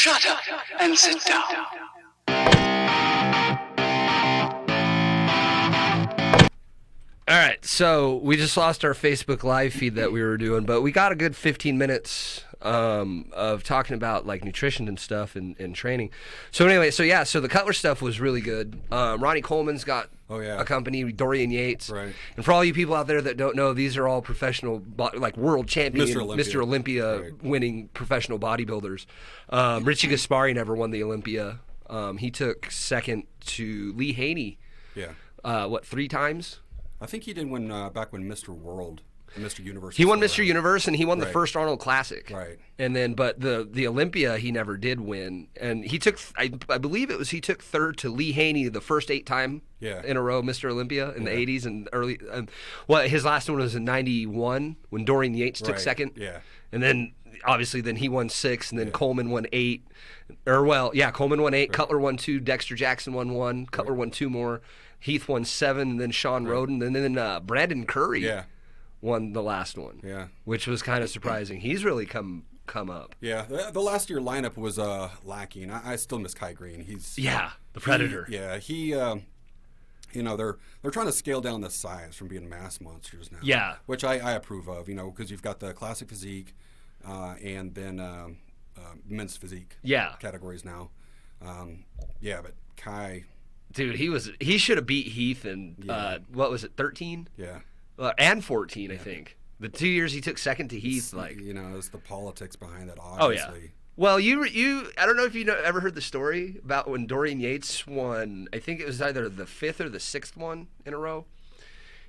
Shut up and sit down. All right, so we just lost our Facebook Live feed that we were doing, but we got a good 15 minutes of talking about like nutrition and stuff and training. So anyway, so the Cutler stuff was really good. Ronnie Coleman's got a company, Dorian Yates. Right. And for all you people out there that don't know, these are all professional, like world champion, Mr. Olympia winning professional bodybuilders. Richie Gaspari never won the Olympia. He took second to Lee Haney. Yeah. 3 times? I think he did win back when Mr. World and Mr. Universe. He won Mr. Universe and he won the first Arnold Classic. Right. And then, but the Olympia he never did win. And he took, I believe it was he took third to Lee Haney the first 8 time in a row, Mr. Olympia in the 80s and early. His last one was in '91 when Dorian Yates took second. Yeah. And then obviously then he won 6 and then Coleman won 8. Coleman won 8, Cutler won 2, Dexter Jackson won 1, Cutler won 2 more. Heath won 7, and then Sean Roden, and then Brandon Curry won the last one. Yeah, which was kind of surprising. He's really come up. Yeah, the last year lineup was lacking. I still miss Kai Green. He's the Predator. He they're trying to scale down the size from being mass monsters now. Yeah, which I approve of. Because you've got the classic physique, and then men's physique. Categories now. But Kai. Dude, he should have beat Heath in what was it, 13? Yeah, and 14, I think. The 2 years he took second to Heath, it's the politics behind it. Obviously. Oh yeah. Well, you I don't know if you ever heard the story about when Dorian Yates won. I think it was either the 5th or the 6th one in a row.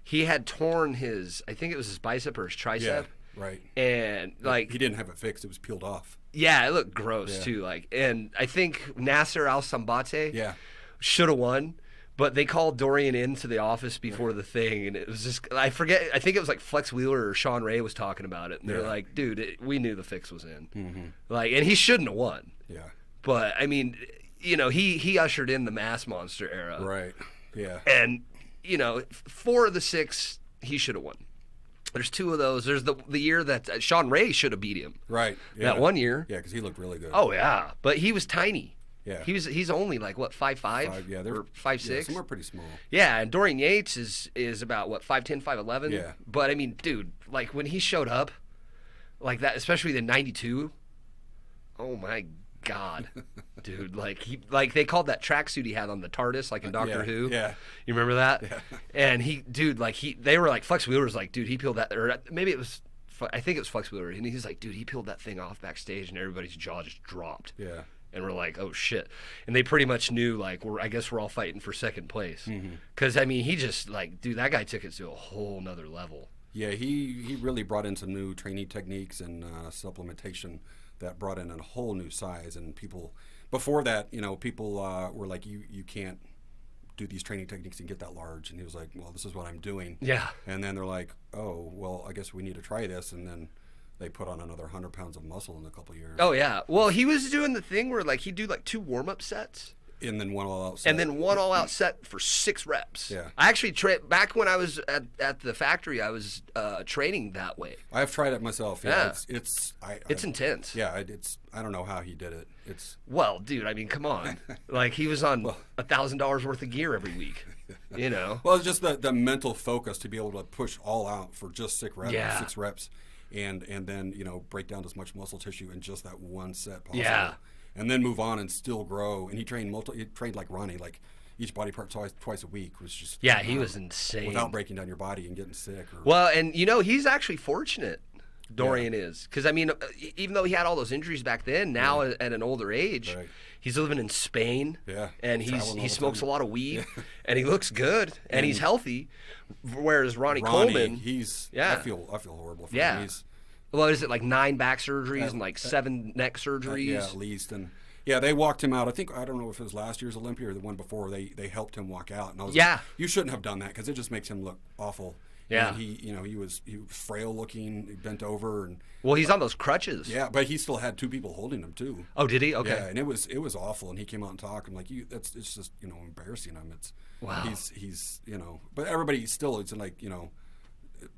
He had torn his bicep or his tricep. Yeah, right. And he didn't have it fixed; it was peeled off. Yeah, it looked gross too. And I think Nasser Al Sambate. Should have won, but they called Dorian into the office before the thing, and it was just, I forget, I think it was like Flex Wheeler or Sean Ray was talking about it, and they're like, dude, we knew the fix was in. Mm-hmm. And he shouldn't have won. Yeah. But, I mean, he ushered in the mass monster era. Right, yeah. And, 4 of the 6, he should have won. There's 2 of those. There's the year that Sean Ray should have beat him. Right. Yeah. That one year. Yeah, because he looked really good. Oh, yeah. But he was tiny. Yeah. He's only like 5'5"? Yeah, they're 5'6". Yeah, some are pretty small. Yeah, and Dorian Yates is about 5'10", 5'11". Yeah. But I mean, dude, like when he showed up like that, especially in '92, oh my God, dude, like they called that tracksuit he had on the TARDIS, like in Doctor Who. Yeah. You remember that? Yeah. And they were like, Flex Wheeler's like, dude, he peeled that, or maybe it was, I think it was Flex Wheeler, and he's like, dude, he peeled that thing off backstage, and everybody's jaw just dropped. Yeah. And we're like, oh shit! And they pretty much knew, like, I guess we're all fighting for second place. Because I mean, he just dude, that guy took it to a whole nother level. Yeah, he really brought in some new training techniques and supplementation that brought in a whole new size. And people before that, people were like, you can't do these training techniques and get that large. And he was like, well, this is what I'm doing. Yeah. And then they're like, oh, well, I guess we need to try this. And then they put on another 100 pounds of muscle in a couple of years. Oh yeah. Well, he was doing the thing where he'd do 2 warm-up sets. And then 1 all-out set. And then 1 all-out set for 6 reps. Yeah. I actually back when I was at the factory, I was training that way. I've tried it myself. Yeah. It's intense. Yeah. I don't know how he did it. Well, dude, I mean, come on. He was on $1,000 worth of gear every week. Well, it's just the mental focus to be able to push all out for just 6 reps. Yeah. 6 reps. And then break down as much muscle tissue in just that one set possible. Yeah. And then move on and still grow. And he trained like Ronnie, like each body part twice a week was just he was insane without breaking down your body and getting sick. Well, and he's actually fortunate. Dorian is, because I mean, even though he had all those injuries back then, now at an older age, he's living in Spain. Yeah. And he smokes a lot of weed, and he looks good, and he's healthy. Whereas Ronnie Coleman, I feel horrible for him. Well, is it like 9 back surgeries and 7 neck surgeries? Yeah, at least. And they walked him out. I don't know if it was last year's Olympia or the one before. They helped him walk out, and I was like, you shouldn't have done that because it just makes him look awful. Yeah. And he was frail looking, he bent over, and well, he's on those crutches. Yeah, but he still had 2 people holding him too. Oh, did he? Okay. Yeah, and it was awful. And he came out and talked. I'm like, it's just embarrassing him. It's wow. He's but everybody still is like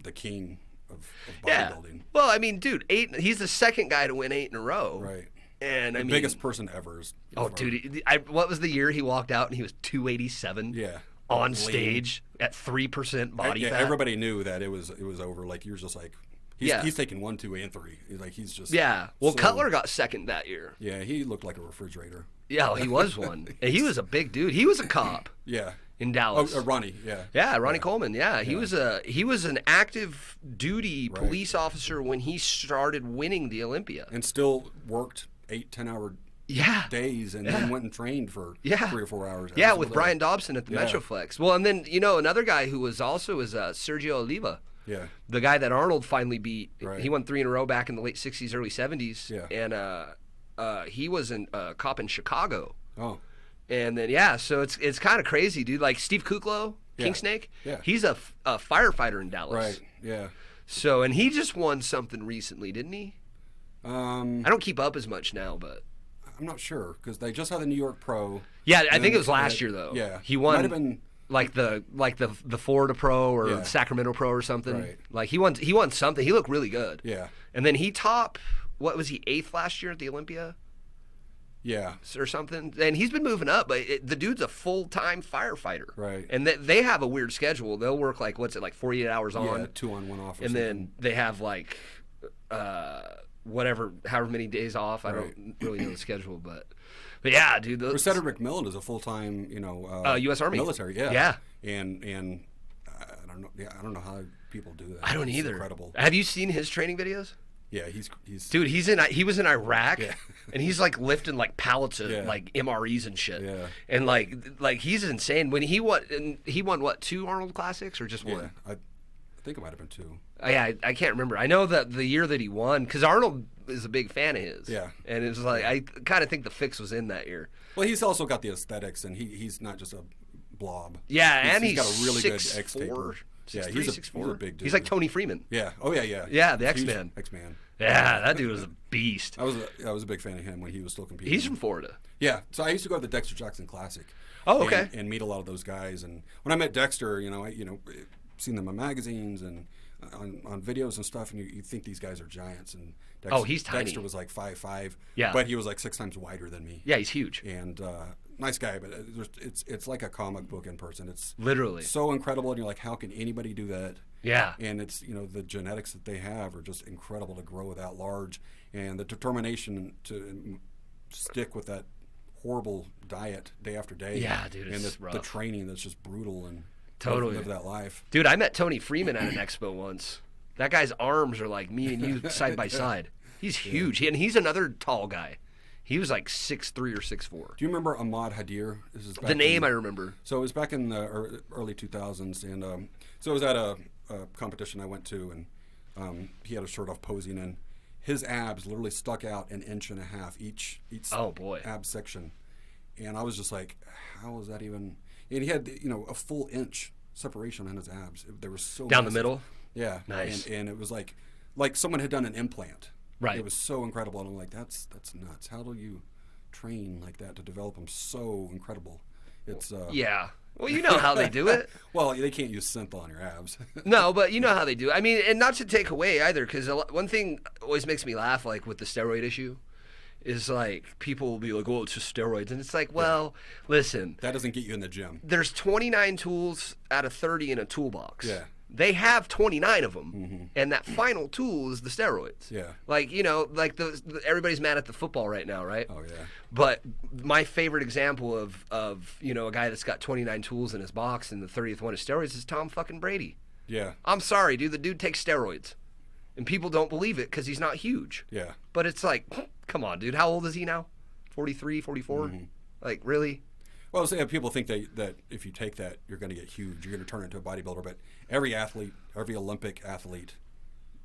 the king of bodybuilding. Well, I mean, dude, he's the second guy to win 8 in a row. Right. And I mean, biggest person ever. Oh, dude! What was the year he walked out and he was 287? Yeah. On stage at 3% body fat. Everybody knew that it was over. Like you're just like, he's taking 1, 2, and 3. He's just Well, Cutler got second that year. Yeah, he looked like a refrigerator. Yeah, he was one. And he was a big dude. He was a cop. Yeah. In Dallas. Oh, Ronnie. Yeah. Yeah, Ronnie Coleman. Yeah, he was an active duty police officer when he started winning the Olympia, and still worked 8-10 hour days, and then went and trained for 3 or 4 hours. Yeah, with Brian Dobson at the Metroflex. Well, and then another guy who was also is Sergio Oliva. Yeah. The guy that Arnold finally beat. Right. He won 3 in a row back in the late 60s, early 70s. Yeah. And he was a cop in Chicago. Oh. And then so it's kind of crazy, dude. Like Steve Kuklo, King Snake. Yeah. He's a firefighter in Dallas. Right. Yeah. So, and he just won something recently, didn't he? I don't keep up as much now, but I'm not sure because they just had the New York Pro. Yeah, I think it was last year though. Yeah, he won. Might have been like the Florida Pro or Sacramento Pro or something. Right. Like he won something. He looked really good. Yeah. And then what was he, 8th last year at the Olympia? Yeah. Or something. And he's been moving up, but the dude's a full-time firefighter. Right. And they have a weird schedule. They'll work like, 48 hours on? Yeah, 2 on, 1 off. And then they have like however many days off. I don't really know the schedule, but yeah, dude. Cedric McMillan is a full-time, U.S. Army military. Yeah. Yeah. And I don't know. Yeah, I don't know how people do that. I don't either. Incredible. Have you seen his training videos? Yeah, he's dude. He was in Iraq, and he's like lifting like pallets of like MREs and shit. Yeah. And like he's insane. When he won what, 2 Arnold Classics or just 1? I think it might have been 2. Yeah, I can't remember. I know that the year that he won, because Arnold is a big fan of his. Yeah. And it's like I kind of think the fix was in that year. Well, he's also got the aesthetics, and he's not just a blob. Yeah, and he's got a really 6'4", good X taper. 6'3", He's 6'4". a big dude. He's like Tony Freeman. Yeah. Oh yeah, yeah. Yeah, the X-Man. X-Man. Yeah, that dude was a beast. I was a big fan of him when he was still competing. He's from Florida. Yeah. So I used to go to the Dexter Jackson Classic. Oh, okay. And meet a lot of those guys. And when I met Dexter, I seen them in magazines and on videos and stuff, and you think these guys are giants. And Dexter, he's tiny. Dexter was like 5'5". Yeah. But he was like 6 times wider than me. Yeah, he's huge. And nice guy, but it's like a comic book in person. It's literally so incredible, and you're like, how can anybody do that? Yeah. And it's the genetics that they have are just incredible to grow that large, and the determination to stick with that horrible diet day after day. Yeah, dude, and it's rough. the training that's just brutal and totally live that life. Dude, I met Tony Freeman at an expo once. That guy's arms are like me and you side by side. He's huge, and he's another tall guy. He was like 6'3" or 6'4". Do you remember Ahmad Hadir? This is the name I remember. So it was back in the early 2000s, and so it was at a competition I went to, and he had a shirt off posing, and his abs literally stuck out 1.5 inches each oh boy ab section, and I was just like, how is that even? And he had a full inch separation on his abs. They were so down massive. The middle. Yeah, nice. And it was like someone had done an implant. Right. It was so incredible, and I'm like, that's nuts. How do you train like that to develop them so incredible? It's yeah. Well, you know how they do it. Well, they can't use synthol on your abs. No, but you know how they do it. I mean, and not to take away either, because one thing always makes me laugh, like with the steroid issue, is like people will be like, "Oh, it's just steroids," and it's like, well, listen, that doesn't get you in the gym. There's 29 tools out of 30 in a toolbox. Yeah. They have 29 of them, and that final tool is the steroids. Yeah. Like, like everybody's mad at the football right now, right? Oh, yeah. But my favorite example of a guy that's got 29 tools in his box and the 30th one is steroids is Tom fucking Brady. Yeah. I'm sorry, dude. The dude takes steroids, and people don't believe it because he's not huge. Yeah. But it's like, come on, dude. How old is he now? 43, 44? Like, really? Well, people think that if you take that, you're going to get huge. You're going to turn into a bodybuilder. But every athlete, every Olympic athlete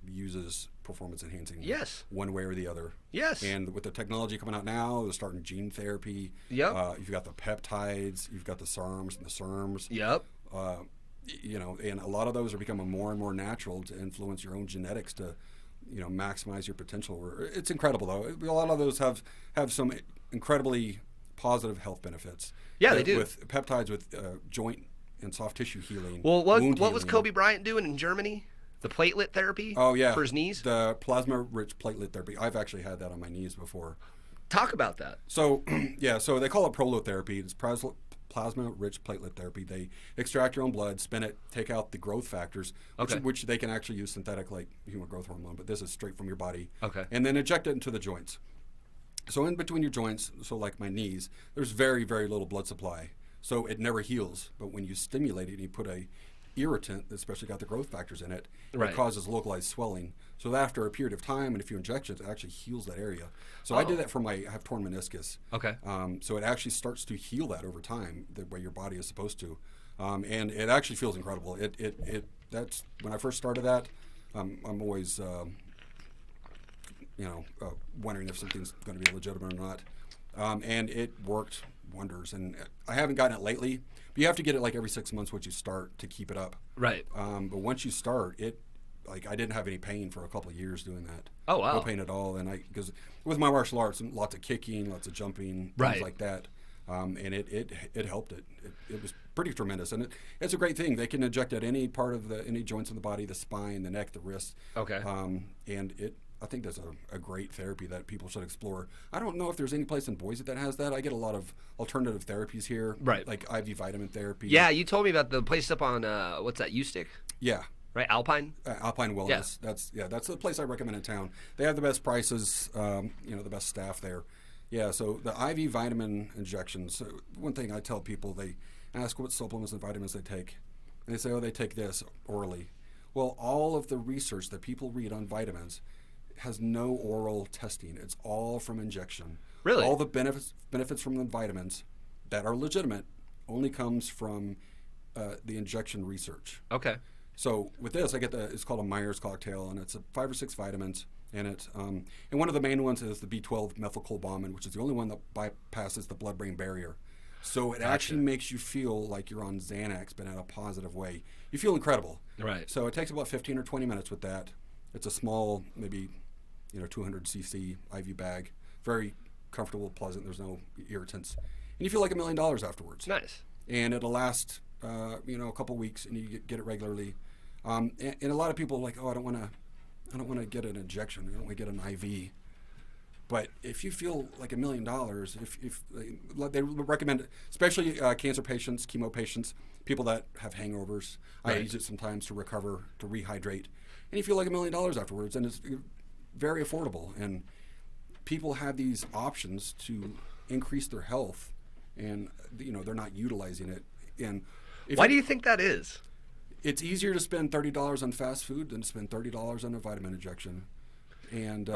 uses performance enhancing one way or the other. Yes. And with the technology coming out now, they're starting gene therapy. Yep. You've got the peptides. You've got the SARMs and the SERMs. Yep. And a lot of those are becoming more and more natural to influence your own genetics to, maximize your potential. It's incredible, though. A lot of those have some incredibly positive health benefits. Yeah, they do. With peptides, with joint and soft tissue healing. Well, what was Kobe Bryant doing in Germany? The platelet therapy? Oh, yeah. For his knees? The plasma-rich platelet therapy. I've actually had that on my knees before. Talk about that. So, yeah, so they call it prolotherapy. It's plasma-rich platelet therapy. They extract your own blood, spin it, take out the growth factors, which they can actually use synthetic, like human growth hormone, but this is straight from your body. Okay. And then inject it into the joints. So in between your joints, so like my knees, there's very, very little blood supply. So it never heals. But when you stimulate it and you put a irritant, that's especially got the growth factors in it, it causes localized swelling. So after a period of time, and if you inject it, it actually heals that area. So I did that for I have torn meniscus. Okay. So it actually starts to heal that over time, the way your body is supposed to. And it actually feels incredible. That's when I first started that. I'm always, wondering if something's going to be legitimate or not. And it worked wonders. And I haven't gotten it lately, but you have to get it like every 6 months once you start to keep it up. Right. But once you start, I didn't have any pain for a couple of years doing that. Oh, wow. No pain at all. And because with my martial arts, lots of kicking, lots of jumping, things like that. And it helped it. It was pretty tremendous. And it's a great thing. They can inject at any part of any joints in the body, the spine, the neck, the wrist. Okay. And I think that's a great therapy that people should explore. I don't know if there's any place in Boise that has that. I get a lot of alternative therapies here, like IV vitamin therapy. Yeah, you told me about the place up on, what's that, U-Stick? Yeah. Right, Alpine? Alpine Wellness. Yeah. That's the place I recommend in town. They have the best prices, the best staff there. Yeah, so the IV vitamin injections, so one thing I tell people, they ask what supplements and vitamins they take. And they say, they take this orally. Well, all of the research that people read on vitamins has no oral testing. It's all from injection. Really? All the benefits from the vitamins that are legitimate only comes from the injection research. Okay. So with this, I get it's called a Myers cocktail, and it's 5 or 6 vitamins in it. And one of the main ones is the B12 methylcobalamin, which is the only one that bypasses the blood-brain barrier. So it actually makes you feel like you're on Xanax, but in a positive way. You feel incredible. Right. So it takes about 15 or 20 minutes with that. It's a small, maybe 200 cc IV bag. Very comfortable, pleasant. There's no irritants, and you feel like $1 million afterwards. Nice. And it'll last, a couple weeks, and you get it regularly. And a lot of people are like, I don't want to get an injection. I don't want to get an IV. But if you feel like $1 million, if they recommend it, especially cancer patients, chemo patients, people that have hangovers. I use it sometimes to recover, to rehydrate, and you feel like $1 million afterwards, and it's very affordable. And people have these options to increase their health, and they're not utilizing it. And why do you think that is? It's easier to spend $30 on fast food than to spend $30 on a vitamin injection. And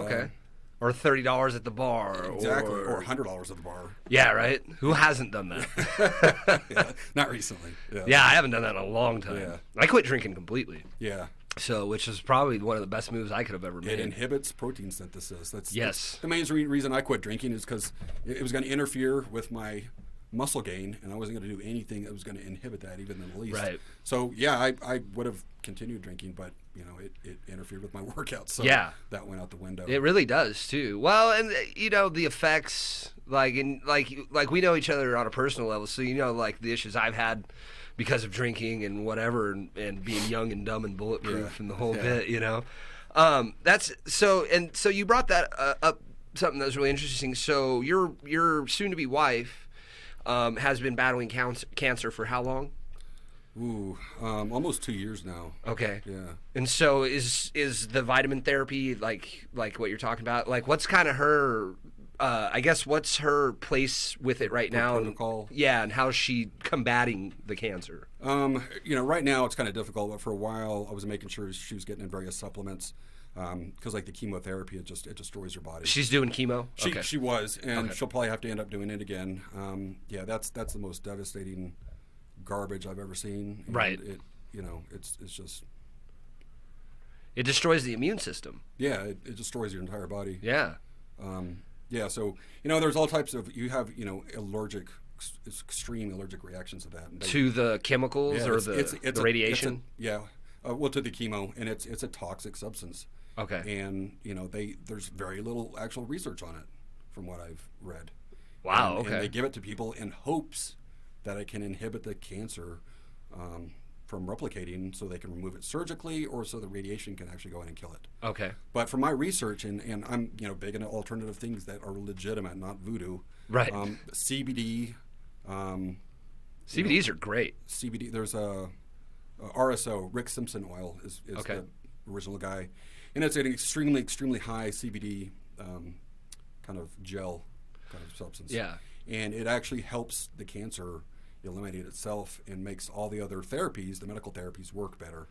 or $30 at the bar. Exactly, or $100 at the bar. Yeah, right? Who hasn't done that? Yeah, not recently. Yeah, I haven't done that in a long time. Yeah. I quit drinking completely. Yeah. So, which is probably one of the best moves I could have ever made. It inhibits protein synthesis. That's the main reason I quit drinking is because it was going to interfere with my muscle gain, and I wasn't going to do anything that was going to inhibit that, even in the least. Right. So, yeah, I would have continued drinking, but it interfered with my workouts. So that went out the window. It really does too. Well, and the effects, like we know each other on a personal level, so like the issues I've had because of drinking and whatever, and being young and dumb and bulletproof and the whole bit, that's so. And so you brought that up, something that was really interesting. So your soon-to-be wife has been battling cancer for how long? Ooh, almost 2 years now. Okay. Yeah. And so is the vitamin therapy like what you're talking about? Like, what's kind of her? I guess what's her place with it right now? Protocol. And how's she combating the cancer? Right now it's kind of difficult, but for a while I was making sure she was getting in various supplements. Because like the chemotherapy, it destroys your body. She's doing chemo? She was, and she'll probably have to end up doing it again. That's the most devastating garbage I've ever seen. And right. It's just. It destroys the immune system. Yeah, it destroys your entire body. Yeah. So there's all types of extreme allergic reactions to that. To the chemicals or the radiation? Well, to the chemo, and it's a toxic substance. Okay. And there's very little actual research on it, from what I've read. Wow. And they give it to people in hopes that it can inhibit the cancer. from replicating, so they can remove it surgically, or so the radiation can actually go in and kill it. Okay. But from my research, and I'm big into alternative things that are legitimate, not voodoo. Right. CBD. CBDs are great. CBD. There's a RSO, Rick Simpson oil is Okay. the original guy, and it's an extremely high CBD kind of gel kind of substance. Yeah. And it actually helps the cancer eliminate itself and makes all the other therapies, the medical therapies, work better.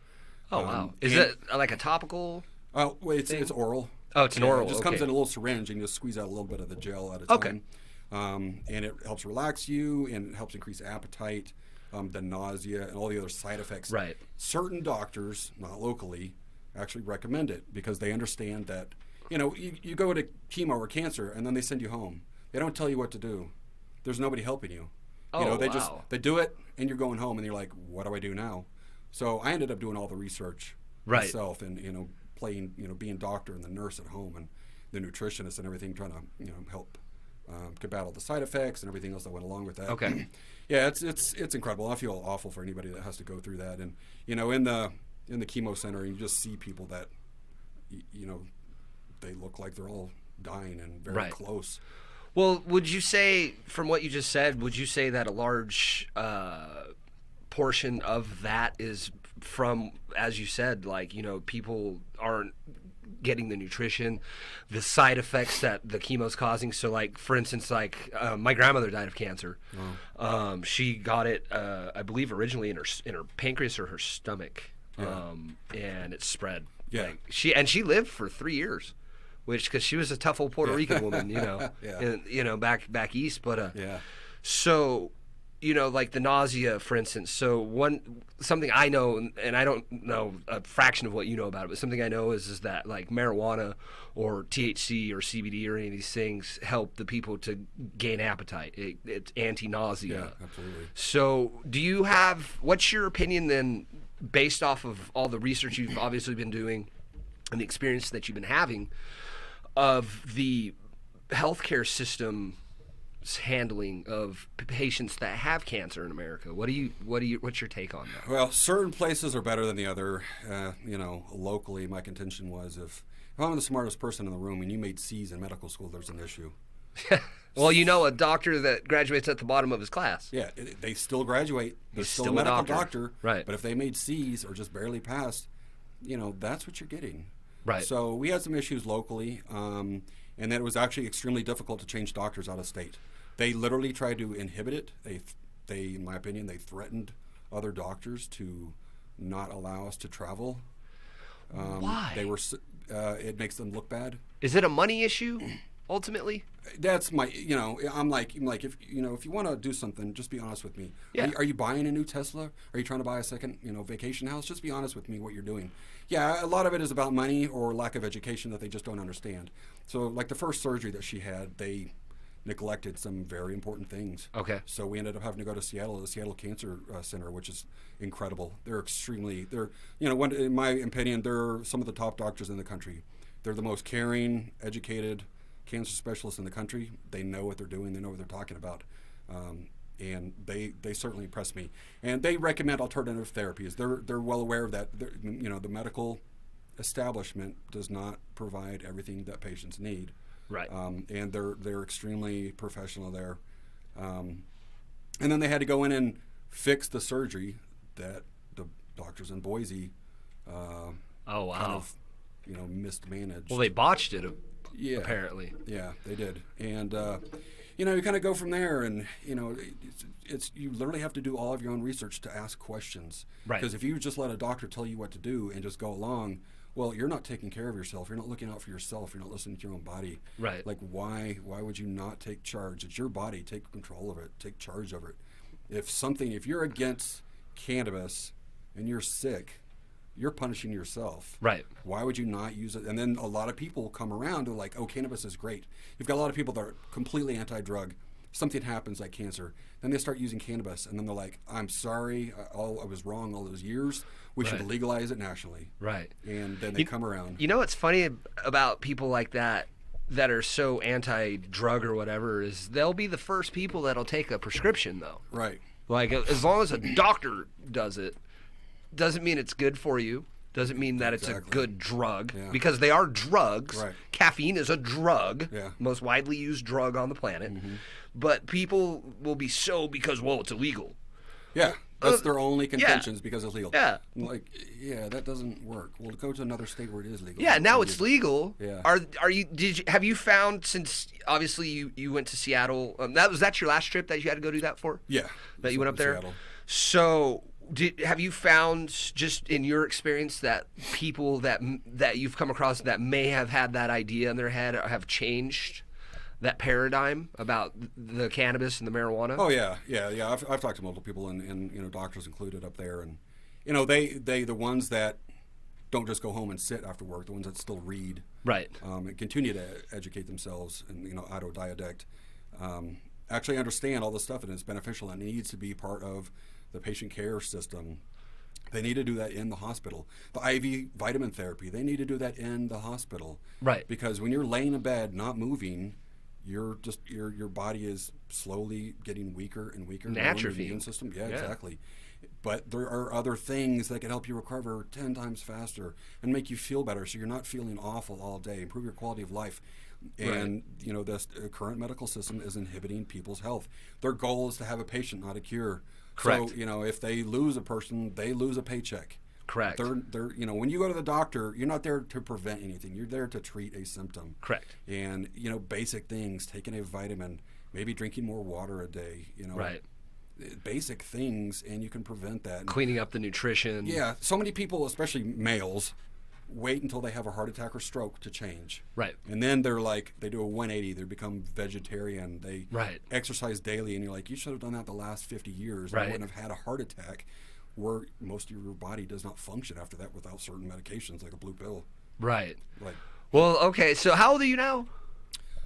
Oh wow! Is it like a topical? Oh, well, it's oral. Oh, it's an oral. It just okay. comes in a little syringe, and you just squeeze out a little bit of the gel at a Okay. time. And it helps relax you, and it helps increase appetite, the nausea, and all the other side effects. Right. Certain doctors, not locally, actually recommend it because they understand that, you go to chemo or cancer, and then they send you home. They don't tell you what to do. There's nobody helping you. Oh, They wow. they do it, and you're going home, and you're like, what do I do now? So I ended up doing all the research Right. myself, and playing, being doctor and the nurse at home, and the nutritionist and everything, trying to help combat all the side effects and everything else that went along with that. Okay. Yeah, it's incredible. I feel awful for anybody that has to go through that, and in the chemo center, you just see people that they look like they're all dying and very Right. close. Well, would you say, from what you just said, would you say that a large portion of that is from, as you said, like, people aren't getting the nutrition, the side effects that the chemo's causing? So, like, for instance, like, my grandmother died of cancer. Wow. She got it, I believe, originally in her pancreas or her stomach, and it spread. Yeah. Like, she lived for 3 years. Because she was a tough old Puerto Rican woman, Yeah. and, back east. But Yeah. so, like the nausea, for instance. So something I know, and I don't know a fraction of what you know about it, but something I know is that like marijuana or THC or CBD or any of these things help the people to gain appetite. It's anti-nausea. Yeah, absolutely. So what's your opinion then, based off of all the research you've obviously been doing and the experience that you've been having, of the healthcare system's handling of patients that have cancer in America? What's your take on that? Well, certain places are better than the other. Locally, my contention was if I'm the smartest person in the room and you made C's in medical school, there's an issue. Well, a doctor that graduates at the bottom of his class. Yeah, they still graduate. They're He's still still a a medical doctor. Right. But if they made C's or just barely passed, that's what you're getting. Right. So we had some issues locally, and then it was actually extremely difficult to change doctors out of state. They literally tried to inhibit it. They, in my opinion, they threatened other doctors to not allow us to travel. Why? It makes them look bad. Is it a money issue, ultimately? That's my, I'm like, if you want to do something, just be honest with me. Yeah. Are you buying a new Tesla? Are you trying to buy a second, vacation house? Just be honest with me what you're doing. Yeah, a lot of it is about money or lack of education that they just don't understand. So, like the first surgery that she had, they neglected some very important things. Okay. So we ended up having to go to Seattle, the Seattle Cancer Center, which is incredible. In my opinion, they're some of the top doctors in the country. They're the most caring, educated cancer specialists in the country. They know what they're doing. They know what they're talking about. And they certainly impress me. And they recommend alternative therapies. They're well aware of that. The medical establishment does not provide everything that patients need. Right. And they're extremely professional there. And then they had to go in and fix the surgery that the doctors in Boise Oh, wow. kind of mismanaged. Well, they botched it, Yeah. apparently. Yeah, they did. And you kind of go from there, and it's you literally have to do all of your own research to ask questions. Right. Because if you just let a doctor tell you what to do and just go along, well, you're not taking care of yourself. You're not looking out for yourself. You're not listening to your own body. Right. Like, why would you not take charge? It's your body. Take control of it. Take charge of it. If you're against cannabis and you're sick, you're punishing yourself. Right. Why would you not use it? And then a lot of people come around and are like, oh, cannabis is great. You've got a lot of people that are completely anti-drug. Something happens like cancer. Then they start using cannabis, and then they're like, I'm sorry, I was wrong all those years. We should Right. legalize it nationally. Right. And then they come around. You know what's funny about people like that are so anti-drug or whatever is they'll be the first people that'll take a prescription, though. Right. Like, as long as a doctor does it, doesn't mean it's good for you. Doesn't mean that it's a good drug, Yeah. because they are drugs. Right. Caffeine is a drug, Yeah. most widely used drug on the planet. But people will be because, well, it's illegal. Yeah, that's their only contentions because it's legal. Yeah. Like, yeah, that doesn't work. Well, go to another state where it is legal. Yeah, now it's legal. Yeah. Have you found, since obviously you went to Seattle, that's your last trip that you had to go do that for? Yeah. That you went up there? Seattle. So have you found, just in your experience, that people that you've come across that may have had that idea in their head have changed that paradigm about the cannabis and the marijuana? Oh yeah. I've talked to multiple people, and doctors included up there, and they the ones that don't just go home and sit after work, the ones that still read, Right. And continue to educate themselves and autodidact, actually understand all the stuff, and it's beneficial and needs to be part of the patient care system. They need to do that in the hospital. The IV vitamin therapy, they need to do that in the hospital. Right. Because when you're laying in bed not moving, your body is slowly getting weaker and weaker. Atrophy. Immune system. Yeah, exactly. But there are other things that can help you recover 10 times faster and make you feel better, so you're not feeling awful all day. Improve your quality of life. And this current medical system is inhibiting people's health. Their goal is to have a patient, not a cure. Correct. So if they lose a person, they lose a paycheck. Correct. They're when you go to the doctor, you're not there to prevent anything. You're there to treat a symptom. Correct. And basic things, taking a vitamin, maybe drinking more water a day. Right. Basic things, and you can prevent that. Cleaning up the nutrition. Yeah. So many people, especially males, wait until they have a heart attack or stroke to change. Right. And then they do a 180. They become vegetarian. They exercise daily, and you're like, you should have done that the last 50 years. Right. You wouldn't have had a heart attack, where most of your body does not function after that without certain medications, like a blue pill. Right. Like, well, okay. So how old are you now?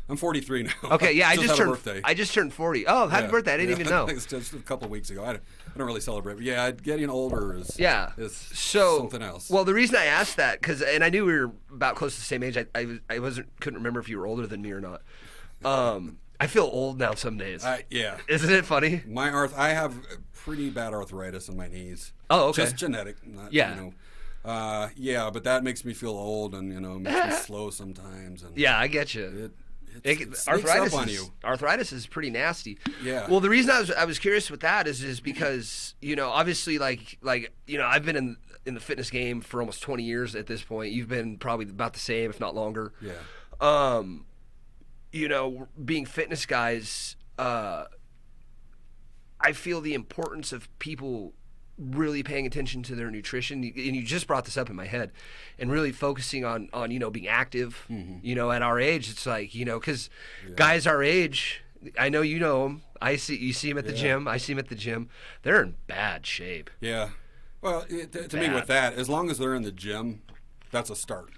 I'm 43 now. Okay, yeah, I just had a birthday. I just turned 40. Oh, happy birthday! I didn't even know. It's just a couple of weeks ago. I don't really celebrate, but yeah, getting older is something else. Well, the reason I asked that, and I knew we were about close to the same age. I couldn't remember if you were older than me or not. I feel old now some days. Yeah. Isn't it funny? I have pretty bad arthritis in my knees. Oh, okay. Just genetic. Not, yeah. But that makes me feel old, and makes me slow sometimes. And yeah, I get you. It arthritis up on you. Arthritis is pretty nasty. Yeah. Well, the reason I was curious with that is because obviously like I've been in the fitness game for almost 20 years at this point. You've been probably about the same, if not longer. Yeah. Being fitness guys, I feel the importance of people really paying attention to their nutrition, and you just brought this up in my head, and really focusing on being active. At our age, it's like because guys our age, I know you know them. You see them at the gym. I see them at the gym. They're in bad shape. Yeah. Well, to me, with that, as long as they're in the gym, that's a start.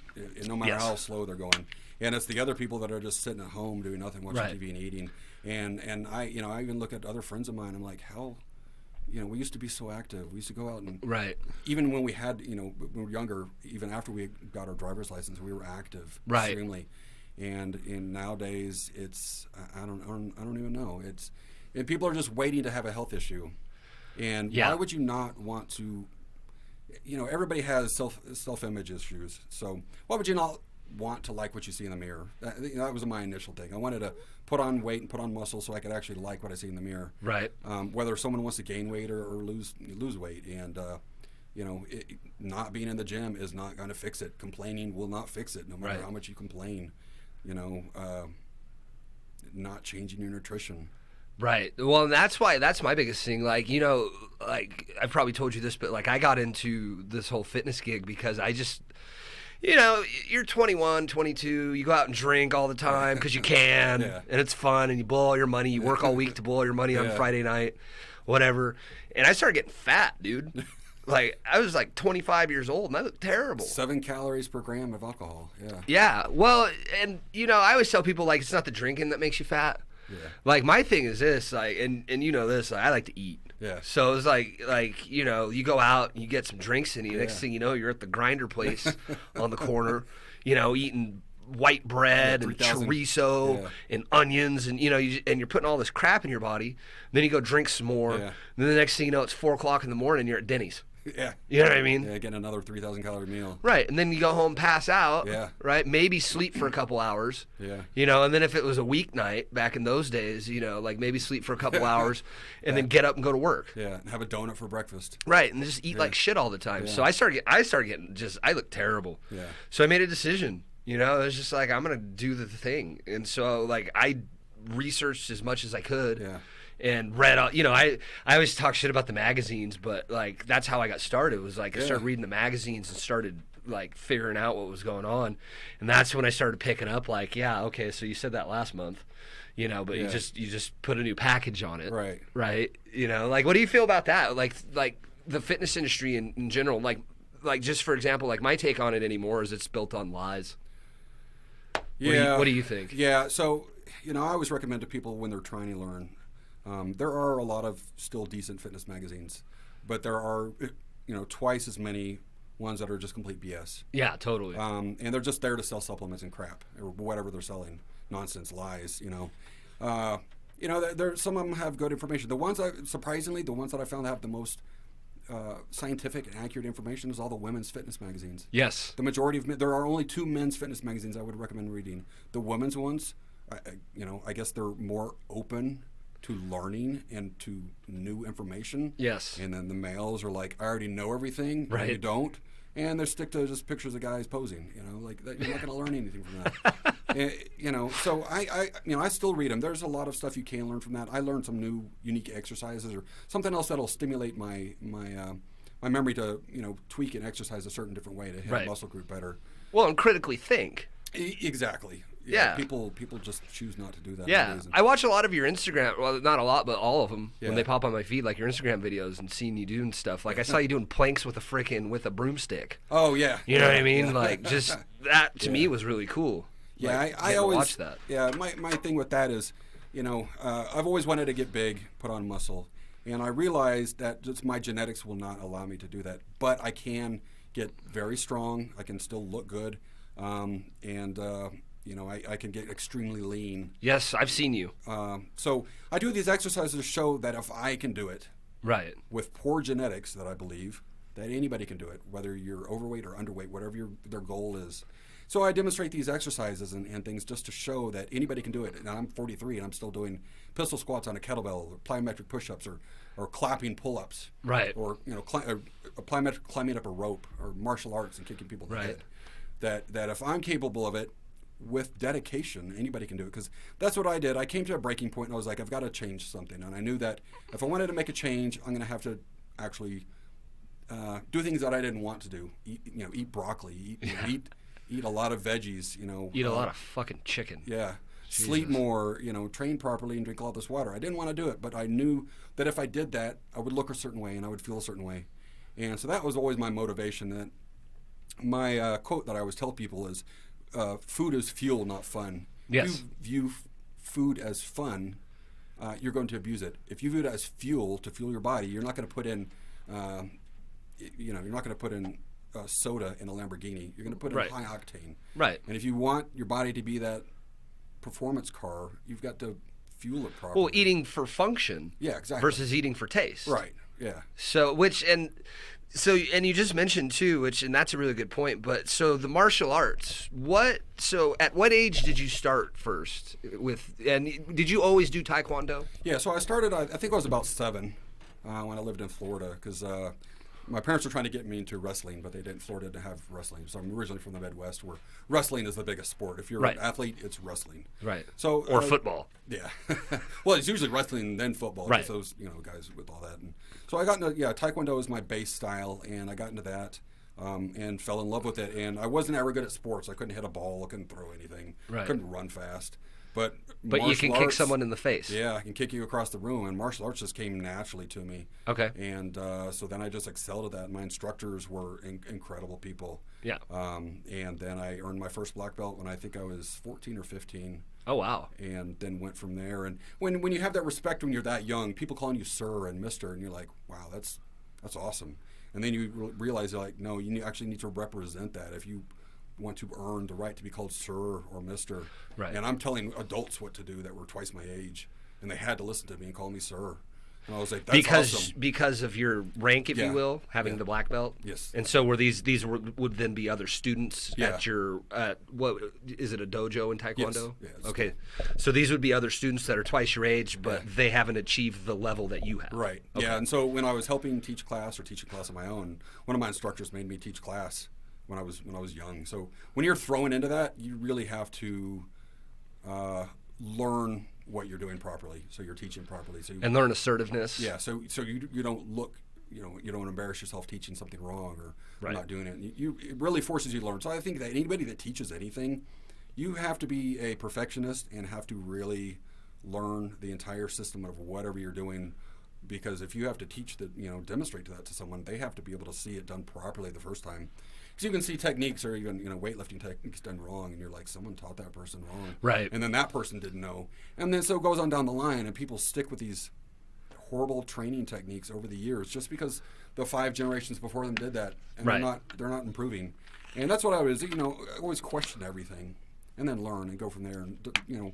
No matter how slow they're going, and it's the other people that are just sitting at home doing nothing, watching TV and eating. And I even look at other friends of mine. I'm like, how. We used to be so active. We used to go out and even when we had, when we were younger, even after we got our driver's license, we were active extremely. And nowadays, it's I don't even know. And people are just waiting to have a health issue. And why would you not want to? Everybody has self-image issues. So why would you not want to like what you see in the mirror? That was my initial thing. I wanted to put on weight and put on muscle so I could actually like what I see in the mirror. Right. Whether someone wants to gain weight or lose weight, and not being in the gym is not going to fix it. Complaining will not fix it, no matter how much you complain. Not changing your nutrition. Right. Well, and that's my biggest thing. Like, I've probably told you this, but like I got into this whole fitness gig because I just. You're 21, 22, you go out and drink all the time because you can, and it's fun, and you blow all your money. You work all week to blow all your money on Friday night, whatever. And I started getting fat, dude. Like, I was like 25 years old, and I looked terrible. 7 calories per gram of alcohol, Yeah, well, and, I always tell people, like, it's not the drinking that makes you fat. Yeah. Like, my thing is this, like, and this, like, I like to eat. Yeah. So it's like you go out and you get some drinks in you. Next thing you know, you're at the grinder place on the corner, eating white bread and chorizo and onions, and and you're putting all this crap in your body. Then you go drink some more. Yeah. And then the next thing you know, it's 4:00 in the morning. You're at Denny's. Yeah. You know what I mean? Yeah, getting another 3,000 calorie meal. Right, and then you go home, pass out. Yeah. Right, maybe sleep for a couple hours. Yeah. You know, and then if it was a weeknight back in those days, you know, like maybe sleep for a couple hours, and then get up and go to work. Yeah, and have a donut for breakfast. Right, and just eat like shit all the time. Yeah. So I started getting I looked terrible. Yeah. So I made a decision. You know, it was just like, I'm gonna do the thing, and so like I researched as much as I could. Yeah. And read, you know, I always talk shit about the magazines, but like that's how I got started. Was like I started reading the magazines and started like figuring out what was going on, and that's when I started picking up like, yeah, okay, so you said that last month, you know, but you just put a new package on it, right? You know, like what do you feel about that? Like the fitness industry in general, like just for example, like my take on it anymore is it's built on lies. Yeah. What do you think? Yeah. So you know, I always recommend to people when they're trying to learn. There are a lot of still decent fitness magazines, but there are, you know, twice as many ones that are just complete BS. Yeah, totally. And they're just there to sell supplements and crap or whatever they're selling, nonsense, lies. You know, there some of them have good information. The ones surprisingly, the ones that I found that have the most scientific and accurate information is all the women's fitness magazines. Yes. The majority of there are only 2 men's fitness magazines I would recommend reading. The women's ones, you know, I guess they're more open to learning and to new information. Yes. And then the males are like, I already know everything. Right. And you don't. And they stick to just pictures of guys posing. You know, like that, you're not going to learn anything from that. And, you know, so I still read them. There's a lot of stuff you can learn from that. I learned some new unique exercises or something else that'll stimulate my memory to, you know, tweak and exercise a certain different way to hit a muscle group better. Well, and critically think. Exactly. Yeah. People just choose not to do that. Yeah. I watch a lot of your Instagram, well, not a lot, but all of them when Yeah. they pop on my feed, like your Instagram videos and seeing you doing stuff. Like I saw you doing planks with a broomstick. Oh, yeah. You know what I mean? Like just that to me was really cool. Yeah, like, I always watch that. Yeah, my thing with that is, you know, I've always wanted to get big, put on muscle, and I realized that just my genetics will not allow me to do that. But I can get very strong. I can still look good, and you know, I can get extremely lean. Yes, I've seen you. So I do these exercises to show that if I can do it, Right. with poor genetics, that I believe that anybody can do it, whether you're overweight or underweight, whatever their goal is. So I demonstrate these exercises and things just to show that anybody can do it. And I'm 43 and I'm still doing pistol squats on a kettlebell, or plyometric push-ups, or clapping pull-ups, Right. or you know, plyometric climbing up a rope, or martial arts and kicking people in the Right. head. That if I'm capable of it, with dedication, anybody can do it. Because that's what I did. I came to a breaking point and I was like, I've got to change something. And I knew that if I wanted to make a change, I'm going to have to actually do things that I didn't want to do. Eat broccoli, eat a lot of veggies, you know. Eat a lot of fucking chicken. Yeah. Jesus. Sleep more, you know, train properly and drink all this water. I didn't want to do it, but I knew that if I did that, I would look a certain way and I would feel a certain way. And so that was always my motivation. That my quote that I always tell people is, food is fuel, not fun. Yes. If you view food as fun, you're going to abuse it. If you view it as fuel to fuel your body, you're not going to put in, you're not going to put in soda in a Lamborghini. You're going to put in high octane. Right. And if you want your body to be that performance car, you've got to fuel it properly. Well, eating for function. Yeah, exactly. Versus eating for taste. Right. Yeah. So and you just mentioned too, and that's a really good point. But so the martial arts, at what age did you start first with? And did you always do Taekwondo? Yeah. So I started. I think I was about 7 when I lived in Florida, because my parents were trying to get me into wrestling, but Florida didn't have wrestling. So I'm originally from the Midwest, where wrestling is the biggest sport. If you're an athlete, it's wrestling. Right. So or football. Yeah. Well, it's usually wrestling then football. Right. Those guys with all that. And so I got into Taekwondo is my base style, and I got into that and fell in love with it. And I wasn't ever good at sports. I couldn't hit a ball. I couldn't throw anything. Right. Couldn't run fast. But you can kick someone in the face. Yeah, I can kick you across the room, and martial arts just came naturally to me. Okay. And so then I just excelled at that. My instructors were incredible people. Yeah. And then I earned my first black belt when I think I was 14 or 15. Oh, wow. And then went from there. And when you have that respect when you're that young, people calling you sir and mister, and you're like, wow, that's awesome. And then you realize, like, no, you actually need to represent that if you want to earn the right to be called sir or mister. Right. And I'm telling adults what to do that were twice my age, and they had to listen to me and call me sir. And I was like, that's awesome. Because of your rank, if Yeah. you will, having the black belt. Yes. And so were would then be other students at your what is it, a dojo in Taekwondo? Yes. Yeah, okay. So these would be other students that are twice your age, but they haven't achieved the level that you have. Right. Okay. Yeah. And so when I was helping teach class or teaching class on my own, one of my instructors made me teach class when I was young. So when you're thrown into that, you really have to learn what you're doing properly, so you're teaching properly. So and learn assertiveness. Yeah. So you don't look, you don't embarrass yourself teaching something wrong or not doing it. It really forces you to learn. So I think that anybody that teaches anything, you have to be a perfectionist and have to really learn the entire system of whatever you're doing. Because if you have to teach that, demonstrate that to someone, they have to be able to see it done properly the first time. Because you can see techniques or even weightlifting techniques done wrong, and you're like, someone taught that person wrong, right? And then that person didn't know, and then so it goes on down the line, and people stick with these horrible training techniques over the years just because the 5 generations before them did that, and they're not improving. And that's what I was, always question everything, and then learn and go from there, and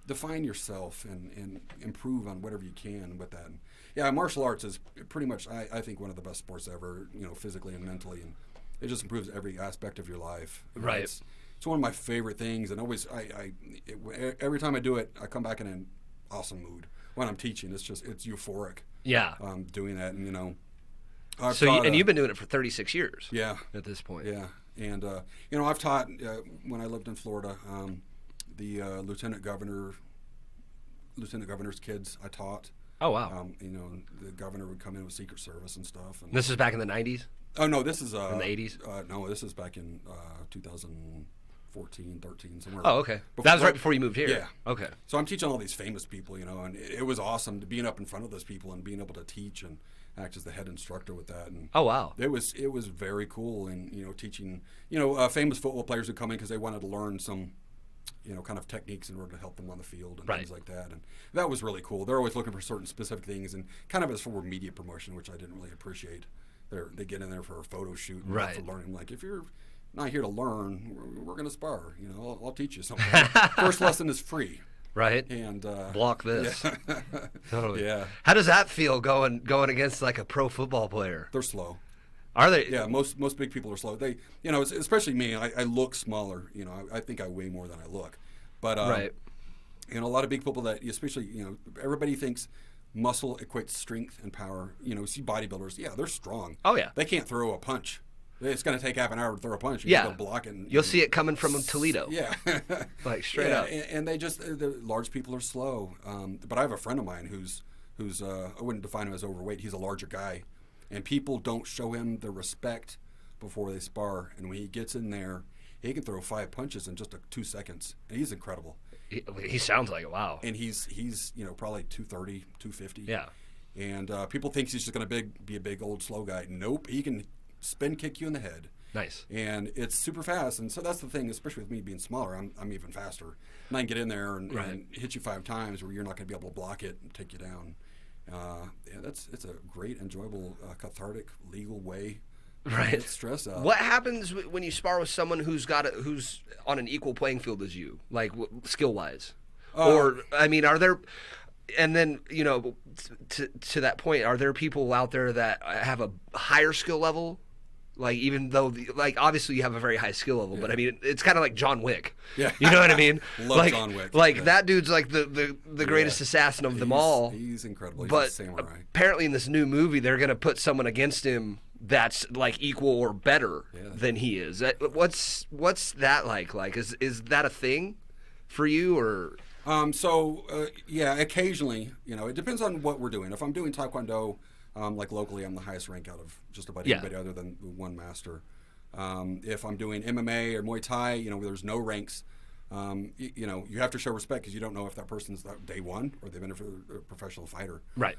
define yourself and improve on whatever you can with that. And yeah, martial arts is pretty much, I think, one of the best sports ever, physically and mentally, and it just improves every aspect of your life. Right. It's one of my favorite things, and always, every time I do it, I come back in an awesome mood. When I'm teaching, it's euphoric. Yeah. Doing that, and you've been doing it for 36 years. Yeah. At this point. Yeah, and I've taught when I lived in Florida. The lieutenant governor's kids I taught. Oh wow. The governor would come in with Secret Service and stuff. And this is back in the 90s. Oh no, this is in the 80s. No, this is back in 2014, 13, somewhere. Oh okay. That was right before you moved here. Yeah. Okay. So I'm teaching all these famous people, and it was awesome to being up in front of those people and being able to teach and act as the head instructor with that. And oh wow. It was very cool, and teaching famous football players would come in because they wanted to learn some kind of techniques in order to help them on the field and things like that. And that was really cool. They're always looking for certain specific things, and kind of as for media promotion, which I didn't really appreciate. They get in there for a photo shoot and not for learning. Like, if you're not here to learn, we're going to spar. I'll teach you something. First lesson is free. Right. And block this. Yeah. Totally. Yeah. How does that feel going against like a pro football player? They're slow. Are they? Yeah, most big people are slow. They, especially me. I look smaller. I think I weigh more than I look. But a lot of big people that, especially, everybody thinks muscle equates strength and power. See bodybuilders. Yeah, they're strong. Oh yeah. They can't throw a punch. It's going to take half an hour to throw a punch. You got to block it. You'll see it coming from Toledo. Yeah. Like straight up. And they just, the large people are slow. But I have a friend of mine who's I wouldn't define him as overweight. He's a larger guy. And people don't show him the respect before they spar. And when he gets in there, he can throw 5 punches in just 2 seconds. And he's incredible. He sounds like it. Wow. And he's probably 230, 250. Yeah. And people think he's just going to be a big old slow guy. Nope. He can spin kick you in the head. Nice. And it's super fast. And so that's the thing, especially with me being smaller, I'm even faster. And I can get in there and hit you 5 times where you're not going to be able to block it and take you down. It's a great, enjoyable, cathartic, legal way to get stress out. What happens when you spar with someone who's on an equal playing field as you, like skill wise? Or I mean, are there? And then to that point, are there people out there that have a higher skill level? Like, even though, obviously you have a very high skill level, but I mean, it's kind of like John Wick. Yeah. You know what I mean? Love John Wick. That dude's like the greatest assassin of them all. He's incredible. He's but a samurai. Apparently in this new movie, they're going to put someone against him that's like equal or better than he is. What's that like? Like, is that a thing for you, or? Occasionally, it depends on what we're doing. If I'm doing Taekwondo, like locally, I'm the highest rank out of just about anybody other than one master. If I'm doing MMA or Muay Thai, there's no ranks. You have to show respect because you don't know if that person's day one or they've been a professional fighter. Right.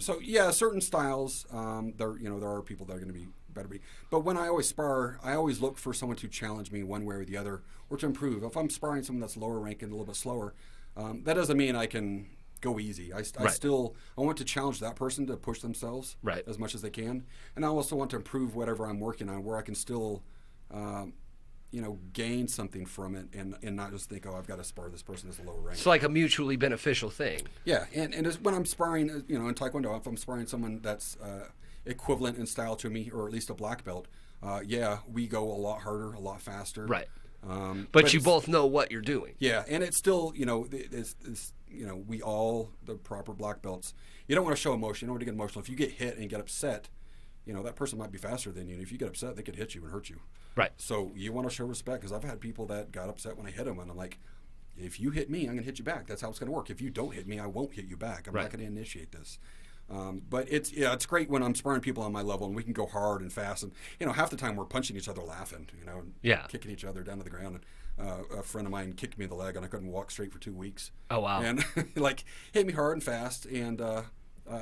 Certain styles, there are people that are going to be better. But when I always spar, I always look for someone to challenge me one way or the other, or to improve. If I'm sparring someone that's lower rank and a little bit slower, that doesn't mean I can go easy. I want to challenge that person to push themselves as much as they can, and I also want to improve whatever I'm working on, where I can still gain something from it, and not just think, oh, I've got to spar this person as a lower rank. It's like a mutually beneficial thing. Yeah, and it's when I'm sparring, in Taekwondo, if I'm sparring someone that's equivalent in style to me, or at least a black belt, we go a lot harder, a lot faster. Right. But you both know what you're doing. Yeah, and it's still, we all, the proper black belts, you don't want to show emotion. You don't want to get emotional. If you get hit and get upset, that person might be faster than you. And if you get upset, they could hit you and hurt you. Right. So you want to show respect, because I've had people that got upset when I hit them, and I'm like, if you hit me, I'm going to hit you back. That's how it's going to work. If you don't hit me, I won't hit you back. I'm not going to initiate this. But it's great when I'm sparring people on my level, and we can go hard and fast. And half the time we're punching each other, laughing, and kicking each other down to the ground. And a friend of mine kicked me in the leg, and I couldn't walk straight for 2 weeks. Oh wow! And hit me hard and fast, and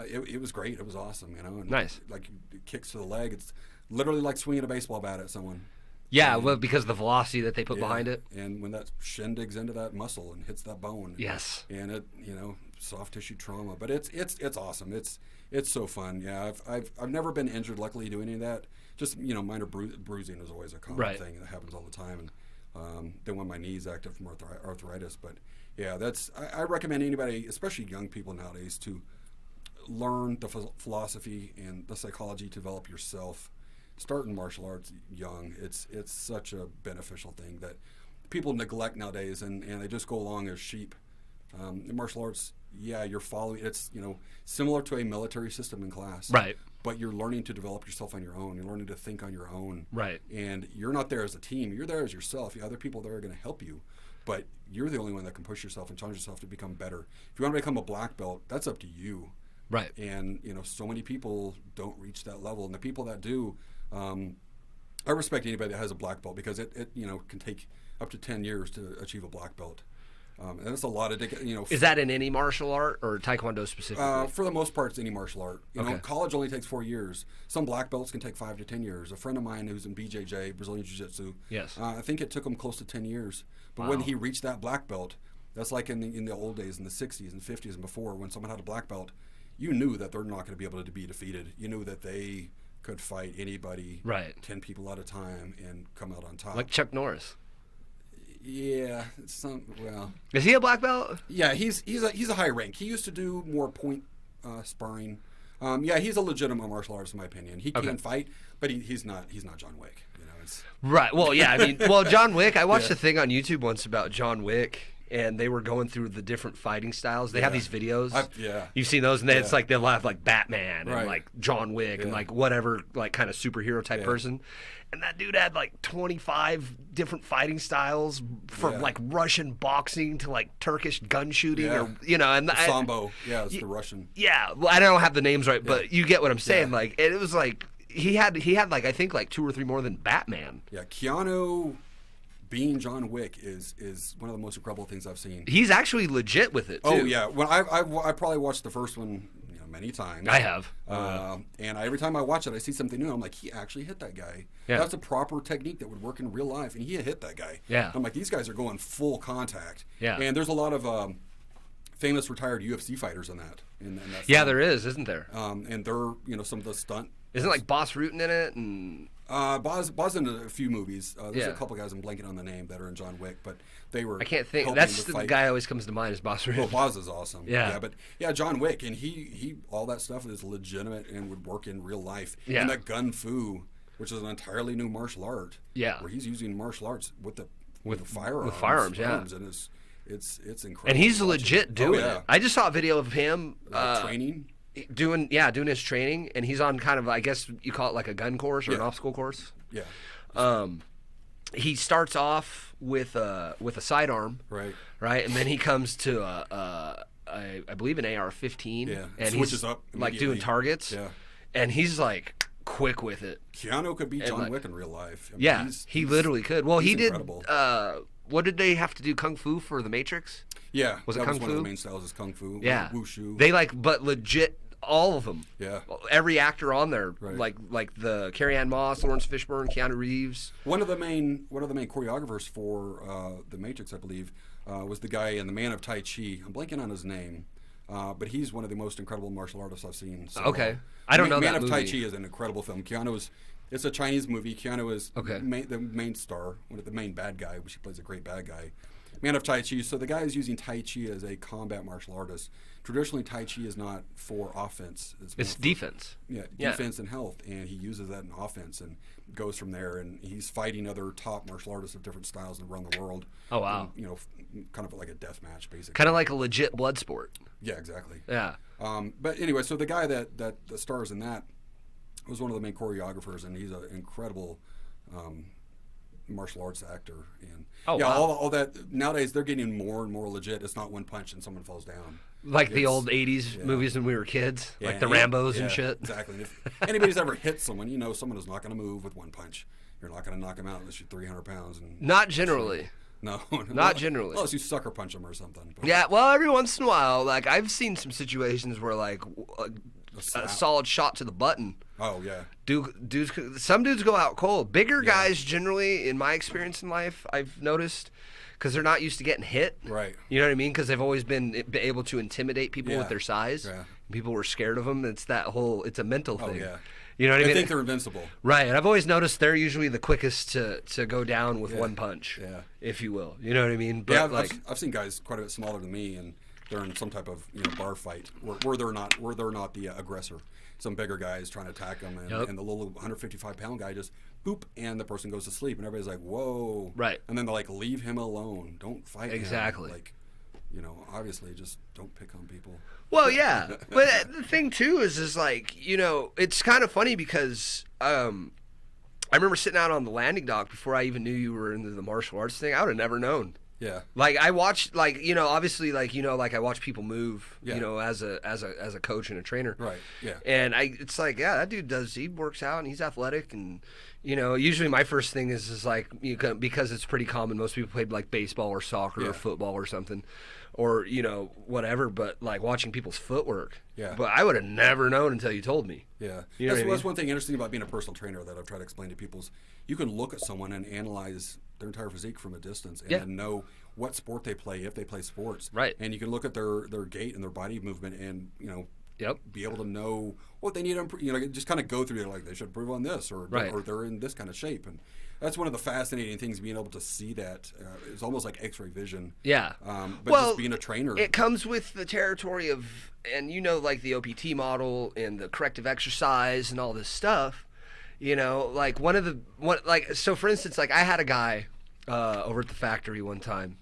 it was great. It was awesome, And nice. Like kicks to the leg, it's literally like swinging a baseball bat at someone. Yeah, well, because of the velocity that they put behind it. And when that shin digs into that muscle and hits that bone. Yes. And it, soft tissue trauma. But it's awesome. It's so fun. Yeah, I've never been injured, luckily, doing any of that. Just, minor bruising is always a common thing that happens all the time. And then when my knee's active from arthritis. But yeah, I recommend anybody, especially young people nowadays, to learn the philosophy and the psychology to develop yourself. Start in martial arts young. It's such a beneficial thing that people neglect nowadays, and they just go along as sheep. In martial arts, you're following. It's similar to a military system in class, right? But you're learning to develop yourself on your own. You're learning to think on your own, right? And you're not there as a team. You're there as yourself. Other people there are going to help you, but you're the only one that can push yourself and challenge yourself to become better. If you want to become a black belt, that's up to you, right? And so many people don't reach that level, and the people that do. I respect anybody that has a black belt, because it can take up to 10 years to achieve a black belt. And that's a lot of, Is that in any martial art or Taekwondo specifically? For the most part, it's any martial art. Okay. College only takes 4 years. Some black belts can take 5 to 10 years. A friend of mine who's in BJJ, Brazilian Jiu-Jitsu, yes. I think it took him close to 10 years. But when he reached that black belt, that's like in the old days, in the 60s and 50s and before, when someone had a black belt, you knew that they're not going to be able to be defeated. You knew that they could fight anybody, right? 10 people at a time and come out on top. Like Chuck Norris. Yeah, Is he a black belt? Yeah, he's a high rank. He used to do more point sparring. He's a legitimate martial artist in my opinion. He can fight, but he's not John Wick. Right. Well, yeah. I mean, John Wick. I watched a thing on YouTube once about John Wick. And they were going through the different fighting styles. They have these videos. You've seen those, and then it's like they'll have like Batman and like John Wick and like whatever like kind of superhero type person. And that dude had like 25 different fighting styles, from like Russian boxing to like Turkish gun shooting, or and the Sambo. It's the Russian. Yeah, well, I don't have the names right, but you get what I'm saying. Like it was like he had like I think like 2 or 3 more than Batman. Yeah, Keanu being John Wick is one of the most incredible things I've seen. He's actually legit with it too. Oh yeah, when I probably watched the first one many times. I have. And every time I watch it, I see something new. I'm like, he actually hit that guy. Yeah. That's a proper technique that would work in real life, and he hit that guy. Yeah. I'm like, these guys are going full contact. Yeah. And there's a lot of famous retired UFC fighters in that. In that yeah, film. there is, isn't there? And they're some of the stunt. Isn't like Boss Rutan in it? And Boz in a few movies. There's a couple guys, I'm blanking on the name, that are in John Wick, but they were. I can't think. That's the guy always comes to mind is Boss Rutan. Well, Boz is awesome. Yeah. But John Wick, and he all that stuff is legitimate and would work in real life. Yeah. And that gun fu, which is an entirely new martial art. Yeah. Where he's using martial arts with firearms. With firearms, and it's incredible. And he's legit doing it. I just saw a video of him training. Doing his training, and he's on kind of, I guess you call it like a gun course or an obstacle course. Yeah. He starts off with a sidearm, right, and then he comes to I believe an AR-15, and switches up like doing targets, and he's like quick with it. Keanu could be John Wick in real life. I mean, he literally could. Well, he did. Incredible. What did they have to do? Kung Fu for the Matrix? Yeah, was it Kung Fu? One of the main styles is Kung Fu. Yeah, Wushu. They but legit. All of them. Yeah. Every actor on there, right. like the Carrie-Ann Moss, Lawrence Fishburne, Keanu Reeves. One of the main choreographers for the Matrix, I believe, was the guy in The Man of Tai Chi. I'm blanking on his name, but he's one of the most incredible martial artists I've seen. So, okay, I don't know Man that of movie. Tai Chi is an incredible film. It's a Chinese movie. Keanu is Okay. the main star, the main bad guy, which he plays a great bad guy. Man of Tai Chi. So the guy is using Tai Chi as a combat martial artist. Traditionally, Tai Chi is not for offense. It's defense. Yeah, defense and health, and he uses that in offense and goes from there. And he's fighting other top martial artists of different styles around the world. Oh, wow. And, kind of like a death match, basically. Kind of like a legit blood sport. Yeah, exactly. Yeah. But anyway, so the guy that stars in that was one of the main choreographers, and he's an incredible martial arts actor. And wow. all that nowadays they're getting more and more legit. It's not one punch and someone falls down. Like the old 80s movies when we were kids, like the Rambos and shit. Exactly. And if anybody's ever hit someone, someone is not going to move with one punch. You're not going to knock them out unless you're 300 pounds. And not generally. No. Not generally. Unless you sucker punch them or something. But Yeah, well, every once in a while, like I've seen some situations where like a solid shot to the button. Oh yeah. Some dudes go out cold. Bigger guys generally, in my experience in life, I've noticed, because they're not used to getting hit. Right. You know what I mean? Because they've always been able to intimidate people with their size. Yeah. People were scared of them. It's a mental thing. Oh yeah. You know what I mean? They think they're invincible. Right. And I've always noticed they're usually the quickest to go down with one punch. Yeah. If you will. You know what I mean? But Yeah, I've seen guys quite a bit smaller than me, and they're in some type of bar fight where they're not the aggressor. Some bigger guys trying to attack them, and the little 155-pound guy just boop, and the person goes to sleep, and everybody's like, whoa. Right. And then they're like, leave him alone. Don't fight him. Exactly. Like, obviously just don't pick on people. Well, yeah, but the thing too is like, it's kind of funny because I remember sitting out on the landing dock before I even knew you were into the martial arts thing. I would have never known. Yeah. Like I watched, obviously, like I watch people move, as a coach and a trainer. Right. Yeah. And it's like, yeah, that dude he works out and he's athletic, and usually my first thing is like, because it's pretty common. Most people played like baseball or soccer or football or something, or whatever. But like watching people's footwork. Yeah. But I would have never known until you told me. Yeah. That's one thing interesting about being a personal trainer that I've tried to explain to people is you can look at someone and analyze their entire physique from a distance and then know what sport they play, if they play sports. Right. And you can look at their gait and their body movement and, be able to know what they need to just kind of go through it, like they should improve on this or they're in this kind of shape. And that's one of the fascinating things, being able to see that. It's almost like X-ray vision. Yeah. But just being a trainer. It comes with the territory of, and like the OPT model and the corrective exercise and all this stuff. Like so for instance, like I had a guy over at the factory one time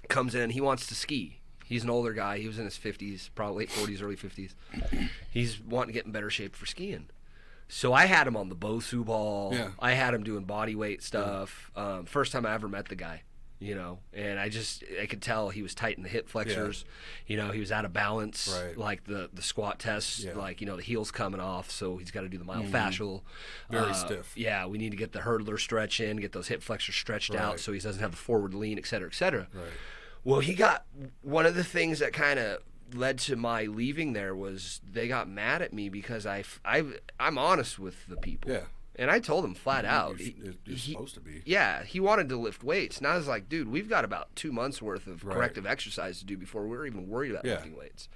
comes in, he wants to ski. He's an older guy. He was in his 50s, probably late 40s, early 50s. He's wanting to get in better shape for skiing. So I had him on the Bosu ball. Yeah. I had him doing body weight stuff. First time I ever met the guy, and I could tell he was tight in the hip flexors. He was out of balance. Right. Like the squat test, like, the heel's coming off, so he's got to do the myofascial. Very stiff. Yeah, we need to get the hurdler stretch in, get those hip flexors stretched out so he doesn't have the forward lean, et cetera, et cetera. Right. Well, he got one of the things that kind of led to my leaving there was they got mad at me because I'm honest with the people. Yeah. And I told him flat out. You're supposed to be. Yeah, he wanted to lift weights. And I was like, dude, we've got about 2 months worth of corrective exercise to do before we're even worried about lifting weights.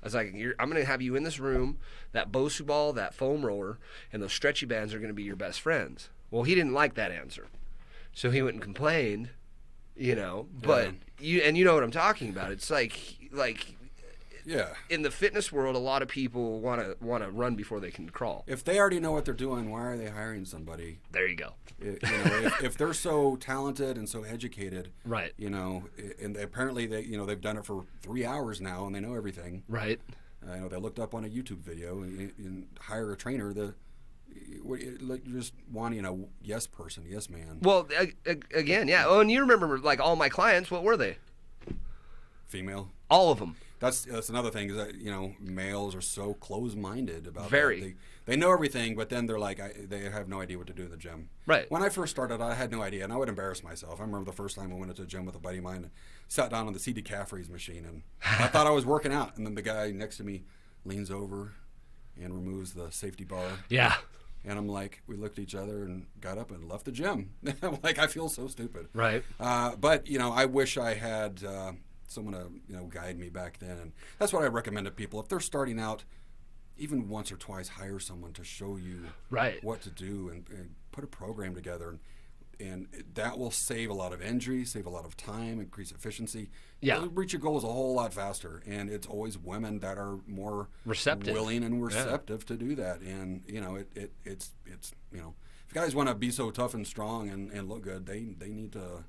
I was like, I'm going to have you in this room, that Bosu ball, that foam roller, and those stretchy bands are going to be your best friends. Well, he didn't like that answer. So he went and complained, but you know what I'm talking about. It's like in the fitness world, a lot of people want to run before they can crawl. If they already know what they're doing, why are they hiring somebody? There you go. If they're so talented and so educated, right? And apparently they've done it for 3 hours now and they know everything, right? They looked up on a YouTube video and hire a trainer. You're just wanting a yes person, yes man. Well, again, yeah. Oh, and you remember, like, all my clients, what were they? Female. All of them. That's another thing, is that males are so close-minded about very. That. They know everything, but then they're like they have no idea what to do in the gym. Right. When I first started, I had no idea, and I would embarrass myself. I remember the first time I went into a gym with a buddy of mine and sat down on the seated calf raise machine, and I thought I was working out, and then the guy next to me leans over and removes the safety bar. Yeah. And I'm like, we looked at each other and got up and left the gym. I'm like, I feel so stupid. Right. But I wish I had someone to guide me back then, and that's what I recommend to people if they're starting out. even once or twice hire someone to show you Right. what to do and put a program together. And that will save a lot of injury, save a lot of time, increase efficiency. Yeah. You'll reach your goals a whole lot faster. And it's always women that are more Receptive. willing and receptive to do that. And, you know, it's you know, if guys want to be so tough and strong and look good, they need to,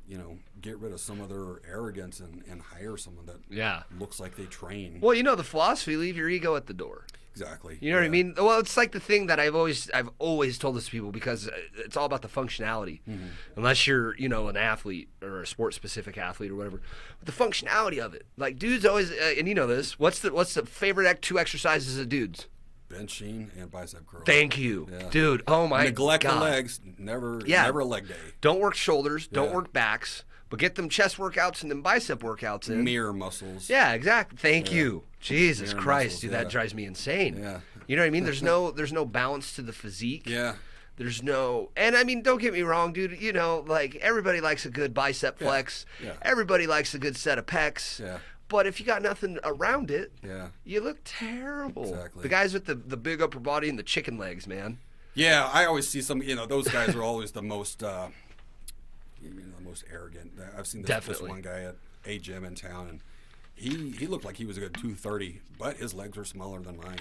you know, get rid of some of their arrogance and hire someone that looks like they train. Well, you know the philosophy: leave your ego at the door. Exactly. You know what I mean? Well, it's like the thing that I've always told this to people, because it's all about the functionality. Mm-hmm. Unless you're, you know, an athlete or a sport specific athlete or whatever, but the functionality of it. Like dudes always, and you know this. What's the favorite 2 exercises of dudes? Benching and bicep curls. Thank you, Yeah. dude. Oh my Neglect God. the legs. Never a leg day. Don't work shoulders. Don't Yeah. work backs. But get them chest workouts and them bicep workouts in. Mirror muscles. Yeah, exactly. Thank you. Jesus Mirror Christ, muscles, dude, yeah. that drives me insane. Yeah. You know what I mean? There's no balance to the physique. Yeah. There's no, and I mean, don't get me wrong, dude. You know, like everybody likes a good bicep flex. Yeah. Everybody likes a good set of pecs. Yeah. But if you got nothing around it, Yeah. you look terrible. Exactly. The guys with the big upper body and the chicken legs, man. Yeah, I always see some. You know, those guys are always the most, you know, the most arrogant. I've seen this Definitely. one guy at a gym in town, and he looked like he was a good 230, but his legs were smaller than mine.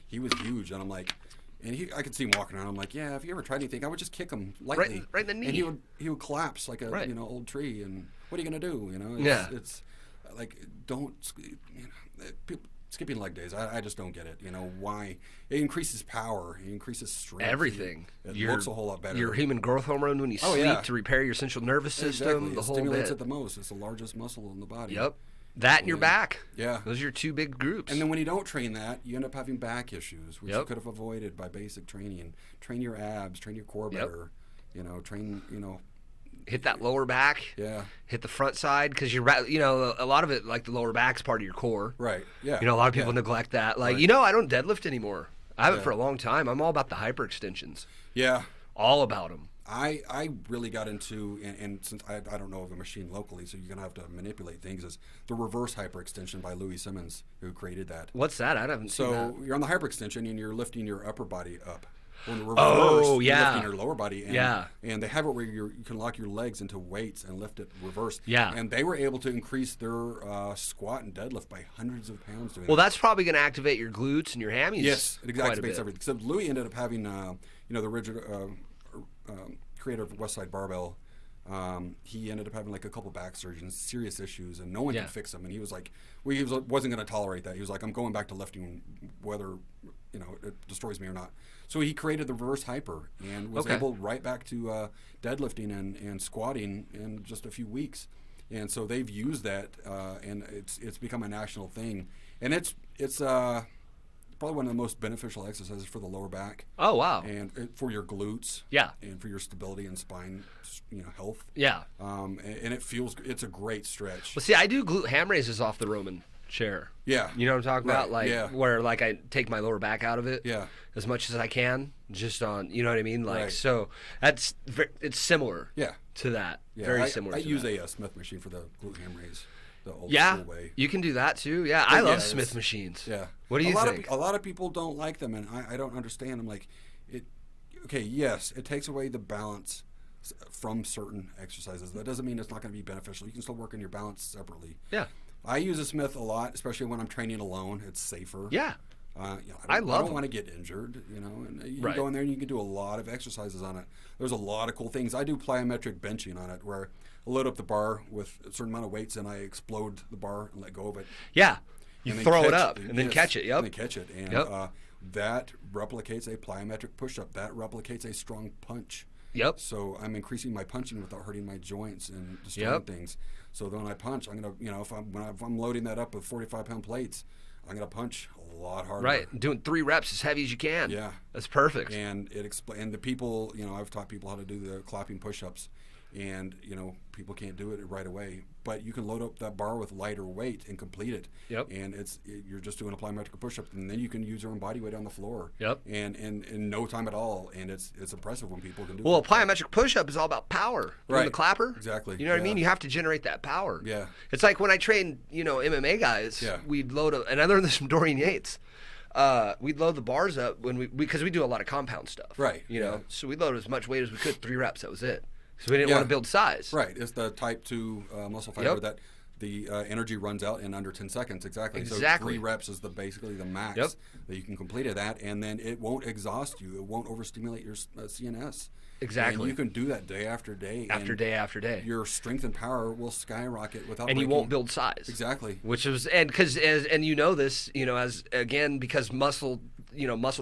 He was huge, and I'm like, and I could see him walking around. I'm like, yeah, if you ever tried anything, I would just kick him lightly, Right in the knee. and he would collapse like a you know, old tree. And what are you gonna do? You know, it's like, don't, you know, people. Skipping leg days, I just don't get it. You know why? It increases power, it increases strength. Everything. It looks a whole lot better. Your human growth hormone when you sleep to repair your central nervous system. Exactly. The It whole stimulates bit. it the most. It's the largest muscle in the body. Yep. That and your back. Yeah. Those are your 2 big groups. And then when you don't train that, you end up having back issues, which you could have avoided by basic training. Train your abs, train your core better. You know, train. You know. Hit that lower back. Yeah. Hit the front side, because you know, a lot of it, like the lower back's part of your core. Right. Yeah. You know, a lot of people neglect that. Like, you know, I don't deadlift anymore. I haven't for a long time. I'm all about the hyperextensions. Yeah. All about them. I really got into, and since I don't know of a machine locally, so you're going to have to manipulate things, is the reverse hyperextension by Louis Simmons, who created that. What's that? I haven't seen that. So you're on the hyperextension and you're lifting your upper body up. On the reverse, Oh, you're yeah. lifting your lower body. And, and they have it where you can lock your legs into weights and lift it reverse. Yeah. And they were able to increase their squat and deadlift by hundreds of pounds doing Well, that. that's probably going to activate your glutes and your hammies. Yes, it quite a activates bit. everything. So Louis ended up having, you know, the original creator of West Side Barbell. He ended up having like a couple back surgeons, serious issues, and no one could fix them. And he was like, well, he wasn't going to tolerate that. He was like, I'm going back to lifting, whether, you know, it destroys me or not. So he created the reverse hyper and was able right back to deadlifting and squatting in just a few weeks. And so they've used that, and it's become a national thing. And it's probably one of the most beneficial exercises for the lower back. Oh, wow. And for your glutes. Yeah. And for your stability and spine, you know, health. Yeah. And it's a great stretch. Well, see, I do glute ham raises off the Roman chair. Yeah. You know what I'm talking about? Like, yeah. where, like, I take my lower back out of it. Yeah. As much as I can, just on, you know what I mean? Like, Right. so it's similar. Yeah. To that. Yeah, Very similar. I to use that. a Smith machine for the glute ham raise, the old Yeah, school way. you can do that too. Yeah, I love yeah, Smith it's- machines. Yeah. What do you think? A lot of people don't like them, and I don't understand. I'm like, okay, yes, it takes away the balance from certain exercises. That doesn't mean it's not going to be beneficial. You can still work on your balance separately. Yeah. I use a Smith a lot, especially when I'm training alone. It's safer. Yeah. You know, I I love don't them. want to get injured, you know. And you Right. can go in there and you can do a lot of exercises on it. There's a lot of cool things. I do plyometric benching on it, where I load up the bar with a certain amount of weights and I explode the bar and let go of it. Yeah. You And then throw it catch up and then catch it. Yep. And then catch it. And that replicates a plyometric push-up. That replicates a strong punch. Yep. So I'm increasing my punching without hurting my joints and destroying Yep. things. So then when I punch, I'm gonna, you know, if I'm loading that up with 45-pound plates, I'm gonna punch a lot harder. Right. Doing 3 reps as heavy as you can. Yeah. That's perfect. And and the people, you know, I've taught people how to do the clapping push-ups, and you know, people can't do it right away. But you can load up that bar with lighter weight and complete it. Yep. And you're just doing a plyometric push-up, and then you can use your own body weight on the floor. Yep. And in no time at all, and it's impressive when people can do. Well, a it. plyometric push-up is all about power. Doing Right. the clapper. Exactly. You know what I Yeah. mean? You have to generate that power. Yeah. It's like when I train, you know, MMA guys, Yeah. we'd load up, and I learned this from Dorian Yates. we'd load the bars up because we do a lot of compound stuff. Right, You know, yeah. so we load as much weight as we could. 3 reps. That was it. So we didn't Yeah. want to build size. Right. It's the type 2 muscle fiber Yep. that the energy runs out in under 10 seconds. Exactly. Exactly. So 3 reps is basically the max Yep. that you can complete of that, and then it won't exhaust you. It won't overstimulate your CNS. Exactly. And you can do that day after day. After and day after day. Your strength and power will skyrocket without. And you breaking. won't build size. Exactly. Which is and you know this, because muscle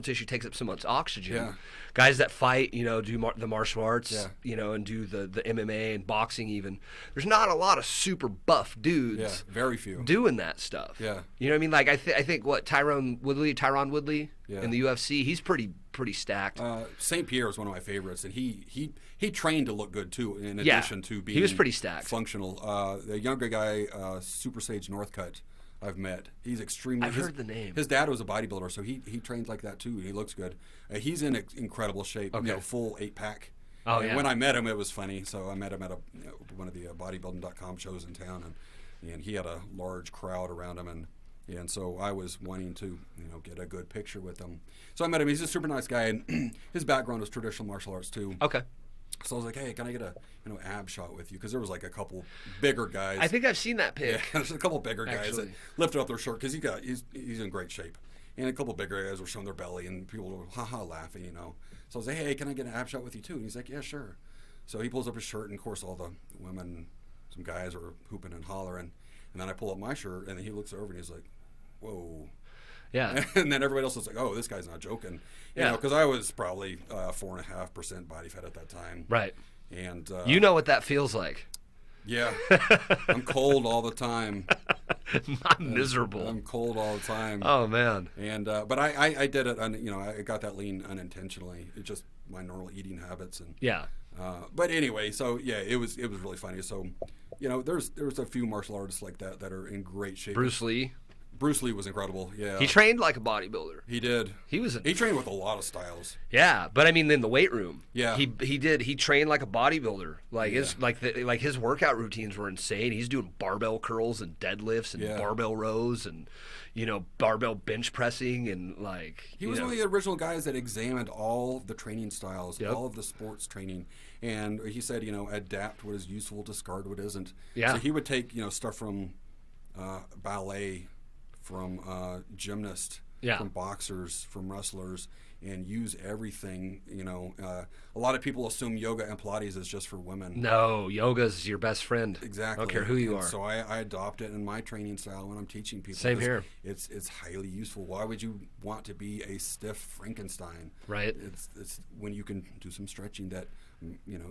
tissue takes up so much oxygen. Yeah. Guys that fight, do the martial arts, Yeah. and do the MMA and boxing even. There's not a lot of super buff dudes. Yeah. Very few. Doing that stuff. Yeah. You know what I mean? Like I think what Tyron Woodley Yeah. in the UFC, he's pretty stacked. St. Pierre is one of my favorites, and he trained to look good too. In Yeah. addition to being He was pretty stacked. functional. The younger guy, Super Sage Northcutt, I've met. He's extremely. I've heard the name. His dad was a bodybuilder, so he trains like that too. He looks good. He's in incredible shape. Okay. Full 8-pack. Oh, And yeah. when I met him, it was funny. So I met him at one of the bodybuilding.com shows in town, and he had a large crowd around him, and so I was wanting to get a good picture with him. So I met him. He's a super nice guy, and his background was traditional martial arts too. Okay. So I was like, hey, can I get a ab shot with you? Because there was like a couple bigger guys. I think I've seen that pic. Yeah, there's a couple bigger guys Actually. that lifted up their shirt because he's in great shape, and a couple bigger guys were showing their belly, and people were laughing. So I was like, hey, can I get an ab shot with you too? And he's like, yeah, sure. So he pulls up his shirt, and of course all the women, some guys are hooping and hollering, and then I pull up my shirt, and then he looks over and he's like, whoa. Yeah. And then everybody else was like, oh, this guy's not joking. Yeah. Because I was probably 4.5% body fat at that time. Right. And You know what that feels like. yeah, I'm cold all the time. I'm miserable. I'm cold all the time. Oh man. And but I did it. I got that lean unintentionally. It's just my normal eating habits. And Yeah. but anyway, so yeah, it was really funny. So there's a few martial artists like that are in great shape. Bruce Lee. Bruce Lee was incredible. Yeah, He trained like a bodybuilder. He did. He trained with a lot of styles. Yeah, but I mean in the weight room. Yeah. He trained like a bodybuilder. Like Yeah. his workout routines were insane. He's doing barbell curls and deadlifts and Yeah. barbell rows and barbell bench pressing and He was one of the original guys that examined all the training styles, Yep. all of the sports training, and he said, adapt what is useful, discard what isn't. Yeah. So he would take, stuff from ballet, from gymnasts, Yeah. from boxers, from wrestlers, and use everything. A lot of people assume yoga and Pilates is just for women. No, yoga's your best friend. Exactly. I don't care who you And are. So I adopt it in my training style when I'm teaching people. Same here. It's highly useful. Why would you want to be a stiff Frankenstein? Right. It's when you can do some stretching that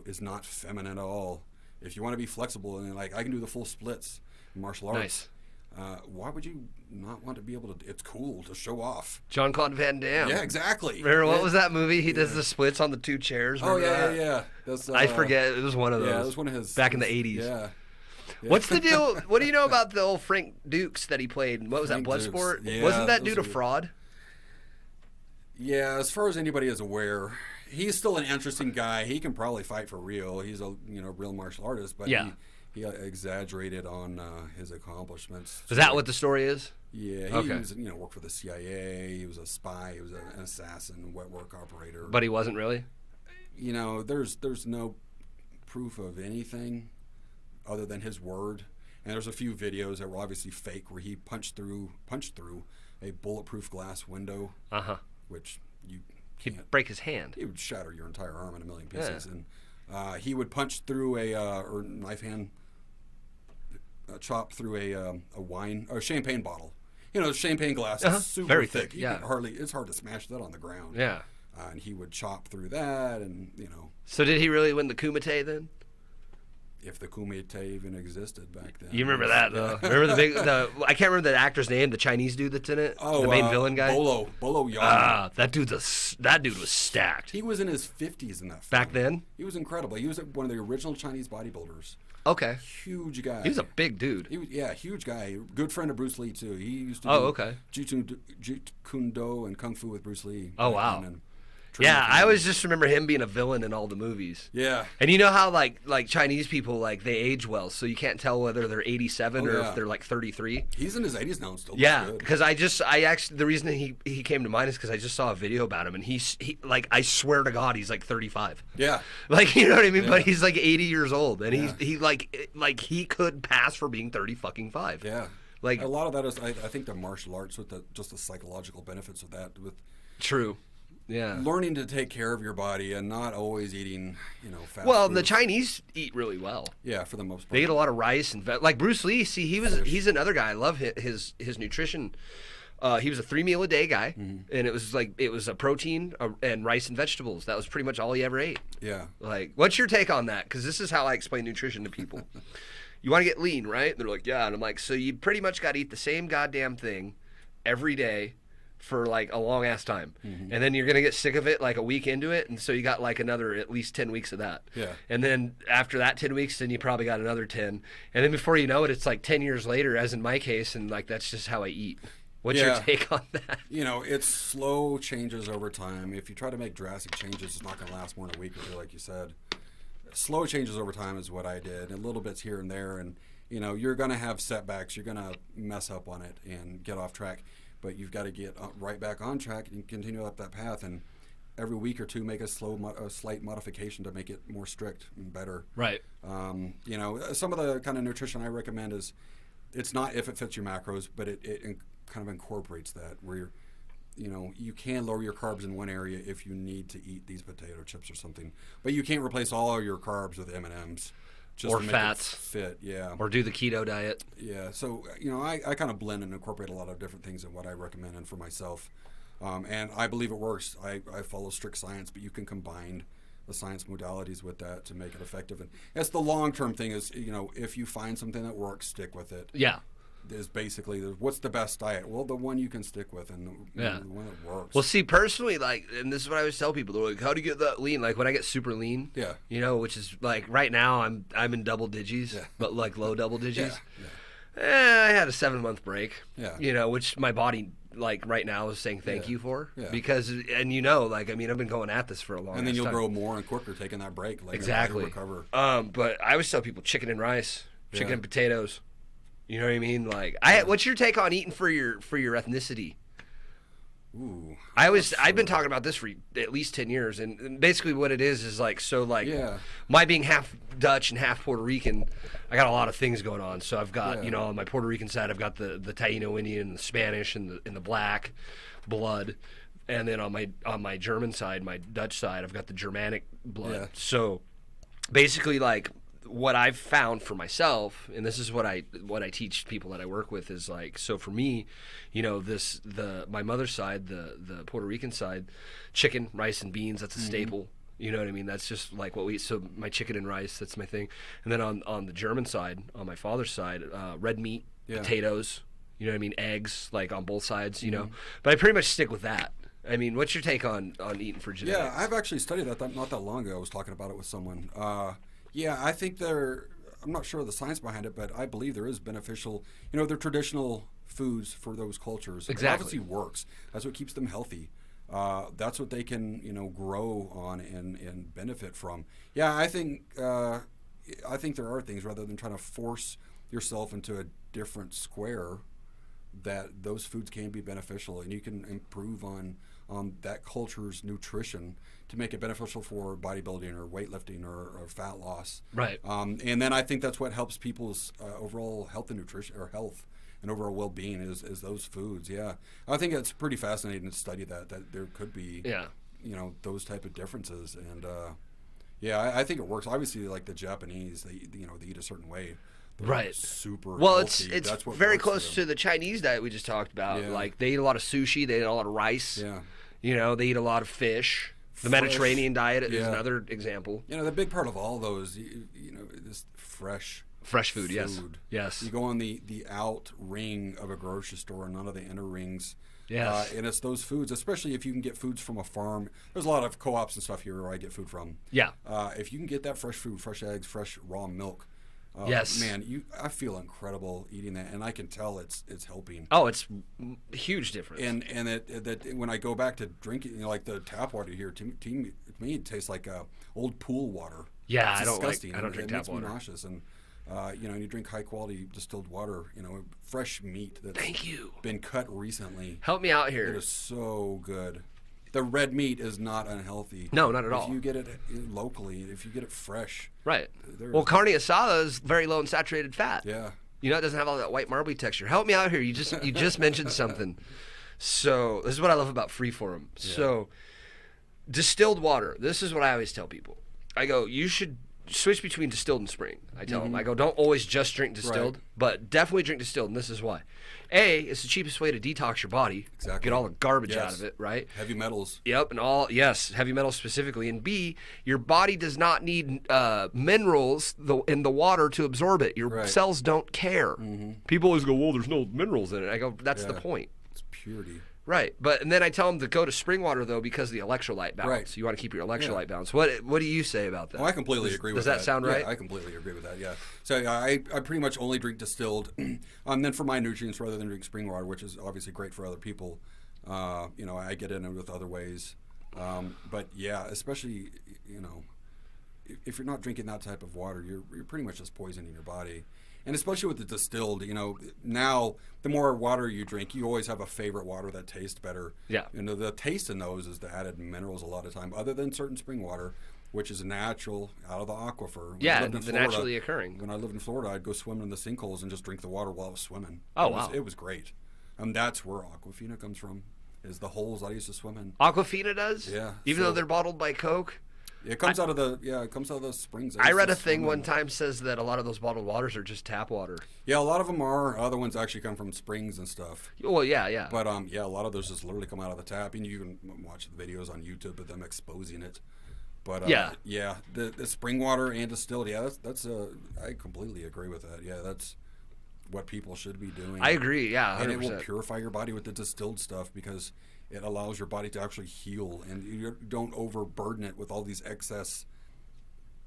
is not feminine at all. If you want to be flexible and I can do the full splits in martial arts. Nice. Why would you not want to be able to? It's cool to show off. Jean-Claude Van Damme. Yeah, exactly. Remember what Yeah. was that movie? He does the splits on the 2 chairs. Oh Remember yeah, that? yeah. That's, I forget. It was one of those. Yeah, it was one of his back in the 80s. Yeah. What's the deal? What do you know about the old Frank Dukes that he played? What was Frank that, Dukes. Bloodsport? Yeah, Wasn't that those dude a are- fraud? Yeah, as far as anybody is aware, he's still an interesting guy. He can probably fight for real. He's a real martial artist, but Yeah. he exaggerated on his accomplishments. Is that what the story is? Yeah, he Okay. was, worked for the CIA. He was a spy. He was an assassin, wet work operator. But he wasn't really? There's no proof of anything other than his word. And there's a few videos that were obviously fake where he punched through a bulletproof glass window, Uh-huh. which you He'd can't. break his hand. It would shatter your entire arm in a million pieces. And he would punch through or knife hand, chop through a wine or champagne bottle. Champagne glass Uh-huh. is super Very thick. thick, yeah. It's hard to smash that on the ground. Yeah. And he would chop through that, and So did he really win the Kumite then? if the Kumite even existed back then. You remember that though? Remember I can't remember the actor's name, the Chinese dude that's in it? Oh, the main villain guy? Bolo Yang. That dude was stacked. He was in his 50s in that film. Back then? He was incredible. He was one of the original Chinese bodybuilders. Okay. Huge guy. He was a big dude. Huge guy. Good friend of Bruce Lee too. He used to Oh, do okay. Jeet Kune Do and Kung Fu with Bruce Lee. Oh, back wow. then. Yeah, I always just remember him being a villain in all the movies. Yeah. And you know how like Chinese people, like, they age well, so you can't tell whether they're 87 or if they're like 33. He's in his 80s now and still looks Yeah, good. because I actually, the reason he came to mind is because I just saw a video about him, and he like, I swear to God, he's like 35. Yeah. Like, you know what I mean? Yeah. But he's like 80 years old, and Yeah. he like he could pass for being 35. Yeah. Like, a lot of that is, I think, the martial arts with just the psychological benefits of that, with true. Yeah. learning to take care of your body and not always eating, fast Well, food. the Chinese eat really well. Yeah, for the most part. They eat a lot of rice and like Bruce Lee. See, he's another guy. I love his nutrition. He was a 3-meal-a-day guy, and it was a protein and rice and vegetables. That was pretty much all he ever ate. Yeah. Like, what's your take on that? Because this is how I explain nutrition to people. You want to get lean, right? And they're like, yeah. And I'm like, so you pretty much got to eat the same goddamn thing every day for like a long ass time, and then you're gonna get sick of it like a week into it, and so you got like another at least 10 weeks of that. Yeah. And then after that 10 weeks, then you probably got another 10, and then before you know it, it's like 10 years later, as in my case, and like that's just how I eat. What's your take on that? It's slow changes over time. If you try to make drastic changes, it's not going to last more than a week or two, like you said. Slow changes over time is what I did, and little bits here and there, and you're going to have setbacks. You're going to mess up on it and get off track. But you've got to get right back on track and continue up that path. And every week or two, make a slight modification to make it more strict and better. Right. Some of the kind of nutrition I recommend is, it's not if it fits your macros, but it kind of incorporates that, where you can lower your carbs in one area if you need to eat these potato chips or something, but you can't replace all of your carbs with M&Ms. Just or to make fats. it fit, yeah. Or do the keto diet. Yeah, so I kind of blend and incorporate a lot of different things in what I recommend and for myself, and I believe it works. I follow strict science, but you can combine the science modalities with that to make it effective. And that's the long-term thing is, if you find something that works, stick with it. Yeah. Is basically what's the best diet? Well, the one you can stick with, and the one that works. Well, see, personally, like, and this is what I always tell people, they're like, how do you get that lean? Like, when I get super lean, which is like right now I'm in double digits, but like low double digits. I had a 7-month break, which my body, like, right now is saying thank you for, because, and like, I mean, I've been going at this for a long time. And then you'll grow more and quicker taking that break. Like, exactly. Recover. But I always tell people chicken and rice, chicken and potatoes. You know what I mean? Like, what's your take on eating for your ethnicity? Ooh. I've been talking about this for at least 10 years, and basically what it is like, so like, my being half Dutch and half Puerto Rican, I got a lot of things going on. So I've got, on my Puerto Rican side, I've got the Taino Indian, the Spanish, and the black blood, and then on my German side, my Dutch side, I've got the Germanic blood. Yeah. So basically, like, what I've found for myself, and this is what I teach people that I work with, is like, so for me, my mother's side, the Puerto Rican side, chicken, rice, and beans, that's a staple. You know what I mean? That's just like what we eat. So my chicken and rice, that's my thing. And then on the German side, on my father's side, red meat, potatoes, you know what I mean, eggs, like on both sides, But I pretty much stick with that. I mean, what's your take on eating for genetics? Yeah, I've actually studied that not that long ago. I was talking about it with someone. I think I'm not sure of the science behind it, but I believe there is beneficial, they're traditional foods for those cultures. Exactly. It obviously works. That's what keeps them healthy. That's what they can, grow on and benefit from. Yeah, I think there are things, rather than trying to force yourself into a different square, that those foods can be beneficial, and you can improve on that culture's nutrition to make it beneficial for bodybuilding or weightlifting or fat loss. Right. And then I think that's what helps people's overall health and nutrition, or health and overall well-being, is those foods. Yeah, I think it's pretty fascinating to study that there could be those type of differences. And I think it works. Obviously, like the Japanese, they eat a certain way. Right. Super well, healthy. it's That's what very works close to the Chinese diet we just talked about. Yeah. Like, they eat a lot of sushi, they eat a lot of rice. Yeah. They eat a lot of fish. The Mediterranean diet is another example. The big part of all those, is fresh food. Yes. You go on the out ring of a grocery store and none of the inner rings. Yes. And it's those foods, especially if you can get foods from a farm. There's a lot of co-ops and stuff here where I get food from. Yeah. If you can get that fresh food, fresh eggs, fresh raw milk, Yes. Man, I feel incredible eating that, and I can tell it's helping. Oh, it's a huge difference. And that when I go back to drinking, like the tap water here, to me it tastes like old pool water. Yeah, it's I don't disgusting. drink it tap makes water. me nauseous, and you drink high quality distilled water, fresh meat that's Thank you. been cut recently. Help me out It here. is so good. The red meat is not unhealthy. No, not at all. If you get it locally, if you get it fresh. Right. There- Well, carne asada is very low in saturated fat. Yeah. It doesn't have all that white marbly texture. Help me out here. You just mentioned something. So this is what I love about Freeform. Yeah. So distilled water. This is what I always tell people. I go, you should switch between distilled and spring. I tell them. I go, don't always just drink distilled, Right. but definitely drink distilled, and this is why. A, it's the cheapest way to detox your body. Exactly. Get all the garbage out Yes. of it, right? Heavy metals. Yep, heavy metals specifically. And B, your body does not need minerals in the water to absorb it. Your Right. cells don't care. People always go, well, there's no minerals in it. I go, that's the Yeah. point. It's purity. Right, and then I tell them to go to spring water though because of the electrolyte balance. Right. You want to keep your electrolyte Yeah. balance. What do you say about that? Oh, I completely agree with that. Does that sound right? Yeah, I completely agree with that, yeah. So I pretty much only drink distilled. Then for my nutrients, rather than drink spring water, which is obviously great for other people, I get in it with other ways. But yeah, especially, if you're not drinking that type of water, you're pretty much just poisoning your body. And especially with the distilled, now the more water you drink, you always have a favorite water that tastes better. Yeah. The taste in those is the added minerals a lot of time, other than certain spring water, which is natural out of the aquifer. When I Yeah, lived the in Florida- naturally occurring. When I lived in Florida, I'd go swimming in the sinkholes and just drink the water while I was swimming. Oh, It was- wow. It was great. That's where Aquafina comes from, is the holes I used to swim in. Aquafina does? Yeah, Even though so- they're bottled by Coke? It comes out of the springs. I used read to a thing swim one in. time says that a lot of those bottled waters are just tap water. Yeah, a lot of them are. Other ones actually come from springs and stuff. Well, yeah. But a lot of those just literally come out of the tap, and you can watch the videos on YouTube of them exposing it. But the spring water and distilled, that's I completely agree with that. Yeah, that's what people should be doing. I agree, yeah, 100%. And it will purify your body with the distilled stuff because it allows your body to actually heal, and you don't overburden it with all these excess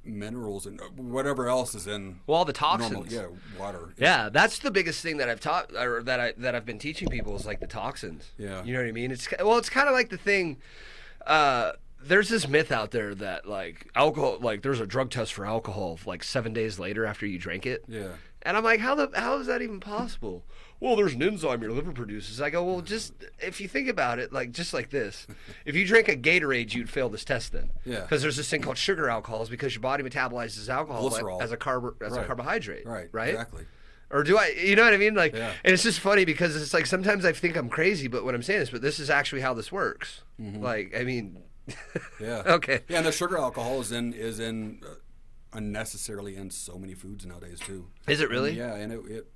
minerals and whatever else is in all the toxins. normal, water. Yeah, that's the biggest thing that I've taught, or that I've been teaching people is like the toxins. Yeah. You know what I mean? It's kind of like the thing. There's this myth out there that like alcohol, like there's a drug test for alcohol like 7 days later after you drank it. Yeah. And I'm like, how is that even possible? Well, there's an enzyme your liver produces. I go, well, just if you think about it, like just like this, if you drink a Gatorade, you'd fail this test then. Yeah. Because there's this thing called sugar alcohols because your body metabolizes alcohol Glycerol. as a carbohydrate. Right. Right. Exactly. Or do I? You know what I mean? Like, Yeah. and it's just funny because it's like sometimes I think I'm crazy, but what I'm saying is, but this is actually how this works. Like, I mean. Yeah. Okay. Yeah, and the sugar alcohol is in unnecessarily in so many foods nowadays too. Is it really? Yeah, and it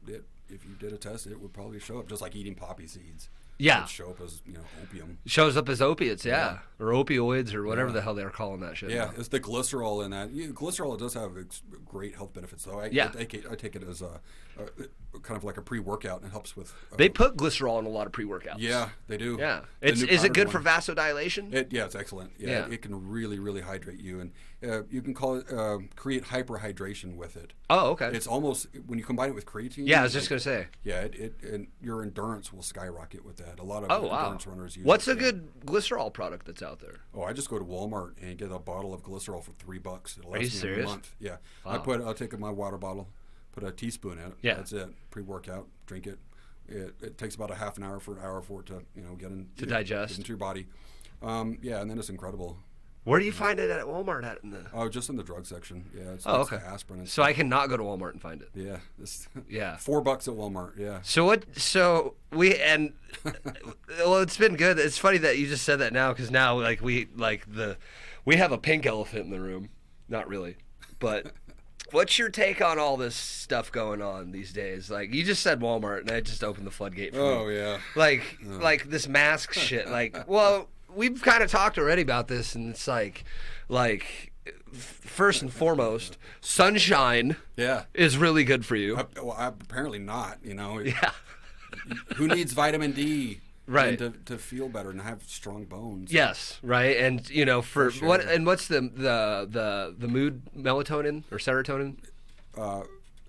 if you did a test, it would probably show up just like eating poppy seeds. Yeah. It would show up as opium. Shows up as opiates, Yeah. or opioids, or whatever Yeah. the hell they're calling that shit. Yeah, now. it's the glycerol in that. Glycerol does have great health benefits, though. I take it as a kind of like a pre-workout, and it helps with. They put glycerol in a lot of pre-workouts. Yeah, they do. Yeah. The new Is it powdered good one. for vasodilation? It's excellent. Yeah. It can really, really hydrate you, and you can call it create hyperhydration with it. Oh, okay. It's almost when you combine it with creatine. Yeah, I was just gonna say. Yeah, and your endurance will skyrocket with that. A lot of Oh, wow. endurance runners use What's it. a good glycerol product that's out there? Oh, I just go to Walmart and get a bottle of glycerol for $3. It'll last you me serious? a month. Yeah, Wow. I'll take my water bottle, put a teaspoon in it. Yeah. That's it. Pre-workout, drink it. It takes about a half an hour for it to get digest. into your body. And then it's incredible. Where do you find it at Walmart at in the? Oh, just in the drug section. Yeah, it's Oh, it's okay. the aspirin. And So I cannot go to Walmart and find it. yeah, Yeah. $4 at Walmart. Yeah. So well, it's been good. It's funny that you just said that now because now we have a pink elephant in the room. Not really, but what's your take on all this stuff going on these days? Like you just said Walmart, and I just opened the floodgate for Oh me. yeah. Like this mask shit. Well, we've kind of talked already about this, and it's like first and foremost, sunshine Yeah. is really good for you. Apparently not. Yeah. Who needs vitamin D? Right. And to feel better and have strong bones. Yes, right, and for sure. what's the mood melatonin or serotonin?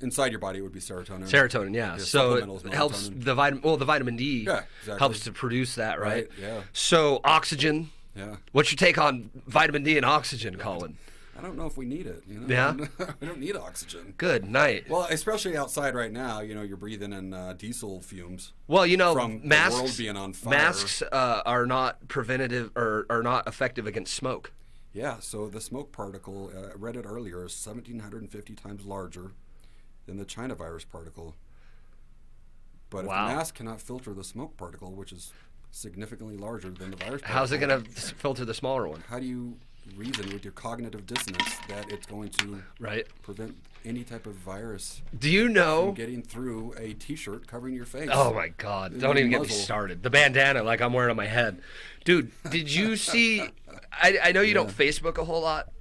inside your body it would be serotonin. Serotonin, yeah. So supplemental is it helps melatonin. the vitamin D Yeah, exactly. helps to produce that, right? Yeah. So oxygen. Yeah. What's your take on vitamin D and oxygen, Colin? I don't know if we need it. You know? Yeah? We don't need oxygen. Good night. Well, especially outside right now, you know, you're breathing in diesel fumes. Well, you know, from masks, the world being on fire. Masks are not preventative or are not effective against smoke. Yeah, so the smoke particle, I read it earlier, is 1,750 times larger than the China virus particle. But Wow. if the mask cannot filter the smoke particle, which is significantly larger than the virus particle, How's it going to filter the smaller one? how do you reason with your cognitive dissonance that it's going to Right. prevent any type of virus Do you know? from getting through a T-shirt covering your face? Oh my God! In Don't your even get me muzzle. started. The bandana, like I'm wearing on my head, dude. Did you see? I know you don't Facebook a whole lot.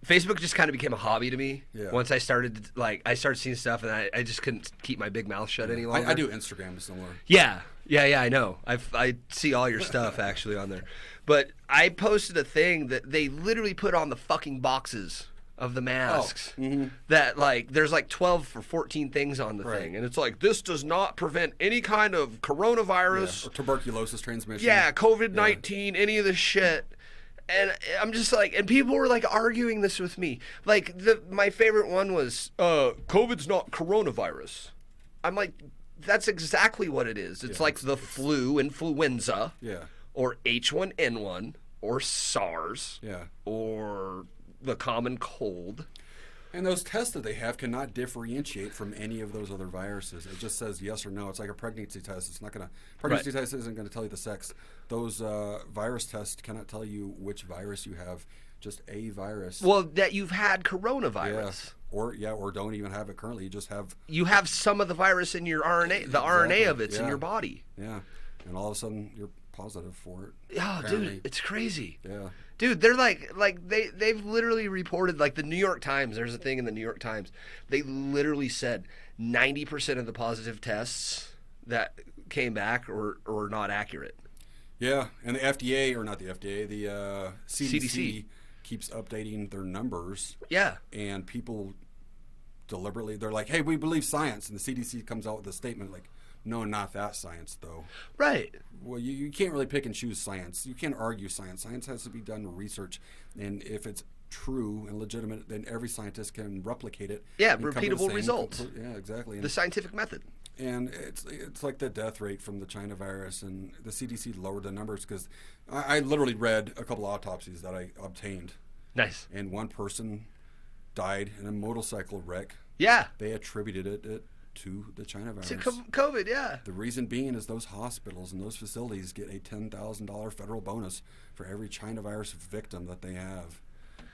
Facebook just kind of became a hobby to me. Yeah. Once I started, I started seeing stuff, and I just couldn't keep my big mouth shut any longer. I do Instagram similar. Yeah, I know. I see all your stuff actually on there. But I posted a thing that they literally put on the fucking boxes of the masks. That there's 12 or 14 things on the Right. thing, and it's like, this does not prevent any kind of coronavirus. Or tuberculosis transmission. Yeah, COVID-19, any of this shit. And I'm just like, and people were arguing this with me. My favorite one was, COVID's not coronavirus. I'm like, that's exactly what it is. It's like the flu, influenza, Yeah. or H1N1, or SARS, Yeah. or the common cold. And those tests that they have cannot differentiate from any of those other viruses. It just says yes or no. It's like a pregnancy test. It's not going to. Pregnancy test isn't going to tell you the sex. Those virus tests cannot tell you which virus you have. Just a virus. Well, that you've had yeah. coronavirus. Or don't even have it currently. You just have. You have some of the virus in your RNA. The RNA of it's in Yeah. your body. Yeah. And all of a sudden you're positive for it. Oh, apparently. dude, it's crazy. Yeah. Dude, they're they've literally reported, the New York Times, there's a thing in the New York Times, they literally said 90% of the positive tests that came back were not accurate. Yeah, and the FDA, or not the FDA, the CDC CDC. keeps updating their numbers. Yeah. And people deliberately, they're like, hey, we believe science. And the CDC comes out with a statement like, no, not that science, though. Right. Well, you can't really pick and choose science. You can't argue science. Science has to be done research. And if it's true and legitimate, then every scientist can replicate it. Yeah, and come to the repeatable same results. Yeah, exactly. The scientific method. And it's like the death rate from the China virus, and the CDC lowered the numbers because I literally read a couple autopsies that I obtained. Nice. And one person died in a motorcycle wreck. Yeah. They attributed it to the China virus. To COVID, yeah. The reason being is those hospitals and those facilities get a $10,000 federal bonus for every China virus victim that they have.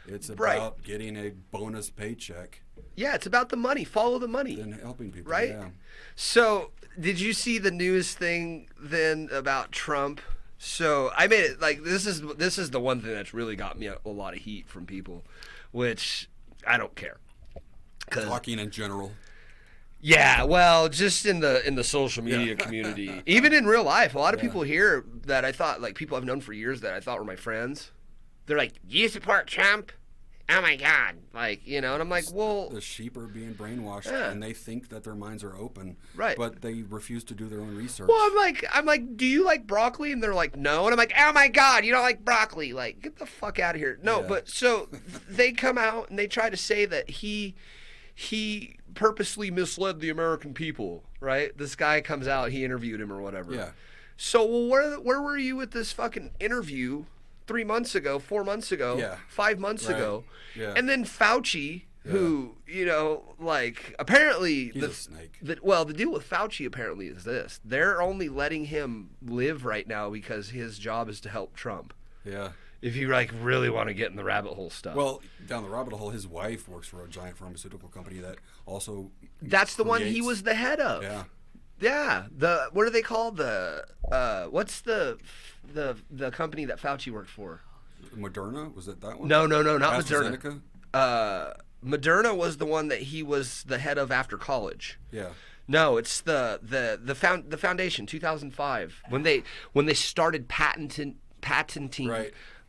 It's about getting a bonus paycheck. Yeah, it's about the money. Follow the money. And helping people. Right? Yeah. So, did you see the news thing then about Trump? So, I made it this is the one thing that's really got me a lot of heat from people, which I don't care. Talking in general. Yeah, well, just in the social media community, even in real life, a lot of people here that I thought, people I've known for years that I thought were my friends, they're like, "You support Trump? Oh my God!" And I'm like, well, the sheep are being brainwashed, and they think that their minds are open, right? But they refuse to do their own research. Well, I'm like, "Do you like broccoli?" And they're like, "No." And I'm like, "Oh my God, you don't like broccoli? Get the fuck out of here!" No, but so they come out and they try to say that he purposely misled the American people, right? This guy comes out, he interviewed him or whatever. Yeah. So, well, where were you with this fucking interview 3 months ago, 4 months ago, 5 months ago? Yeah. And then Fauci, who, apparently... He's a snake. The deal with Fauci apparently is this. They're only letting him live right now because his job is to help Trump. Yeah. If you really want to get in the rabbit hole stuff. Well, down the rabbit hole, his wife works for a giant pharmaceutical company that also that's the one he was the head of. Yeah. Yeah. What are they called? What's the company that Fauci worked for? Moderna? Was it that one? No, not AstraZeneca? Moderna. Moderna was the one that he was the head of after college. Yeah. No, it's the foundation, 2005, when they started patenting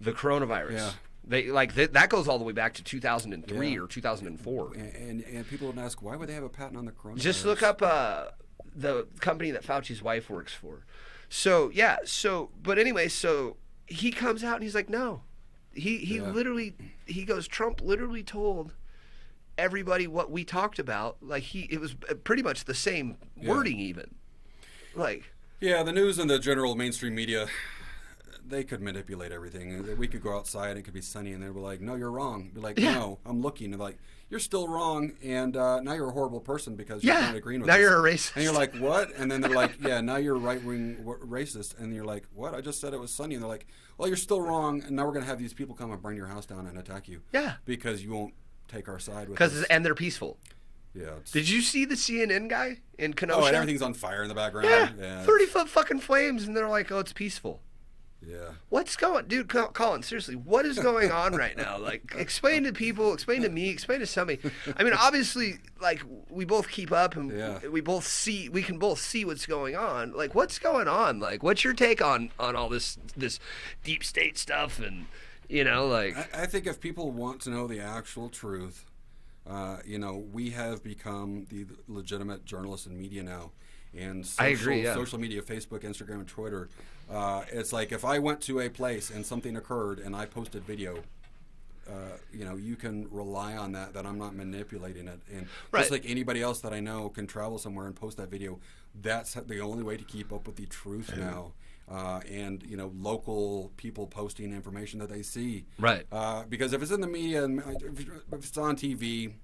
the coronavirus. Yeah. They that goes all the way back to 2003 Yeah. or 2004. And people would ask, why would they have a patent on the coronavirus? Just look up the company that Fauci's wife works for. So yeah, but anyway, so he comes out and he's like, no, he literally goes, Trump literally told everybody what we talked about. Like it was pretty much the same wording even. Like yeah, the news and the general mainstream media, they could manipulate everything. We could go outside and it could be sunny and they'd be like, no, you're wrong. Be like, no, I'm looking. And like, you're still wrong, and now you're a horrible person because you're not agreeing with us. Now you're a racist. And you're like, what? And then they're like, yeah, now you're right-wing racist. And you're like, what? I just said it was sunny. And they're like, well, you're still wrong, and now we're going to have these people come and burn your house down and attack you. Yeah. Because you won't take our side with us. And they're peaceful. Yeah. Did you see the CNN guy in Kenosha? Oh, and everything's on fire in the background. Yeah. 30-foot fucking flames, and they're like, oh, it's peaceful. Yeah. What's going, dude? Colin, seriously, what is going on right now? Like, explain to people, explain to me, explain to somebody. I mean, obviously, like, we both keep up and we can both see what's going on. Like, what's going on? Like, what's your take on all this deep state stuff? And like, I think if people want to know the actual truth, we have become the legitimate journalists and media now. And I agree, social media, Facebook, Instagram, and Twitter. It's like if I went to a place and something occurred and I posted video, you can rely on that I'm not manipulating it. And just like anybody else that I know can travel somewhere and post that video, that's the only way to keep up with the truth now. And local people posting information that they see. Right. Because if it's in the media and if it's on TV,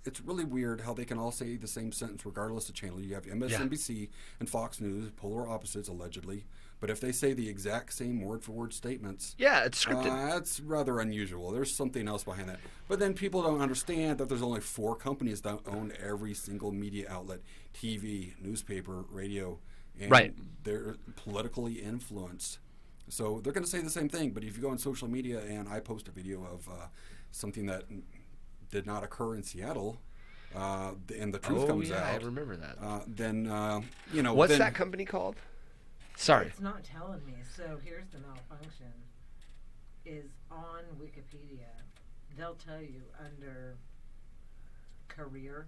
it's really weird how they can all say the same sentence regardless of channel. You have MSNBC and Fox News, polar opposites allegedly, but if they say the exact same word-for-word statements, it's scripted. That's rather unusual. There's something else behind that. But then people don't understand that there's only 4 companies that own every single media outlet: TV, newspaper, radio, and they're politically influenced. So they're going to say the same thing. But if you go on social media and I post a video of something that did not occur in Seattle, and the truth comes out. I remember that. Then what's that company called? Sorry. It's not telling me. So here's the malfunction. Is on Wikipedia. They'll tell you under career.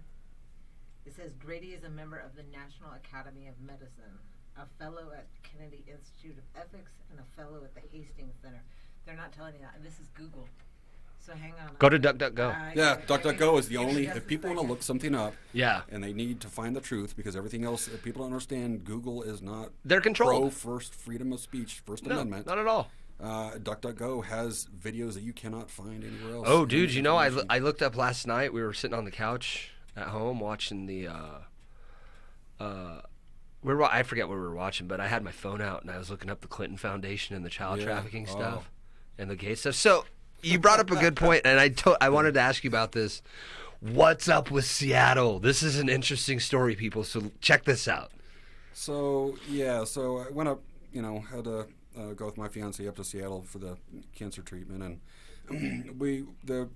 It says Grady is a member of the National Academy of Medicine, a fellow at Kennedy Institute of Ethics, and a fellow at the Hastings Center. They're not telling you that. And this is Google. So hang on. Go to DuckDuckGo. DuckDuckGo is the only. If people want to look something up, and they need to find the truth, because everything else, if people don't understand, Google is not. They're controlled. First freedom of speech, First Amendment. Not at all. DuckDuckGo has videos that you cannot find anywhere else. Oh, dude, I looked up last night. We were sitting on the couch at home watching the. I forget what we were watching, but I had my phone out and I was looking up the Clinton Foundation and the child trafficking stuff and the gay stuff. So. You brought up a good point, and I wanted to ask you about this. What's up with Seattle? This is an interesting story, people, so check this out. So I went up, had to go with my fiancée up to Seattle for the cancer treatment, and the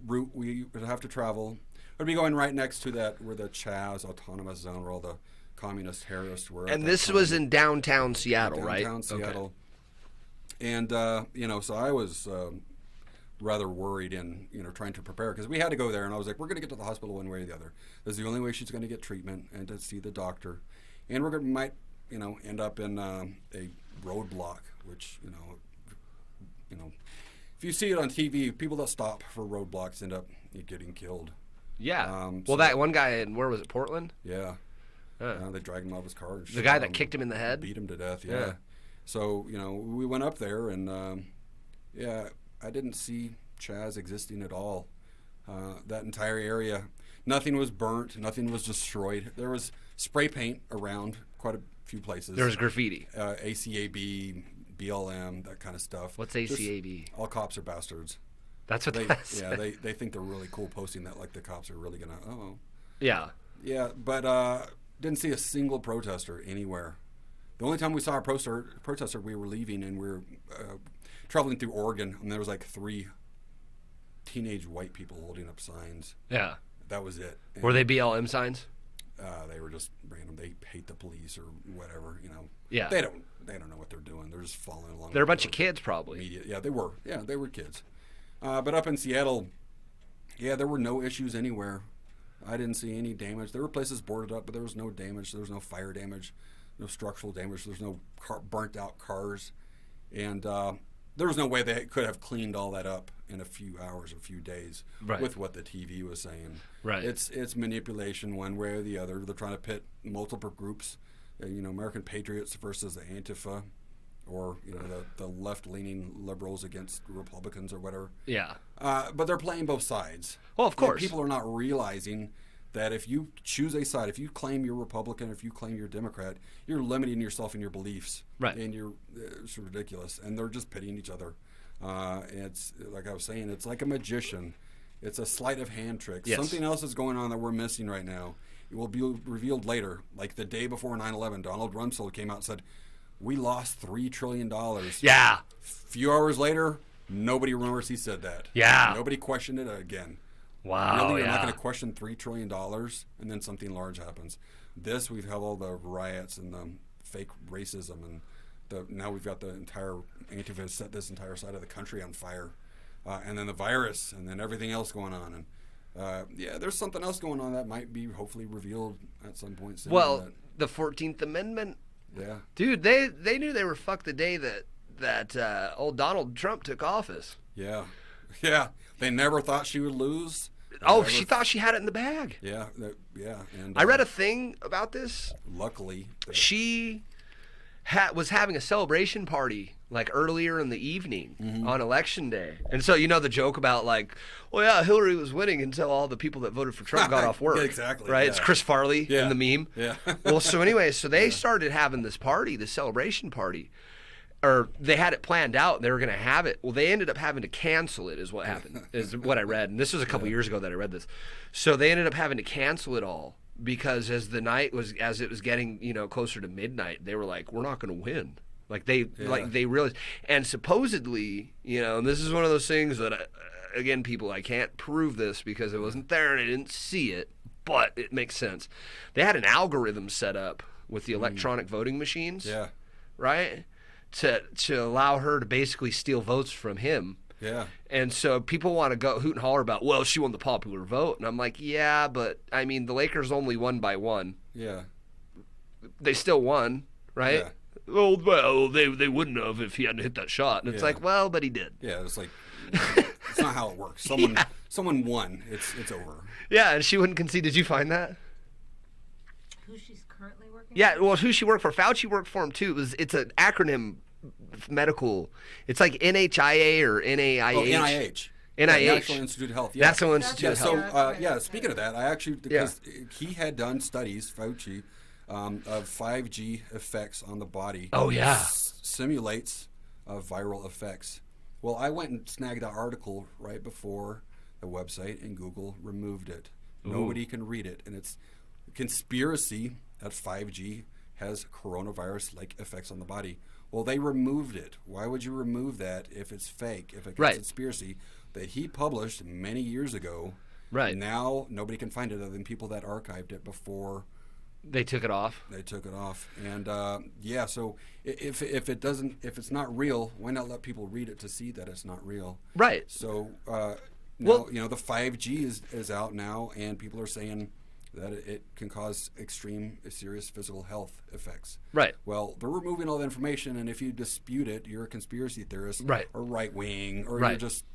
route we would have to travel would be going right next to that, where the Chaz Autonomous Zone, where all the communist terrorists were. And this was in downtown Seattle, right? Downtown Seattle. Okay. And, so I was... rather worried and trying to prepare, because we had to go there, and I was like, we're going to get to the hospital one way or the other. This is the only way she's going to get treatment and to see the doctor, and we might end up in a roadblock, which if you see it on TV, people that stop for roadblocks end up getting killed. That one guy where was it, Portland? They dragged him out of his car, and the guy that kicked him in the head, beat him to death. So we went up there, and I didn't see Chaz existing at all. That entire area, nothing was burnt, nothing was destroyed. There was spray paint around quite a few places. There was graffiti. ACAB, BLM, that kind of stuff. What's ACAB? All cops are bastards. That's what that says. Yeah, they think they're really cool posting that, like the cops are really gonna. Yeah, but didn't see a single protester anywhere. The only time we saw a protester, we were leaving, and we were traveling through Oregon, and there was like 3 teenage white people holding up signs. Yeah. That was it. And were they BLM signs? they were just random. They hate the police or whatever, Yeah. They don't know what they're doing. They're just following along. They're a with bunch the of kids, probably. Media. Yeah, they were. Yeah, they were kids. But up in Seattle, yeah, there were no issues anywhere. I didn't see any damage. There were places boarded up, but there was no damage. There was no fire damage, no structural damage. There's no burnt out cars. And there was no way they could have cleaned all that up in a few hours, a few days, with what the TV was saying. Right. It's manipulation one way or the other. They're trying to pit multiple groups, American patriots versus the Antifa, or the left-leaning liberals against Republicans or whatever. Yeah. But they're playing both sides. Well, of course. And people are not realizing that if you choose a side, if you claim you're Republican, if you claim you're Democrat, you're limiting yourself in your beliefs. Right. And it's ridiculous. And they're just pitting each other. It's like I was saying, it's like a magician. It's a sleight of hand trick. Yes. Something else is going on that we're missing right now. It will be revealed later. Like the day before 9/11, Donald Rumsfeld came out and said, "We lost $3 trillion." Yeah. A few hours later, nobody remembers he said that. Yeah. Nobody questioned it again. Wow. Really, you're yeah. not going to question $3 trillion, and then something large happens. We've had all the riots and the fake racism, and now we've got the entire Antifa set this entire side of the country on fire, and then the virus, and then everything else going on, and there's something else going on that might be hopefully revealed at some point soon. Well, the 14th Amendment. Yeah. Dude, they knew they were fucked the day that old Donald Trump took office. Yeah. Yeah. They never thought she would lose. She thought she had it in the bag. Yeah. And I read a thing about this. Luckily. She was having a celebration party like earlier in the evening on election day. And so the joke about like, well, yeah, Hillary was winning until all the people that voted for Trump got off work. Exactly. Right? Yeah. It's Chris Farley in the meme. Yeah. Well, so anyway, they started having this party, this celebration party. Or they had it planned out and they were going to have it. Well, they ended up having to cancel it is what happened, is what I read. And this was a couple years ago that I read this. So they ended up having to cancel it all because as it was getting, closer to midnight, they were like, we're not going to win. Like they realized. And supposedly, and this is one of those things that, again, people, I can't prove this because I wasn't there and I didn't see it, but it makes sense. They had an algorithm set up with the electronic voting machines. Yeah. Right? To allow her to basically steal votes from him. Yeah. And so people want to go hoot and holler about, well, she won the popular vote. And I'm like, yeah, but, I mean, the Lakers only won by 1. Yeah. They still won, right? Yeah. Oh, well, they wouldn't have if he hadn't hit that shot. And it's like, well, but he did. Yeah, it's like, it's not how it works. Someone won. It's over. Yeah, and she wouldn't concede. Did you find that? Who she's currently working Yeah, for? well, who she worked for. Fauci worked for him, too. It's an acronym, medical. It's like NHIA or NAIH. Oh, NIH. NIH. National Institute of Health. Yeah. National Institute of So, Health. speaking of that, I actually, because he had done studies, Fauci, of 5G effects on the body. Oh, yeah. Simulates viral effects. Well, I went and snagged that article right before the website, and Google removed it. Ooh. Nobody can read it. And it's conspiracy that 5G has coronavirus-like effects on the body. Well, they removed it. Why would you remove that if it's fake, if it's a conspiracy that he published many years ago? Right. Now, nobody can find it other than people that archived it before they took it off. They took it off. And, so if it's not real, why not let people read it to see that it's not real? Right. So, now, the 5G is out now, and people are saying that it can cause extreme, serious physical health effects. Right. Well, they're removing all the information, and if you dispute it, you're a conspiracy theorist, right, or right-wing, or you're just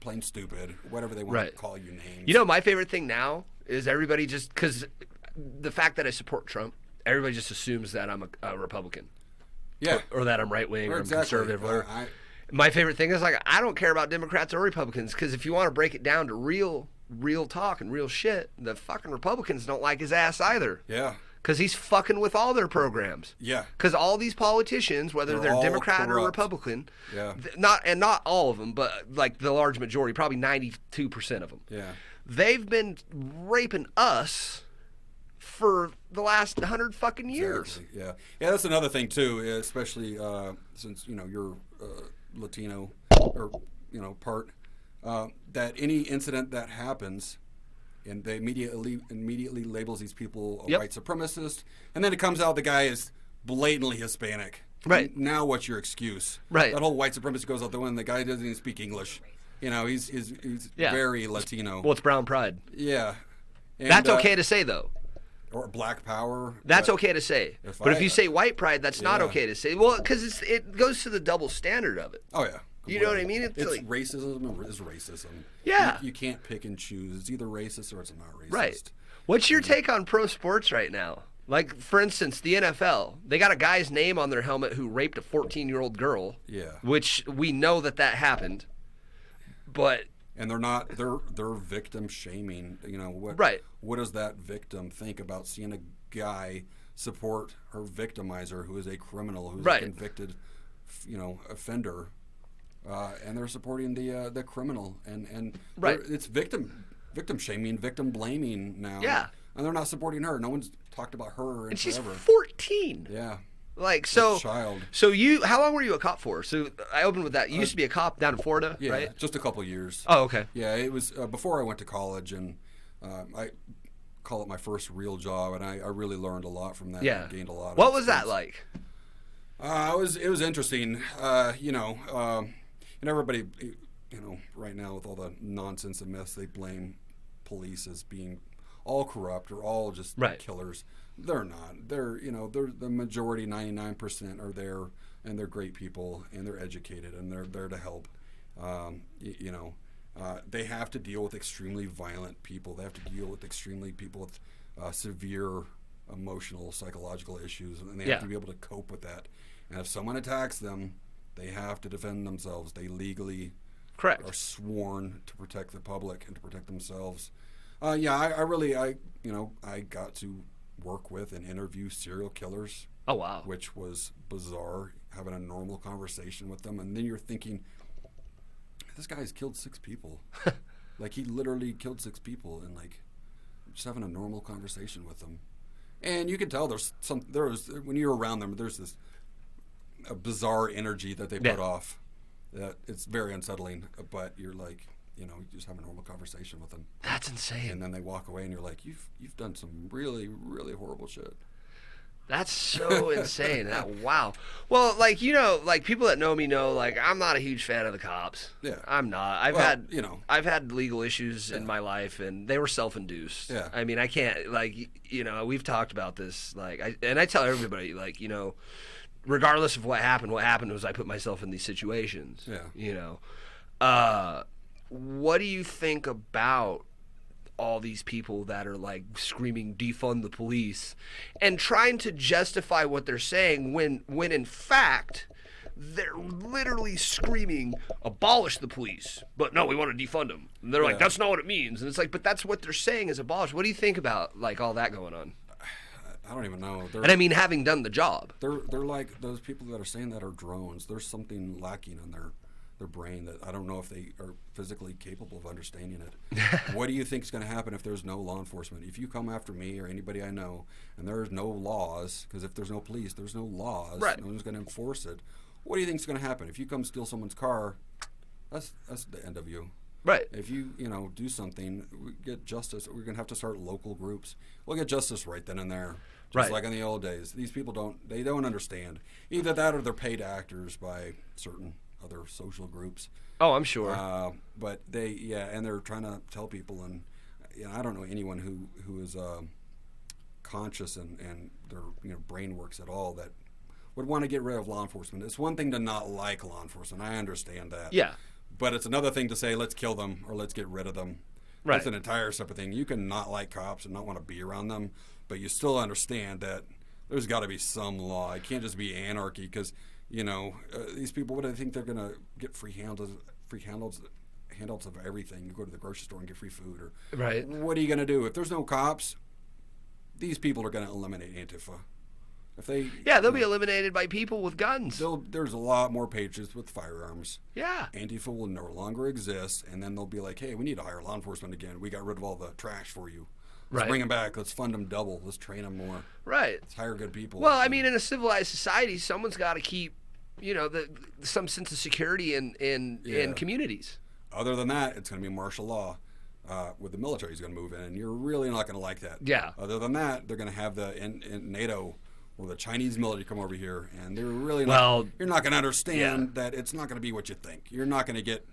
plain stupid, whatever they want to call you names. My favorite thing now is everybody just, because the fact that I support Trump, everybody just assumes that I'm a Republican. Yeah. Or that I'm right-wing or I'm conservative. My favorite thing is, like, I don't care about Democrats or Republicans, because if you want to break it down to real talk and real shit, the fucking Republicans don't like his ass either. Yeah. Because he's fucking with all their programs. Yeah. Because all these politicians, whether they're Democrat or Republican, not all of them, but like the large majority, probably 92% of them. Yeah. They've been raping us for the last 100 fucking years. Exactly. Yeah. Yeah, that's another thing too, especially since you're Latino or part. That any incident that happens, and they immediately labels these people a Yep. white supremacist, and then it comes out the guy is blatantly Hispanic. Right. And now what's your excuse? Right. That whole white supremacy goes out the window. The guy doesn't even speak English. You know, he's Yeah. very Latino. Well, it's brown pride. Yeah. And, That's okay to say, though. Or black power. That's but okay to say. if But if I- you say white pride, that's not Yeah. okay to say. Well, because it goes to the double standard of it. Oh yeah. You know what I completely. mean? It's It's like- racism is racism. Yeah. You can't pick and choose. It's either racist or it's not racist. Right. What's your take on pro sports right now? Like, for instance, the NFL. They got a guy's name on their helmet who raped a 14-year-old girl. Yeah. Which we know that happened. But And they're victim shaming. You know what? Right. What does that victim think about seeing a guy support her victimizer, who is a criminal, who's Right. a convicted, offender, and they're supporting the criminal, and Right. it's victim shaming, victim blaming now. Yeah. And they're not supporting her. No one's talked about her in and she's forever. 14. Yeah. Like, so. Child. So how long were you a cop for? So I opened with that. You used to be a cop down in Florida, Yeah. right? Just a couple years. Oh, okay. Yeah, it was before I went to college, and I call it my first real job, and I really learned a lot from that. Yeah. Gained a lot. Of What was that experience. like? It was interesting. And everybody, right now with all the nonsense and mess, they blame police as being all corrupt or all just Right. killers. They're not. They're the majority, 99% are there, and they're great people, and they're educated, and they're there to help. They have to deal with extremely violent people. They have to deal with people with severe emotional, psychological issues, and they Yeah. have to be able to cope with that. And if someone attacks them, they have to defend themselves. They legally Correct. are sworn to protect the public and to protect themselves. I got to work with and interview serial killers, Oh, wow. which was bizarre, having a normal conversation with them. And then you're thinking, this guy's killed 6 people. Like, he literally killed 6 people, and like just having a normal conversation with them. And you can tell when you're around them, there's this a bizarre energy that they put Yeah. off. That it's very unsettling. But you're like, you just have a normal conversation with them, That's insane. and then they walk away, and you're like, you've done some really, really horrible shit. That's so insane. Wow. Well, like, people that know me know, like, I'm not a huge fan of the cops. Yeah. I'm not. I've had legal issues in my life, and they were self-induced. Yeah. I mean, I can't, like, we've talked about this, like, I tell everybody, like, regardless of what happened was I put myself in these situations. Yeah. What do you think about all these people that are like screaming defund the police and trying to justify what they're saying when in fact they're literally screaming abolish the police, but no, we want to defund them. And they're like, Yeah. that's not what it means. And it's like, but that's what they're saying is abolish. What do you think about like all that going on? I don't even know. And I mean, having done the job. They're like those people that are saying that are drones. There's something lacking in their brain that I don't know if they are physically capable of understanding it. What do you think is going to happen if there's no law enforcement? If you come after me or anybody I know and there's no laws, because if there's no police, there's no laws. Right. No one's going to enforce it. What do you think is going to happen? If you come steal someone's car, that's the end of you. Right. If you do something, we get justice. We're going to have to start local groups. We'll get justice right then and there. Just Right. like in the old days. These people don't understand. Either that or they're paid actors by certain other social groups. Oh, I'm sure. But and they're trying to tell people, and I don't know anyone who is conscious and their brain works at all that would want to get rid of law enforcement. It's one thing to not like law enforcement. I understand that. Yeah. But it's another thing to say, let's kill them or let's get rid of them. Right. That's an entire separate thing. You can not like cops and not want to be around them, but you still understand that there's got to be some law. It can't just be anarchy because, these people, what do they think they're going to get free handouts of everything? You go to the grocery store and get free food. Or Right. What are you going to do? If there's no cops, these people are going to eliminate Antifa. If they, Yeah, they'll be eliminated by people with guns. there's a lot more patriots with firearms. Yeah. Antifa will no longer exist, and then they'll be like, hey, we need to hire law enforcement again. We got rid of all the trash for you. Let's Right. bring them back. Let's fund them double. Let's train them more. Right. Let's hire good people. Well, I mean, in a civilized society, someone's got to keep, some sense of security in Yeah. communities. Other than that, it's going to be martial law. with the military is going to move in, and you're really not going to like that. Yeah. Other than that, they're going to have in NATO or the Chinese military come over here, and they're really you're not going to understand that it's not going to be what you think. You're not going to get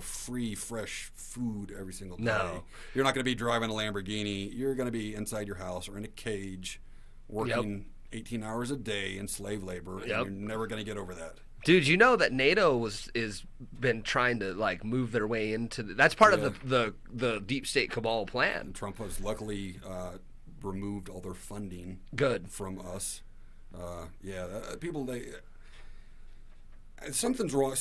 free, fresh food every single day. No. You're not going to be driving a Lamborghini. You're going to be inside your house or in a cage working 18 hours a day in slave labor, and you're never going to get over that. Dude, you know that NATO is been trying to move their way into that's part of the deep state cabal plan. And Trump has luckily removed all their funding from us. People something's wrong.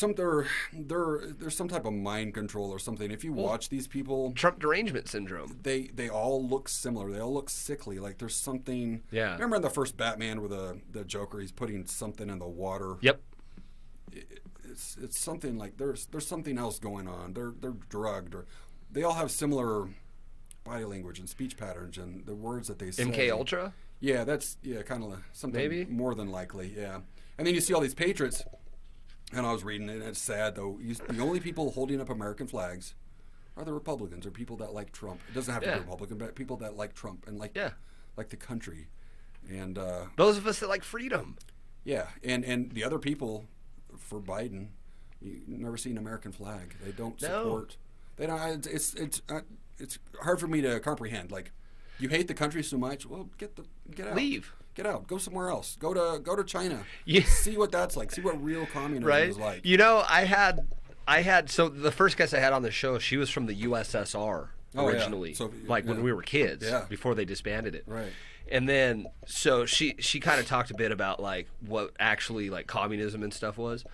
There's some type of mind control or something. If you watch these people, Trump derangement syndrome. They all look similar. They all look sickly. Like there's something. Yeah. Remember in the first Batman with the Joker, he's putting something in the water. Yep. It's something like there's something else going on. They're drugged, or they all have similar body language and speech patterns and the words that they say. MK Ultra. Yeah, that's kind of something maybe more than likely. Yeah, and then you see all these patriots. And I was reading it, and it's sad, though. The only people holding up American flags are the Republicans or people that like Trump. It doesn't have to be Republican, but people that like Trump and like the country. And those of us that like freedom. Yeah, and the other people for Biden, you've never seen an American flag. They don't support. They don't. It's hard for me to comprehend. Like, you hate the country so much. Well, get out. Leave. Get out. Go somewhere else. Go to China. Yeah. See what that's like. See what real communism is like. I had so the first guest I had on the show, she was from the USSR originally, So, when we were kids, before they disbanded it. Right. And then so she kind of talked a bit about what actually communism and stuff was.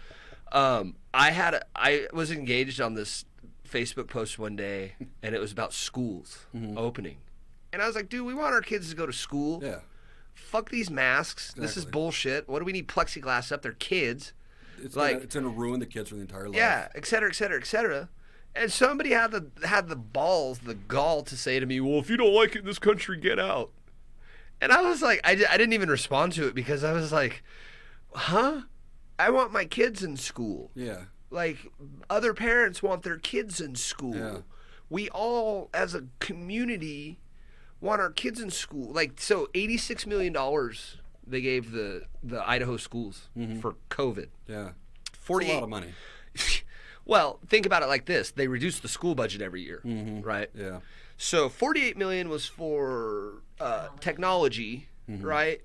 I was engaged on this Facebook post one day, and it was about schools opening, and I was like, dude, we want our kids to go to school. Yeah. Fuck these masks. Exactly. This is bullshit. What do we need plexiglass up? They're kids. It's gonna ruin the kids for the entire life. Yeah, et cetera, et cetera, et cetera. And somebody had the balls, the gall to say to me, well, if you don't like it in this country, get out. And I was like, I didn't even respond to it because I was like, huh? I want my kids in school. Yeah. Other parents want their kids in school. Yeah. We all, as a community, want our kids in school. So $86 million they gave the Idaho schools for COVID. Yeah. 48. That's a lot of money. Well, think about it like this. They reduce the school budget every year, right? Yeah. So $48 million was for technology, right?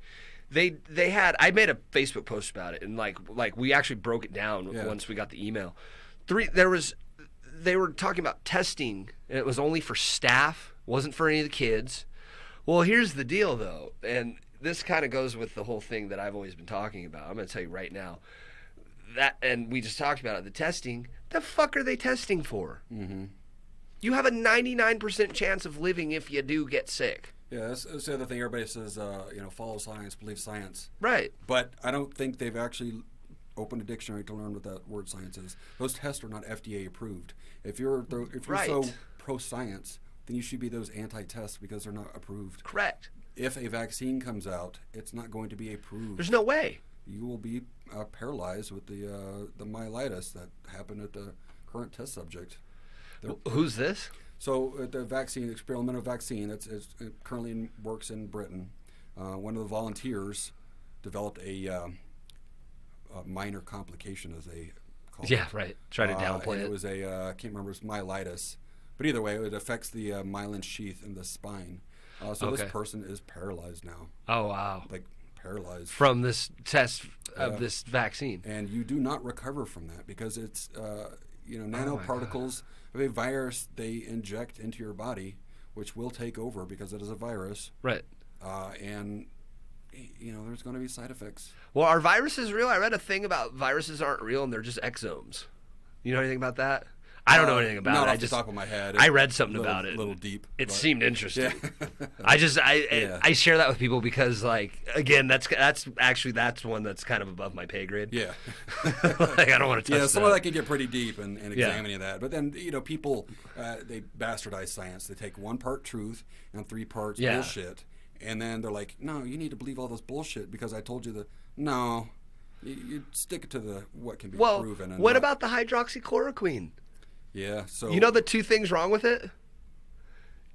They had, I made a Facebook post about it, and we actually broke it down once we got the email. They were talking about testing, and it was only for staff, wasn't for any of the kids. Well, here's the deal, though, and this kind of goes with the whole thing that I've always been talking about. I'm going to tell you right now. And we just talked about it, the testing. The fuck are they testing for? Mm-hmm. You have a 99% chance of living if you do get sick. Yeah, that's the other thing. Everybody says, follow science, believe science. Right. But I don't think they've actually opened a dictionary to learn what that word science is. Those tests are not FDA approved. If you're so pro-science, then you should be those anti-tests because they're not approved. Correct. If a vaccine comes out, it's not going to be approved. There's no way. You will be paralyzed with the myelitis that happened at the current test subject. Who's this? So the vaccine, experimental vaccine, it currently works in Britain. One of the volunteers developed a minor complication, as they call it. Yeah, right. Try to downplay it. It was I can't remember, it was myelitis. But either way, it affects the myelin sheath in the spine. This person is paralyzed now. Oh, wow. Paralyzed. From this test of this vaccine. And you do not recover from that because it's, nanoparticles of a virus they inject into your body, which will take over because it is a virus. Right. And there's going to be side effects. Well, are viruses real? I read a thing about viruses aren't real and they're just exomes. You know anything about that? I don't know anything about it. Not off the top of my head. I read something about it. A little deep. It seemed interesting. Yeah. I share that with people because, again, that's one that's kind of above my pay grade. Yeah. I don't want to touch that. Some of that can get pretty deep and examining that. But then, people, they bastardize science. They take one part truth and 3 parts bullshit. And then they're like, no, you need to believe all this bullshit because I told you that. No. You stick to what can be proven. What about the hydroxychloroquine? Yeah, so... You know the 2 things wrong with it?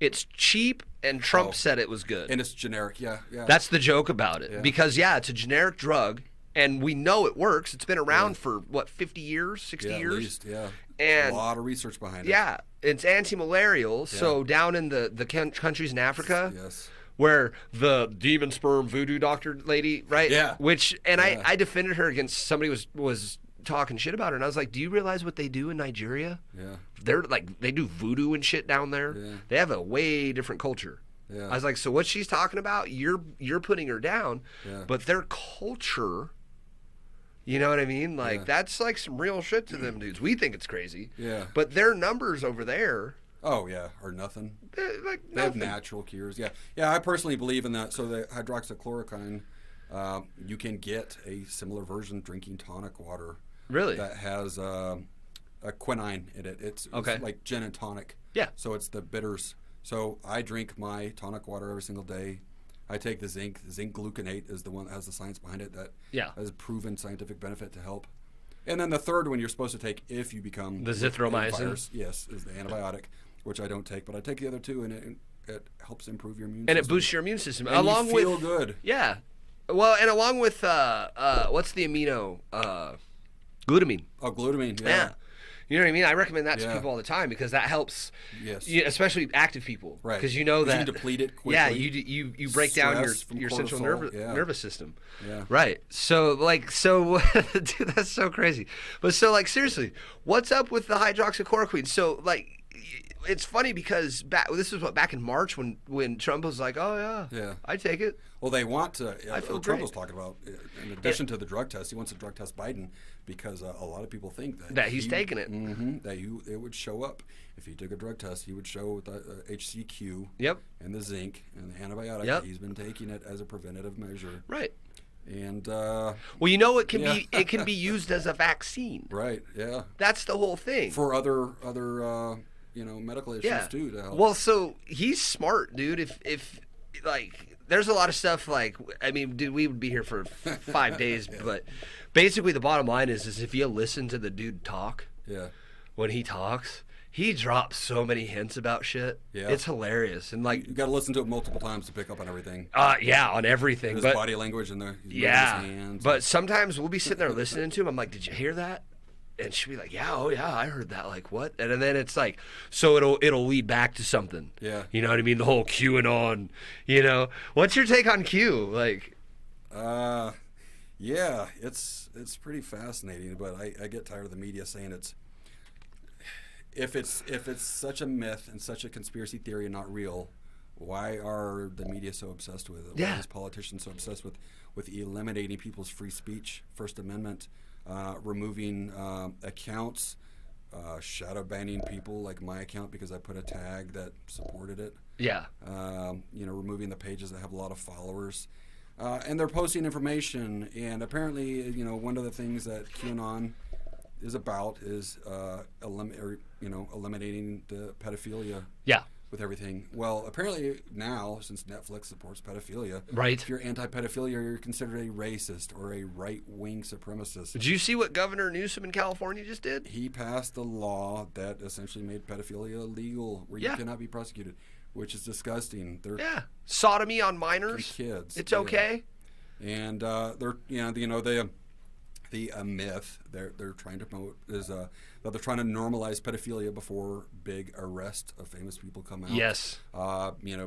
It's cheap, and Trump said it was good. And it's generic. Yeah. That's the joke about it. Yeah. Because, it's a generic drug, and we know it works. It's been around for, 50 years, 60 years? At least, yeah. And a lot of research behind it. Yeah, it's anti-malarial. So down in the countries in Africa, where the demon sperm voodoo doctor lady, right? Yeah. I defended her against somebody was talking shit about her, and I was like, do you realize what they do in Nigeria? Yeah. They're like, they do voodoo and shit down there. Yeah. They have a way different culture. Yeah. I was like, so what she's talking about, you're putting her down, but their culture, you know what I mean? Like, that's like some real shit to them dudes. We think it's crazy. Yeah. But their numbers over there, oh yeah, or nothing. like They have natural cures. Yeah. Yeah, I personally believe in that. So the hydroxychloroquine, you can get a similar version drinking tonic water. Really? That has a quinine in it. It's like gin and tonic. Yeah. So it's the bitters. So I drink my tonic water every single day. I take the zinc. Zinc gluconate is the one that has the science behind it that has proven scientific benefit to help. And then the third one you're supposed to take if you become the zithromycin. Virus, yes, is the antibiotic, which I don't take, but I take the other two, and it helps improve your immune system. And system. it boosts your immune system. And along you feel with, good. Yeah. Well, and along with what's the amino? Glutamine. Oh, glutamine. Yeah. You know what I mean? I recommend that to people all the time because that helps, especially active people. Right. Because you know that you deplete it quickly. Yeah, you break down your central nervous system. Yeah. Right. So dude, that's so crazy. But so seriously, what's up with the hydroxychloroquine? So it's funny because this is back in March when Trump was like, "Oh yeah, I take it." Well, they want to. I feel Trump great. was talking about, in addition to the drug test, he wants to drug test Biden because a lot of people think that he's taking it. That it would show up if he took a drug test. He would show the HCQ. Yep. And the zinc and the antibiotic. Yep. He's been taking it as a preventative measure. Right. And well, it can be used as a vaccine. Right. Yeah. That's the whole thing. For other medical issues too. To help. Well, so he's smart, dude. If there's a lot of stuff dude, we would be here for 5 days, but basically the bottom line is if you listen to the dude talk, when he talks, he drops so many hints about shit. Yeah. It's hilarious. And you got to listen to it multiple times to pick up on everything. On everything. His body language and his hands. But sometimes we'll be sitting there listening to him. I'm like, did you hear that? And she'll be like, I heard that. Like, what? And then it's so it'll lead back to something. Yeah. You know what I mean? The whole QAnon, What's your take on Q? Yeah, it's pretty fascinating, but I get tired of the media saying if it's such a myth and such a conspiracy theory and not real, why are the media so obsessed with it? Why is politicians so obsessed with eliminating people's free speech, First Amendment, removing accounts, shadow banning people like my account because I put a tag that supported it. Yeah. Removing the pages that have a lot of followers. And they're posting information, and apparently, one of the things that QAnon is about is eliminating the pedophilia. Yeah. With everything. Well, apparently now, since Netflix supports pedophilia, right? If you're anti-pedophilia, you're considered a racist or a right-wing supremacist. Did you see what Governor Newsom in California just did? He passed a law that essentially made pedophilia illegal, where you cannot be prosecuted, which is disgusting. Sodomy on minors, kids. It's okay. And they're the myth they're trying to promote is that they're trying to normalize pedophilia before big arrests of famous people come out. Yes.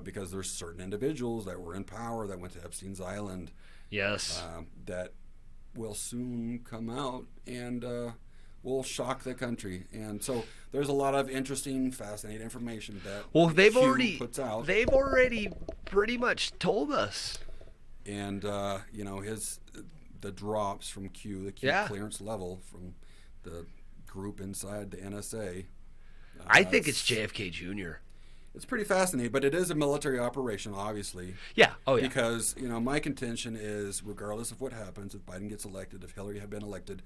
Because there's certain individuals that were in power that went to Epstein's Island. Yes. That will soon come out and will shock the country. And so there's a lot of interesting, fascinating information that Q puts out. They've already pretty much told us. And the drops from Q, the Q clearance level from the group inside the NSA. I think it's JFK Jr. It's pretty fascinating, but it is a military operation, obviously. Yeah. Oh, yeah. Because, my contention is, regardless of what happens, if Biden gets elected, if Hillary had been elected,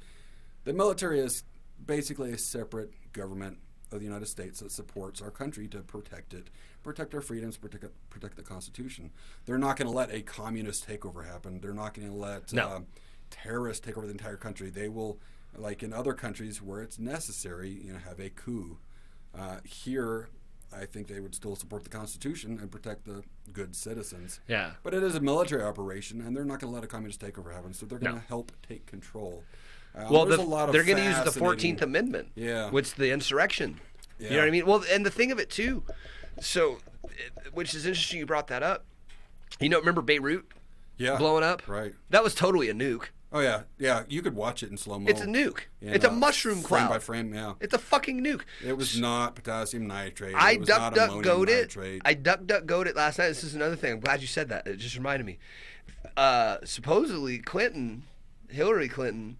the military is basically a separate government of the United States that supports our country to protect it, protect our freedoms, protect the Constitution. They're not going to let a communist takeover happen. They're not going to let terrorists take over the entire country. They will, like in other countries where it's necessary, have a coup. Here, I think they would still support the Constitution and protect the good citizens. Yeah. But it is a military operation, and they're not going to let a communist takeover happen, so they're going to No. help take control. Well, there's a lot of they're going to use the fascinating- 14th Amendment, Yeah. which is the insurrection. Yeah. You know what I mean? Well, and the thing of it, too, so, which is interesting you brought that up. Remember Beirut Yeah. blowing up? Right. That was totally a nuke. Oh, yeah. Yeah, you could watch it in slow-mo. It's a nuke. in, It's a mushroom frame cloud. by frame, yeah. It's a fucking nuke. It was not potassium nitrate. I It was not ammonium duck-duck-goed it. nitrate. I duck-duck-goed it last night. This is another thing. I'm glad you said that. It just reminded me. Supposedly, Hillary Clinton,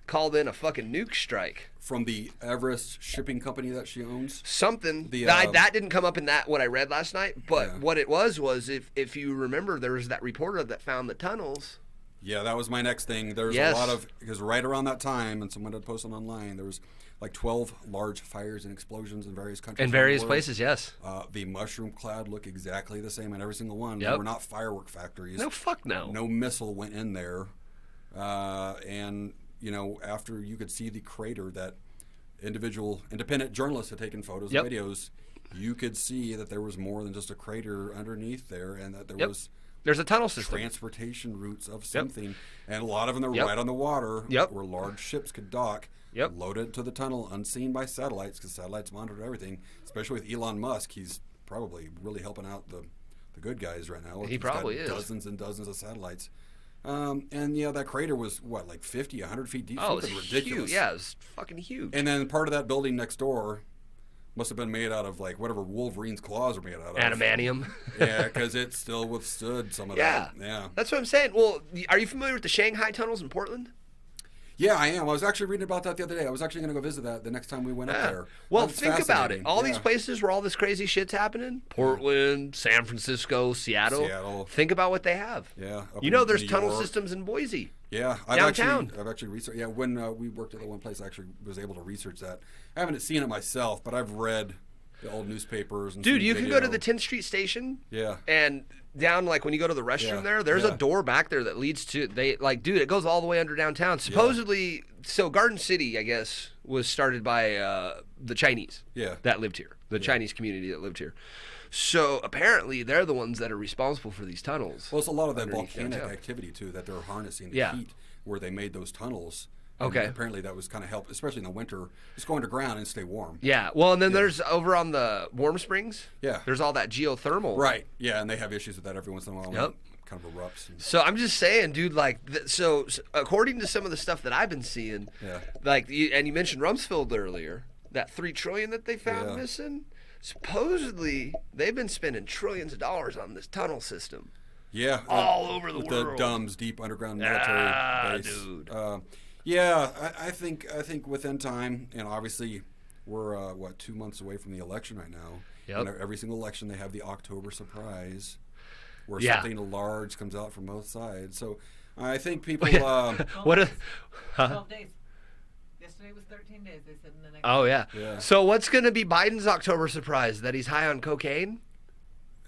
called in a fucking nuke strike. From the Everest shipping company that she owns. Something. The, that didn't come up in what I read last night. But Yeah. what it was if you remember, there was that reporter that found the tunnels. Yeah, that was my next thing. There's Yes. a lot of, because right around that time, and someone had posted online, there was like 12 large fires and explosions in various countries. In around the various world. places, yes. The mushroom cloud looked exactly the same in every single one. Yep. They were not firework factories. No, fuck no. No missile went in there. And, after you could see the crater that independent journalists had taken photos Yep. and videos, you could see that there was more than just a crater underneath there, and that there Yep. was There's a tunnel system. transportation routes of something, and a lot of them are Yep. right on the water, Yep. where large ships could dock, Yep. load it to the tunnel unseen by satellites, because satellites monitor everything. Especially with Elon Musk, he's probably really helping out the good guys right now. He He's got probably is. dozens and dozens of satellites. And that crater was like 50, 100 feet deep. Oh, it's Something ridiculous. huge. Yeah, it's fucking huge. And then part of that building next door must have been made out of like whatever Wolverine's claws are made out of. Adamantium. Yeah, because it still withstood some of that. Yeah. That's what I'm saying. Well, are you familiar with the Shanghai tunnels in Portland? Yeah, I am. I was actually reading about that the other day. I was actually going to go visit that the next time we went up there. Well, That's think about it. fascinating. All these Yeah. places where all this crazy shit's happening, Portland, San Francisco, Seattle. Think about what they have. Yeah. up You know in there's New tunnel York. systems in Boise. Yeah, Downtown. I've actually researched. Yeah, when we worked at the one place, I actually was able to research that. I haven't seen it myself, but I've read the old newspapers. And Dude, seen you can go to video. the 10th Street station. Yeah. And down, like, when you go to the restroom Yeah, there's yeah. a door back there that leads to, dude, it goes all the way under downtown. Supposedly, so Garden City, I guess, was started by the Chinese Yeah. that lived here, the Chinese community that lived here. So apparently, they're the ones that are responsible for these tunnels. Well, it's a lot of that underneath volcanic downtown. activity too that they're harnessing the Yeah. heat where they made those tunnels. And Okay. apparently that was kind of help, especially in the winter. Just go underground and stay warm. Yeah, well, and then there's over on the Warm Springs. Yeah. There's all that geothermal. Right. Yeah, and they have issues with that every once in a while. when Yep. it kind of erupts. And, So I'm just saying, dude. Like, so according to some of the stuff that I've been seeing, Yeah. like, and you mentioned Rumsfeld earlier, that $3 trillion that they found Yeah. missing. Supposedly, they've been spending trillions of dollars on this tunnel system. yeah. All over the with world. the DUMB's deep underground military base. Dude. Yeah, I think within time, and obviously we're 2 months away from the election right now. Yep. And every single election they have the October surprise, where Yeah. something large comes out from both sides. So I think people. What? 12 days. Yesterday was 13 days. They said in the next. Oh yeah. Yeah. So what's going to be Biden's October surprise? That he's high on cocaine?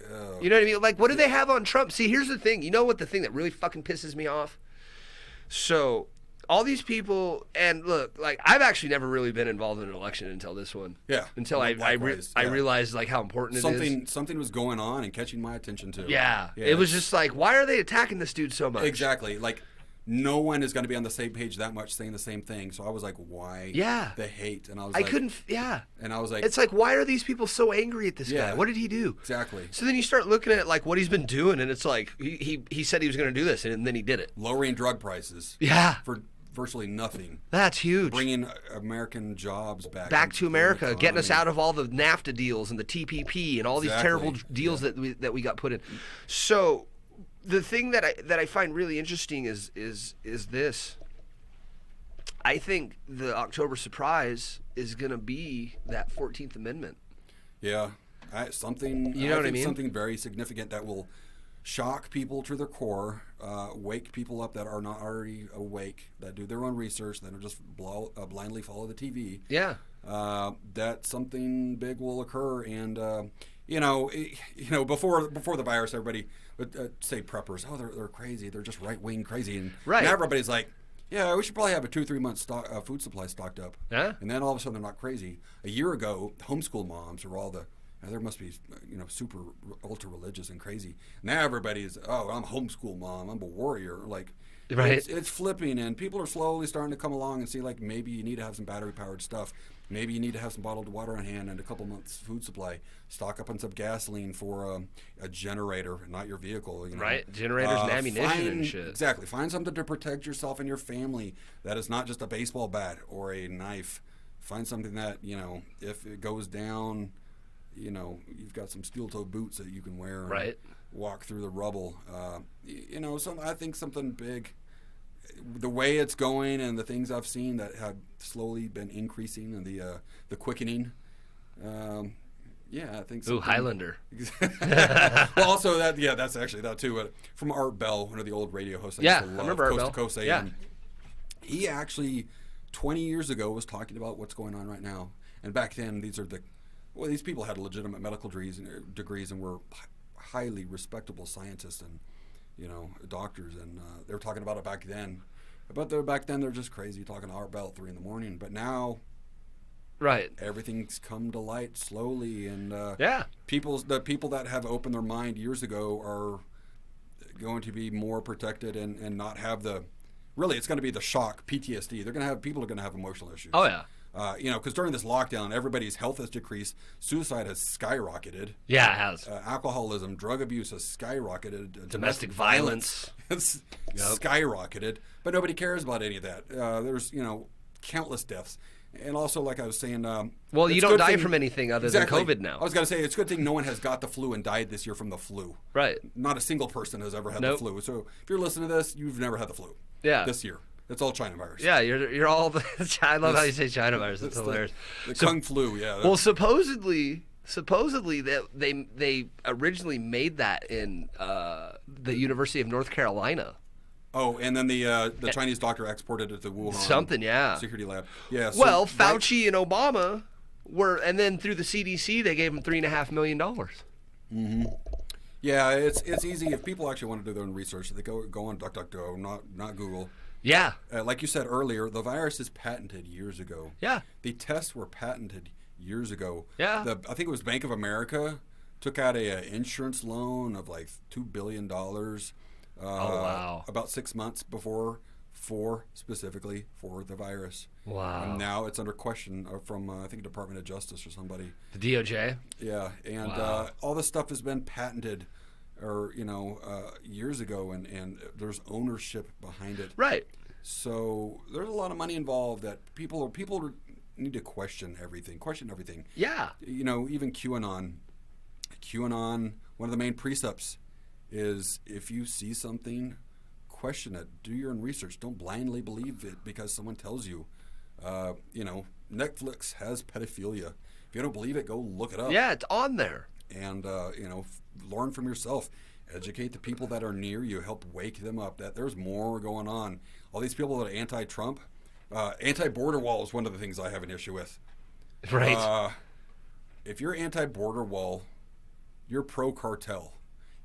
uh, You know what I mean? Like, what do they have on Trump? See, here's the thing. You know what the thing that really fucking pisses me off? So, all these people, and look, like, I've actually never really been involved in an election until this one. Yeah. Until I Likewise, yeah. realized, like, how important it is. something was going on and catching my attention too. Yeah. It was just like, why are they attacking this dude so much? Exactly. Like, no one is going to be on the same page that much saying the same thing. So I was like, why? Yeah. The hate, and I was I like, couldn't, yeah. and I was like, It's like, why are these people so angry at this Yeah. guy? What did he do? exactly. So then you start looking at, like, what he's been doing, and it's like, he said he was going to do this, and then he did it. Lowering drug prices Yeah. for virtually nothing. That's huge. Bringing American jobs back Back to into the America, getting us economy. out of all the NAFTA deals and the TPP and all these terrible deals that we got put in. So, the thing that I find really interesting is this. I think the October surprise is going to be that 14th Amendment. Yeah, something. You know what I think mean? Something very significant that will shock people to their core, wake people up that are not already awake, that do their own research, that don't just blindly follow the TV. Yeah. That something big will occur, and before the virus, everybody would say preppers, oh, they're crazy, they're just right wing crazy, and Right. now everybody's like, yeah, we should probably have a 2-3 month food supply stocked up. Yeah. And then all of a sudden they're not crazy. A year ago, homeschool moms were all the There must be, super ultra religious and crazy. Now everybody's, oh, I'm a homeschool mom, I'm a warrior. Like, Right. it's flipping, and people are slowly starting to come along and see, like, maybe you need to have some battery-powered stuff. Maybe you need to have some bottled water on hand and a couple months' food supply. Stock up on some gasoline for a generator, not your vehicle. Right. Generators and ammunition and shit. Exactly. Find something to protect yourself and your family that is not just a baseball bat or a knife. Find something that, if it goes down, you've got some steel-toed boots that you can wear and Right. walk through the rubble. I think something big. The way it's going and the things I've seen that have slowly been increasing and the quickening. I think. Ooh, Highlander. Well, also that's actually that too. From Art Bell, one of the old radio hosts. Yeah, used to I love, remember Art Coast Bell. to Coast AM. Yeah. He actually 20 years ago was talking about what's going on right now. And back then, these people had legitimate medical degrees and were highly respectable scientists and, doctors. And they were talking about it back then. But back then, they're just crazy talking to Art Bell at 3 a.m. But now, Right. everything's come to light slowly. And Yeah. the people that have opened their mind years ago are going to be more protected and not have it's going to be the shock, PTSD. People are going to have emotional issues. Oh, yeah. Because during this lockdown, everybody's health has decreased. Suicide has skyrocketed. Yeah, it has. Alcoholism, drug abuse has skyrocketed. Domestic violence. has Yep. skyrocketed. But nobody cares about any of that. There's, countless deaths. And also, like I was saying... Well, you it's don't good die thing- from anything other Exactly. than COVID now. I was going to say, it's a good thing no one has got the flu and died this year from the flu. Right. Not a single person has ever had Nope. the flu. So if you're listening to this, you've never had the flu. Yeah. This year. It's all China virus. Yeah, you're all the. I love how you say China virus. That's It's hilarious. The So- Kung flu, yeah. Well, supposedly that they originally made that in the University of North Carolina. Oh, and then the Chinese doctor exported it to Wuhan. Something, yeah. Security lab. Yeah. So Well, Fauci and Obama and then through the CDC they gave him $3.5 million. Yeah, it's easy if people actually want to do their own research. They go on DuckDuckGo, not Google. Yeah, Like you said earlier, the virus is patented years ago. yeah, The tests were patented years ago. Yeah. I think it was Bank of America took out a insurance loan of like $2 billion. Wow. About 6 months before, specifically for the virus. Wow. And now it's under question from I think Department of Justice or somebody. the DOJ. Yeah, and Wow. all this stuff has been patented, or years ago, and there's ownership behind it. Right. So there's a lot of money involved that people need to question everything. Yeah. Even QAnon. One of the main precepts is if you see something, question it. Do your own research. Don't blindly believe it because someone tells you. Netflix has pedophilia. If you don't believe it, go look it up. Yeah, it's on there. And learn from yourself. Educate the people that are near you. Help wake them up that there's more going on. All these people that are anti-Trump, anti-border wall is one of the things I have an issue with. Right. If you're anti-border wall, you're pro-cartel.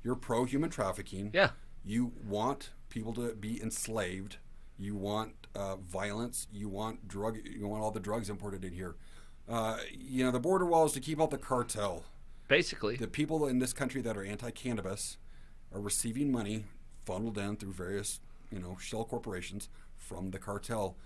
You're pro-human trafficking. Yeah. You want people to be enslaved. You want violence. You want all the drugs imported in here. The border wall is to keep out the cartel. Basically. The people in this country that are anti-cannabis are receiving money funneled in through various, shell corporations from the cartel.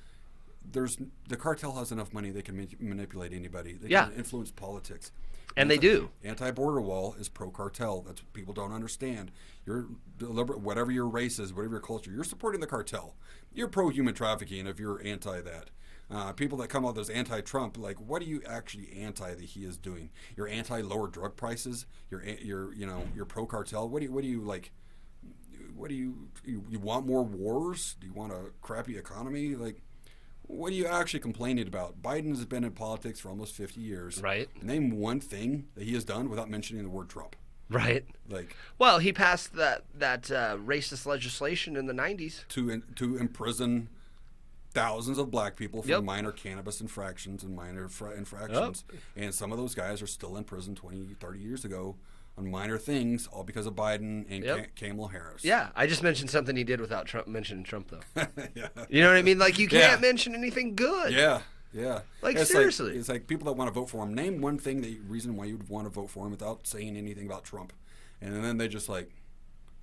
The cartel has enough money they can manipulate anybody. They Yeah. can influence politics. And they do. Anti-border wall is pro-cartel. That's what people don't understand. You're deliberate, whatever your race is, whatever your culture, you're supporting the cartel. You're pro-human trafficking if you're anti that. People that come out as anti-Trump, like, what are you actually anti that he is doing? You're anti-lower drug prices. You're pro-cartel. What do you like? What do you want more wars? Do you want a crappy economy? Like, what are you actually complaining about? Biden has been in politics for almost 50 years. Right. Name one thing that he has done without mentioning the word Trump. Right. Like, Well, he passed that racist legislation in the 90s. to imprison thousands of black people for Yep. minor cannabis infractions and minor infractions. And some of those guys are still in prison 20, 30 years ago on minor things, all because of Biden and Yep. Kamala Harris. Yeah, I just mentioned something he did without mentioning Trump, though. Yeah. You know what I mean? Like, you can't Yeah. mention anything good. Yeah. Yeah. Like, It's seriously. it's like people that want to vote for him. Name one reason why you'd want to vote for him without saying anything about Trump. And then they just like,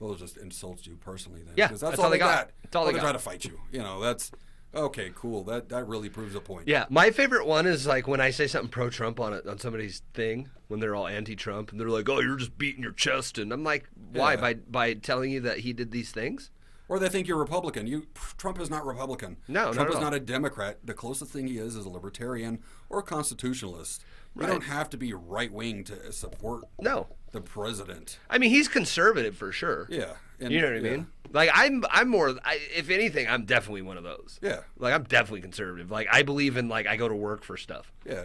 they'll just insult you personally then. Yeah, 'Cause that's all they got. That's all they they got. try to fight you. You know, that's, okay, cool. That really proves a point. Yeah, my favorite one is like when I say something pro-Trump on somebody's thing when they're all anti-Trump and they're like, "Oh, you're just beating your chest," and I'm like, "Why? Yeah. By telling you that he did these things?" Or they think you're Republican. Trump is not Republican. No, not Trump at is all. not a Democrat. The closest thing he is a libertarian or a constitutionalist. Right. You don't have to be right-wing to support No, the president. I mean he's conservative for sure. Yeah. And, You know what I mean? Like I'm more. If anything, I'm definitely one of those. Yeah. Like I'm definitely conservative. Like I believe in I go to work for stuff. Yeah.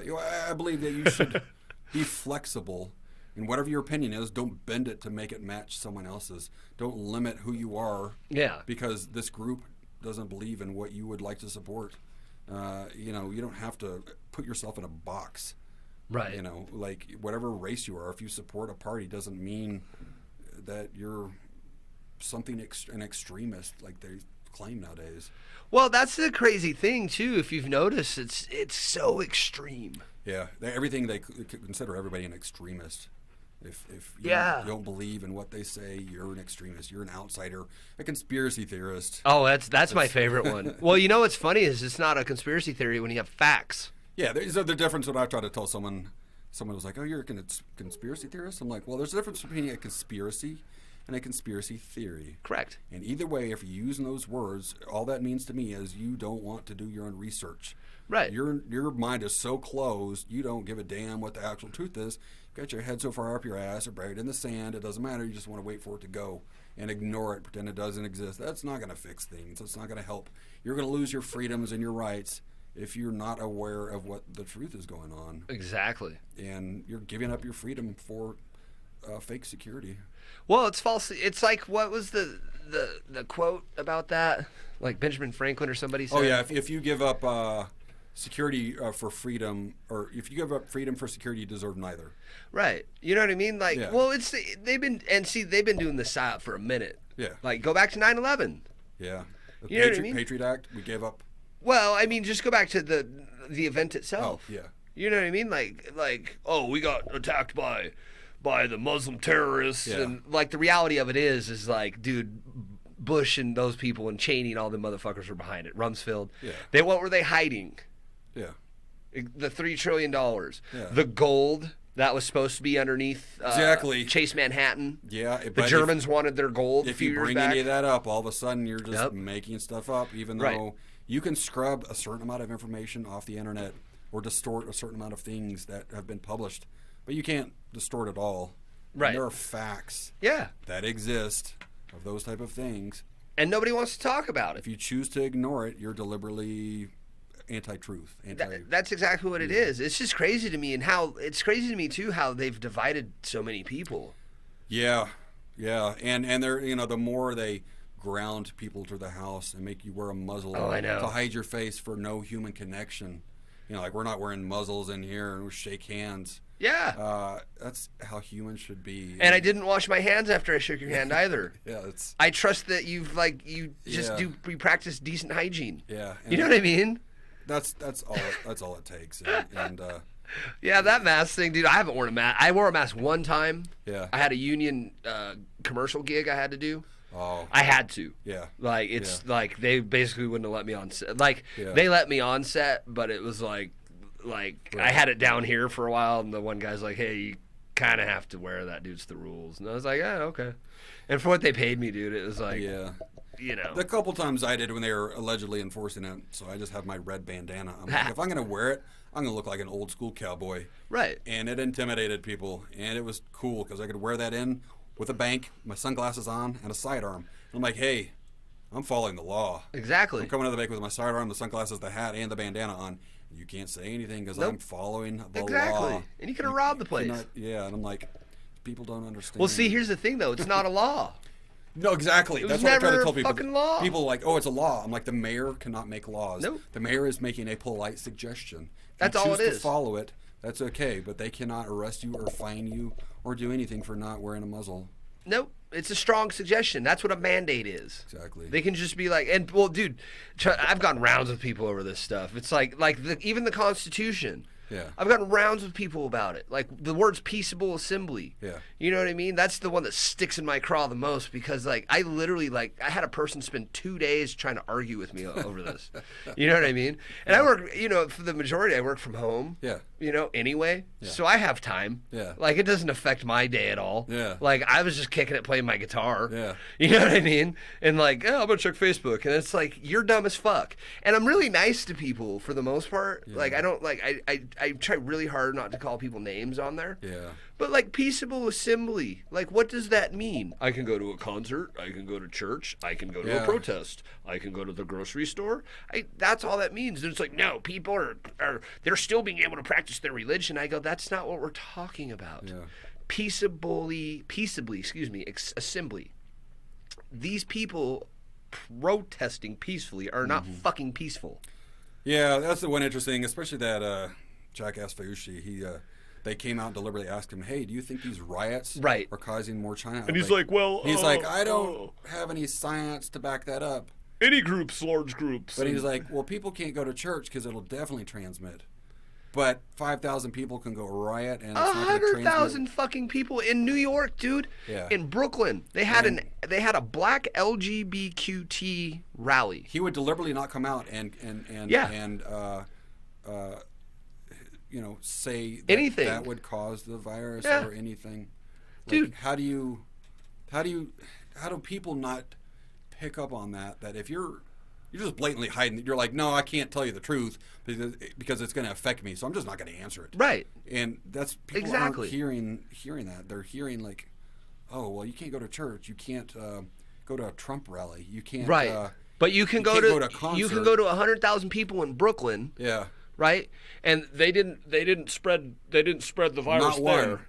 I believe that you should be flexible. And whatever your opinion is, don't bend it to make it match someone else's. Don't limit who you are. Yeah. Because this group doesn't believe in what you would like to support. You don't have to put yourself in a box. Right. You know, like whatever race you are, if you support a party, doesn't mean that you're an extremist like they claim nowadays. Well, that's the crazy thing too. If you've noticed, it's so extreme. Yeah, everything they consider everybody an extremist. If you don't believe in what they say, you're an extremist. You're an outsider, a conspiracy theorist. Oh, that's my favorite one. Well, you know what's funny is it's not a conspiracy theory when you have facts. Yeah, there's the difference when I try to tell someone was like, "Oh, you're a conspiracy theorist." I'm like, "Well, there's a difference between a conspiracy and a conspiracy theory." Correct. And either way, if you're using those words, all that means to me is you don't want to do your own research. Right. Your mind is so closed, you don't give a damn what the actual truth is. You've got your head so far up your ass or buried in the sand, it doesn't matter. You just want to wait for it to go and ignore it, pretend it doesn't exist. That's not going to fix things. It's not going to help. You're going to lose your freedoms and your rights if you're not aware of what the truth is going on. Exactly. And you're giving up your freedom for fake security. Well, it's false. It's like, what was the quote about that? Like Benjamin Franklin or somebody said? Oh, yeah. If you give up security for freedom, or if you give up freedom for security, you deserve neither. Right. You know what I mean? Like, Yeah. well, they've been doing this psyop for a minute. Yeah. Like, go back to 9/11. Yeah. The You know what I mean? Patriot Act, we gave up. Well, I mean, just go back to the event itself. Oh, yeah. You know what I mean? Like, oh, we got attacked by the Muslim terrorists, Yeah. and like the reality of it is like, dude, Bush and those people and Cheney and all the motherfuckers were behind it. Rumsfeld. Yeah. What were they hiding? Yeah. The $3 trillion. Yeah. The gold that was supposed to be underneath Exactly. Chase Manhattan. Yeah. The Germans wanted their gold a If few you years bring back. any of that up, all of a sudden you're just Yep. making stuff up, even Right. though you can scrub a certain amount of information off the internet or distort a certain amount of things that have been published, but you can't distort it all. Right. And there are facts Yeah. that exist of those type of things. And nobody wants to talk about it. If you choose to ignore it, you're deliberately anti-truth. That's exactly what it is. It's just crazy to me, and it's crazy to me too how they've divided so many people. Yeah, and they're the more they ground people to the house and make you wear a muzzle I know. to hide your face for no human connection. Like we're not wearing muzzles in here and we shake hands. Yeah. That's how humans should be. And I didn't wash my hands after I shook your hand either. Yeah, it's I trust that you Yeah. practice decent hygiene. yeah. And You know what I mean? That's all it takes. And Yeah, that mask thing, dude. I haven't worn a mask. I wore a mask one time. Yeah. I had a union commercial gig I had to do. oh I had to. yeah. Like it's like they basically wouldn't have let me on set. Like Yeah. they let me on set, but it was like I had it down here for a while, and the one guy's like, "Hey, you kind of have to wear that, dude. It's the rules." And I was like, "Yeah, okay." And for what they paid me, dude, it was like, Yeah. you The couple times I did when they were allegedly enforcing it, so I just have my red bandana. I'm like, if I'm gonna wear it, I'm gonna look like an old school cowboy. right. And it intimidated people, and it was cool because I could wear that in with a bank, my sunglasses on, and a sidearm. And I'm like, hey, I'm following the law. Exactly. I'm coming to the bank with my sidearm, the sunglasses, the hat, and the bandana on. You can't say anything because Nope. I'm following the Exactly. law. And you could have robbed the place. Yeah, and I'm like, people don't understand. Well, see, here's the thing, though. It's not a law. No, exactly. was That's what I try never to tell a people. fucking law. People are like, oh, it's a law. I'm like, the mayor cannot make laws. Nope. The mayor is making a polite suggestion. If That's you all choose it to is. follow it, that's okay, but they cannot arrest you or fine you or do anything for not wearing a muzzle. Nope. It's a strong suggestion. That's what a mandate is. Exactly. They can just be like, and well, dude, I've gone rounds with people over this stuff. It's like even the Constitution. Yeah. I've gotten rounds with people about it. Like the words peaceable assembly. Yeah. You know what I mean? That's the one that sticks in my craw the most because like I literally I had a person spend 2 days trying to argue with me over this. You know what I mean? And I work, for the majority I work from home. Yeah. Anyway. Yeah. So I have time. Yeah. Like it doesn't affect my day at all. Yeah. Like I was just kicking it playing my guitar. Yeah. You know what I mean? And like, oh, I'm gonna check Facebook. And it's like, you're dumb as fuck. And I'm really nice to people for the most part. Yeah. Like I don't I try really hard not to call people names on there. Yeah. But like peaceable assembly, like what does that mean? I can go to a concert, I can go to church, I can go to a protest, I can go to the grocery store. That's all that means. And it's like, no, people are they're still being able to practice their religion. I go, that's not what we're talking about. Yeah. Peaceably, assembly. These people protesting peacefully are not fucking peaceful. Yeah, that's the one interesting, especially that jackass Fauci. They came out and deliberately asked him, "Hey, do you think these riots are causing more China?" And he's like, "Well, I don't have any science to back that up." Any groups, large groups. But he's like, "Well, people can't go to church because it'll definitely transmit." But 5,000 people can go riot, and it's not going to transmit. 100,000 fucking people in New York, dude. Yeah. In Brooklyn, they had a black LGBTQ rally. He would deliberately not come out and say that anything that would cause the virus or anything. Like, dude, how do people not pick up on that if you're just blatantly hiding, you're like, no, I can't tell you the truth because it's going to affect me, so I'm just not going to answer it. Right. And that's people aren't hearing that. They're hearing like, oh, well, you can't go to church, you can't go to a Trump rally, you can't but you can go to a concert. You can go to 100,000 people in Brooklyn. Yeah. Right? And they didn't spread the virus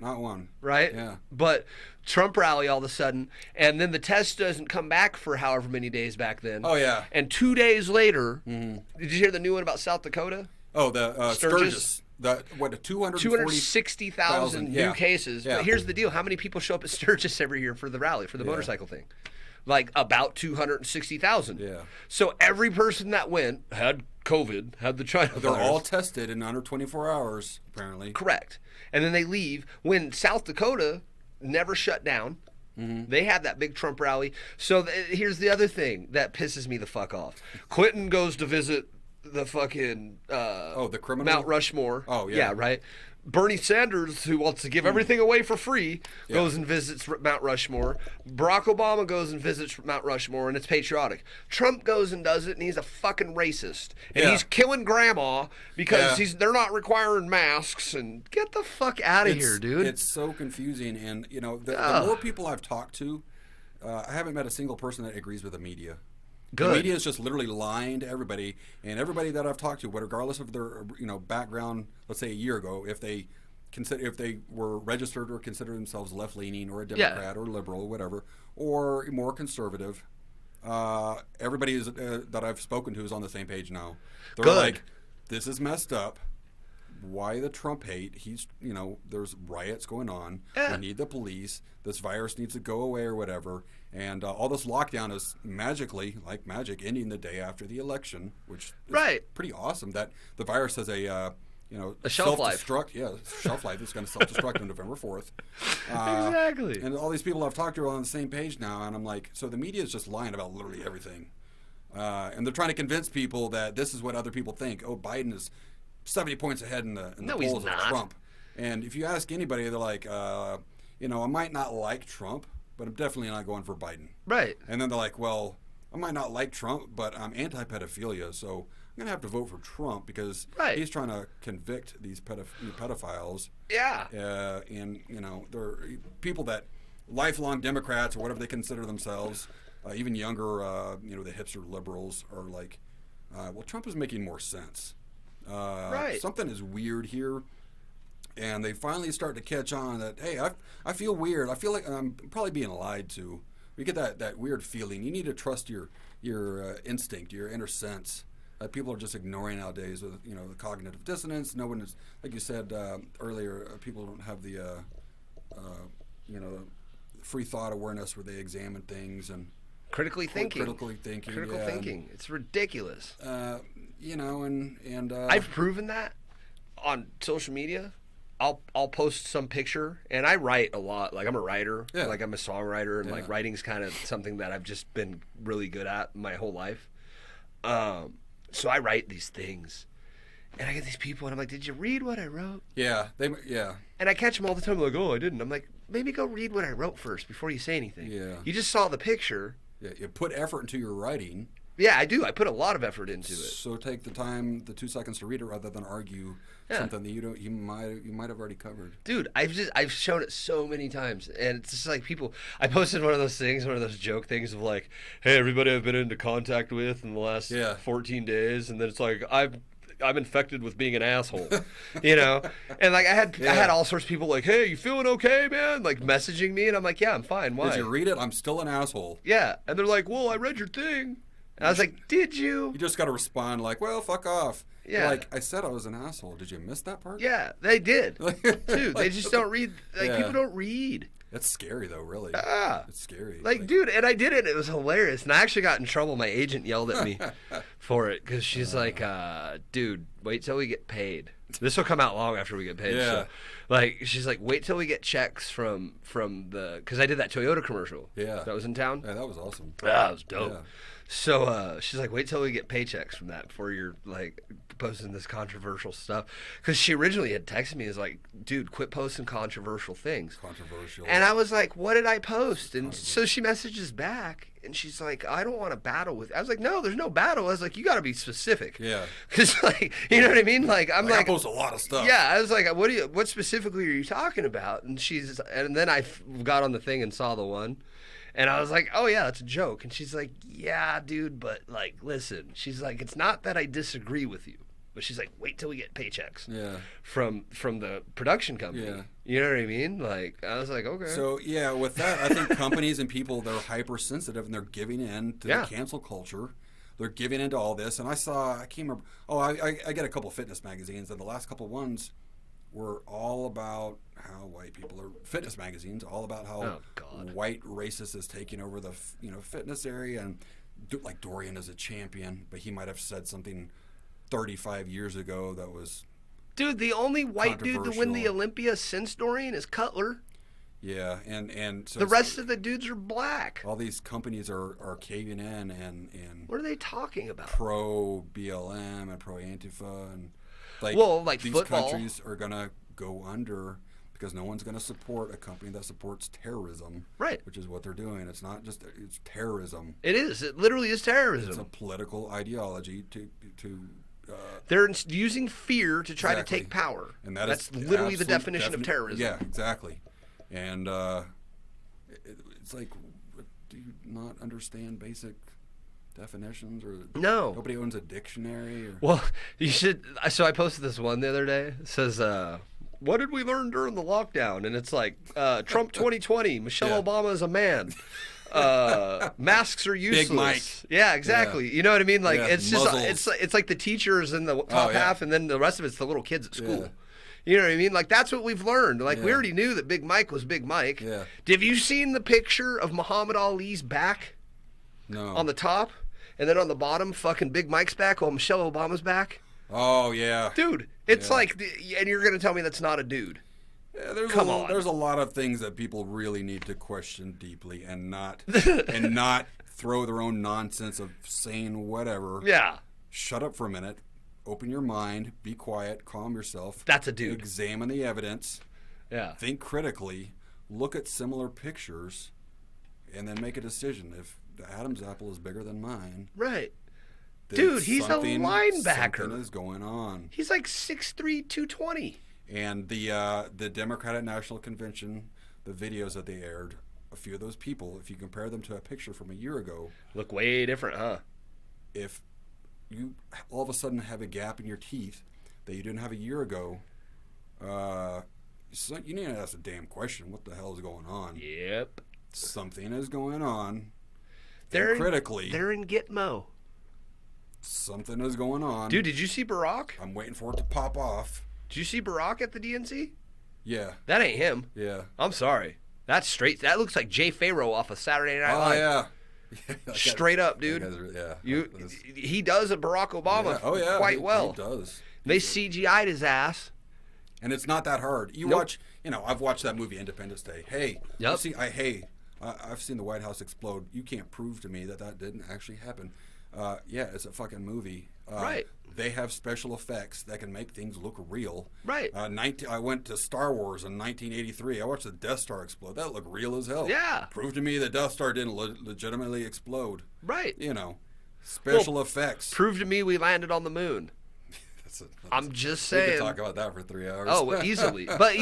Not one. Right? Yeah. But Trump rally all of a sudden, and then the test doesn't come back for however many days back then. Oh yeah. And 2 days later, did you hear the new one about South Dakota? Oh, the Sturgis. The 260,000 new cases. Yeah. But here's the deal: how many people show up at Sturgis every year for the rally, for the motorcycle thing? Like about 260,000. Yeah. So every person that went had COVID, had the China virus. They're all tested in under 24 hours, apparently. Correct. And then they leave. When South Dakota never shut down, they had that big Trump rally. So here's the other thing that pisses me the fuck off. Clinton goes to visit the fucking the criminal Mount Rushmore. Oh, yeah. Yeah, right. Bernie Sanders, who wants to give everything away for free, goes and visits Mount Rushmore. Barack Obama goes and visits Mount Rushmore, and it's patriotic. Trump goes and does it, and he's a fucking racist. And he's killing grandma because they're not requiring masks. And get the fuck out of here, dude. It's so confusing. And, the more people I've talked to, I haven't met a single person that agrees with the media. Good. The media is just literally lying to everybody, and everybody that I've talked to, regardless of their background, let's say a year ago, if they were registered or consider themselves left leaning or a Democrat or liberal, whatever, or more conservative, everybody is that I've spoken to is on the same page now. They're like, this is messed up. Why the Trump hate? There's riots going on. We need the police. This virus needs to go away or whatever. And all this lockdown is magically, like magic, ending the day after the election, which is pretty awesome. That the virus has a shelf life. Shelf life. It's going to self-destruct on November 4th. Exactly. And all these people I've talked to are on the same page now, and I'm like, so the media is just lying about literally everything. And they're trying to convince people that this is what other people think. Oh, Biden is 70 points ahead in the polls of Trump. And if you ask anybody, they're like, I might not like Trump, but I'm definitely not going for Biden. Right. And then they're like, well, I might not like Trump, but I'm anti-pedophilia, so I'm going to have to vote for Trump because he's trying to convict these pedophiles. Yeah. And, they're people that, lifelong Democrats or whatever they consider themselves, even younger, the hipster liberals are like, well, Trump is making more sense. Something is weird here. And they finally start to catch on that, hey, I feel weird. I feel like I'm probably being lied to. You get that weird feeling. You need to trust your instinct, your inner sense. People are just ignoring nowadays with the cognitive dissonance. No one is, like you said earlier, people don't have the free thought awareness where they examine things and critically thinking. Critical thinking. Critical thinking. It's ridiculous. You know, and I've proven that on social media. I'll post some picture, and I write a lot. Like, I'm a writer. Yeah. Like, I'm a songwriter, and Yeah. like writing's kind of something that I've just been really good at my whole life. So I write these things, and I get these people, and I'm like, "Did you read what I wrote?" yeah, And I catch them all the time, like, "Oh, I didn't." I'm like, maybe go read what I wrote first before you say anything. Yeah. You just saw the picture. yeah. You put effort into your writing. Yeah, I do. I put a lot of effort into it. So take the time, the 2 seconds to read it, rather than argue Yeah. something that you might have already covered. Dude, I've shown it so many times, and it's just like people. I posted one of those things, one of those joke things of like, "Hey, everybody I've been into contact with in the last 14 days," and then it's like I'm infected with being an asshole, you know. And like I had all sorts of people like, "Hey, you feeling okay, man?" Like messaging me, and I'm like, "Yeah, I'm fine. Why?" Did you read it? I'm still an asshole. Yeah, and they're like, "Well, I read your thing," and I was like, "Did you?" You just got to respond like, "Well, fuck off." Yeah. Like, I said I was an asshole. Did you miss that part? Yeah, they did. Dude, they just don't read. Like, Yeah. people don't read. It's scary, though, really. Ah. It's scary. Like, dude, and I did it. It was hilarious. And I actually got in trouble. My agent yelled at me for it because she's like, dude, wait till we get paid. This will come out long after we get paid. Yeah. So, like, she's like, wait till we get checks from the, because I did that Toyota commercial. Yeah. That was in town. Yeah, that was awesome. That was dope. Yeah. So she's like, wait till we get paychecks from that before you're like posting this controversial stuff. Because she originally had texted me, is like, dude, quit posting controversial things. Controversial. And I was like, what did I post? And so she messages back, and she's like, I don't want to battle with. I was like, no, there's no battle. I was like, you got to be specific. Yeah. Because like, you know what I mean? Like, I'm I post a lot of stuff. yeah. I was like, what specifically are you talking about? And and then I got on the thing and saw the one. And I was like, oh, yeah, that's a joke. And she's like, yeah, dude, but, like, listen. She's like, it's not that I disagree with you. But she's like, wait till we get paychecks from the production company. Yeah. You know what I mean? Like, I was like, okay. So, yeah, with that, I think companies and people, they're hypersensitive, and they're giving in to the cancel culture. They're giving into all this. And I can't remember. Oh, I get a couple fitness magazines, and the last couple ones were all about how white people are, fitness magazines, all about how white racist is taking over the fitness area, and like Dorian is a champion, but he might have said something 35 years ago that was dude, the only white dude to win the Olympia since Dorian is Cutler. Yeah, and so the rest of the dudes are black. All these companies are caving in and what are they talking about? Pro BLM and pro Antifa and like these football. countries are gonna go under because no one's gonna support a company that supports terrorism. Right. Which is what they're doing. It's not just it's terrorism. It is. It literally is terrorism. It's a political ideology to they're using fear to try to take power. And that's literally the definition of terrorism. Yeah, exactly. And it's like, do you not understand basic definitions? Or no, nobody owns a dictionary? Or? Well, you should. So I posted this one the other day. It says, what did we learn during the lockdown? And it's like, Trump 2020, Michelle Obama is a man. Masks are useless. Big Mike. Yeah, exactly. Yeah. You know what I mean? Like it's muzzles. just it's like the teachers in the top half, and then the rest of it's the little kids at school. Yeah. You know what I mean? Like that's what we've learned. Like we already knew that Big Mike was Big Mike. Yeah. Have you seen the picture of Muhammad Ali's back? No. On the top, and then on the bottom, fucking Big Mike's back while Michelle Obama's back. Oh yeah. Dude, it's like, and you're gonna tell me that's not a dude? Yeah, there's a lot of things that people really need to question deeply and not throw their own nonsense of saying whatever. Yeah. Shut up for a minute. Open your mind. Be quiet. Calm yourself. That's a dude. Examine the evidence. Yeah. Think critically. Look at similar pictures, and then make a decision. If the Adam's apple is bigger than mine, right? Dude, he's a linebacker. Something is going on. He's like 6'3", 220. And the Democratic National Convention, the videos that they aired, a few of those people, if you compare them to a picture from a year ago, look way different, huh? If you all of a sudden have a gap in your teeth that you didn't have a year ago, so you need to ask a damn question. What the hell is going on? Yep. Something is going on. They're critically. They're in Gitmo. Something is going on. Dude, did you see Barack? I'm waiting for it to pop off. Did you see Barack at the DNC? Yeah. That ain't him. Yeah. I'm sorry. That's straight. That looks like Jay Farrow off of Saturday Night Oh Live. yeah. Straight up, dude. He does a Barack Obama quite well. He does. They CGI'd his ass. And it's not that hard. You watch, I've watched that movie Independence Day. Hey, Yep. I've seen the White House explode. You can't prove to me that didn't actually happen. Yeah, it's a fucking movie. Right. They have special effects that can make things look real. Right. I went to Star Wars in 1983. I watched the Death Star explode. That looked real as hell. Yeah. Prove to me the Death Star didn't legitimately explode. Right. Special effects. Prove to me we landed on the moon. I'm just saying. We could talk about that for 3 hours. Oh, easily. But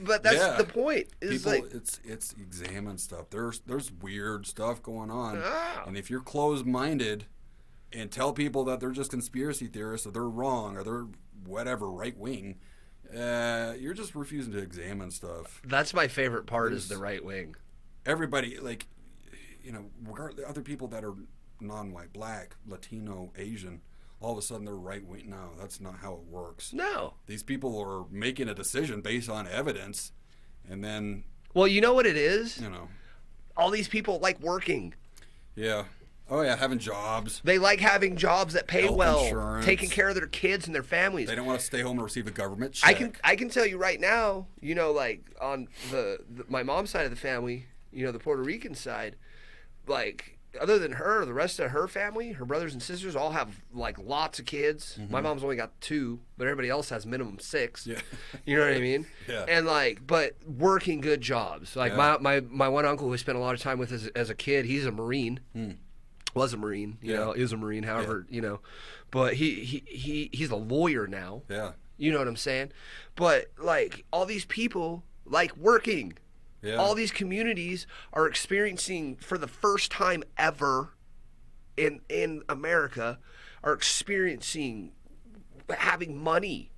but that's the point. It's examine stuff. There's weird stuff going on, Ah. and if you're closed-minded and tell people that they're just conspiracy theorists or they're wrong or they're whatever right wing, you're just refusing to examine stuff. That's my favorite part is the right wing. Everybody, regardless, other people that are non-white, black, Latino, Asian. All of a sudden they're right wing. No, that's not how it works. No. These people are making a decision based on evidence, and then. Well, you know what it is? All these people like working. Yeah. Oh yeah, having jobs. They like having jobs that pay Health well, insurance. taking care of their kids and their families. They don't want to stay home and receive a government check. I can tell you right now, like on my mom's side of the family, the Puerto Rican side, like. Other than her, the rest of her family, her brothers and sisters, all have like lots of kids. Mm-hmm. My mom's only got 2, but everybody else has minimum 6. Yeah. You know what I mean? Yeah. And but working good jobs. Like Yeah. my one uncle who I spent a lot of time with as a kid, he's a Marine. Was a Marine, is a Marine. However, but he's a lawyer now. Yeah. You know what I'm saying? But like all these people like working. Yeah. All these communities are experiencing for the first time ever in America are experiencing having money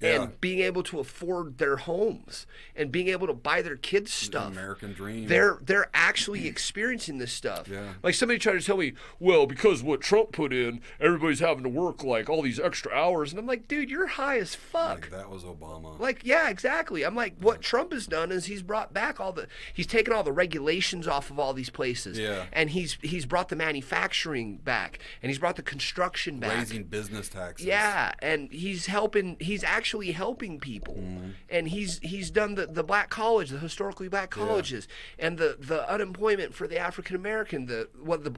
and being able to afford their homes and being able to buy their kids stuff. The American dream. They're actually experiencing this stuff. Yeah. Like somebody tried to tell me, well, because what Trump put in, everybody's having to work like all these extra hours. And I'm like, dude, you're high as fuck. Like, that was Obama. Like, yeah, exactly. I'm like, what Trump has done is he's brought back he's taken all the regulations off of all these places. Yeah. And he's brought the manufacturing back and he's brought the construction back. Raising business taxes. Yeah, and he's actually helping people. And he's done the black college, the historically black colleges, and the unemployment for the African American,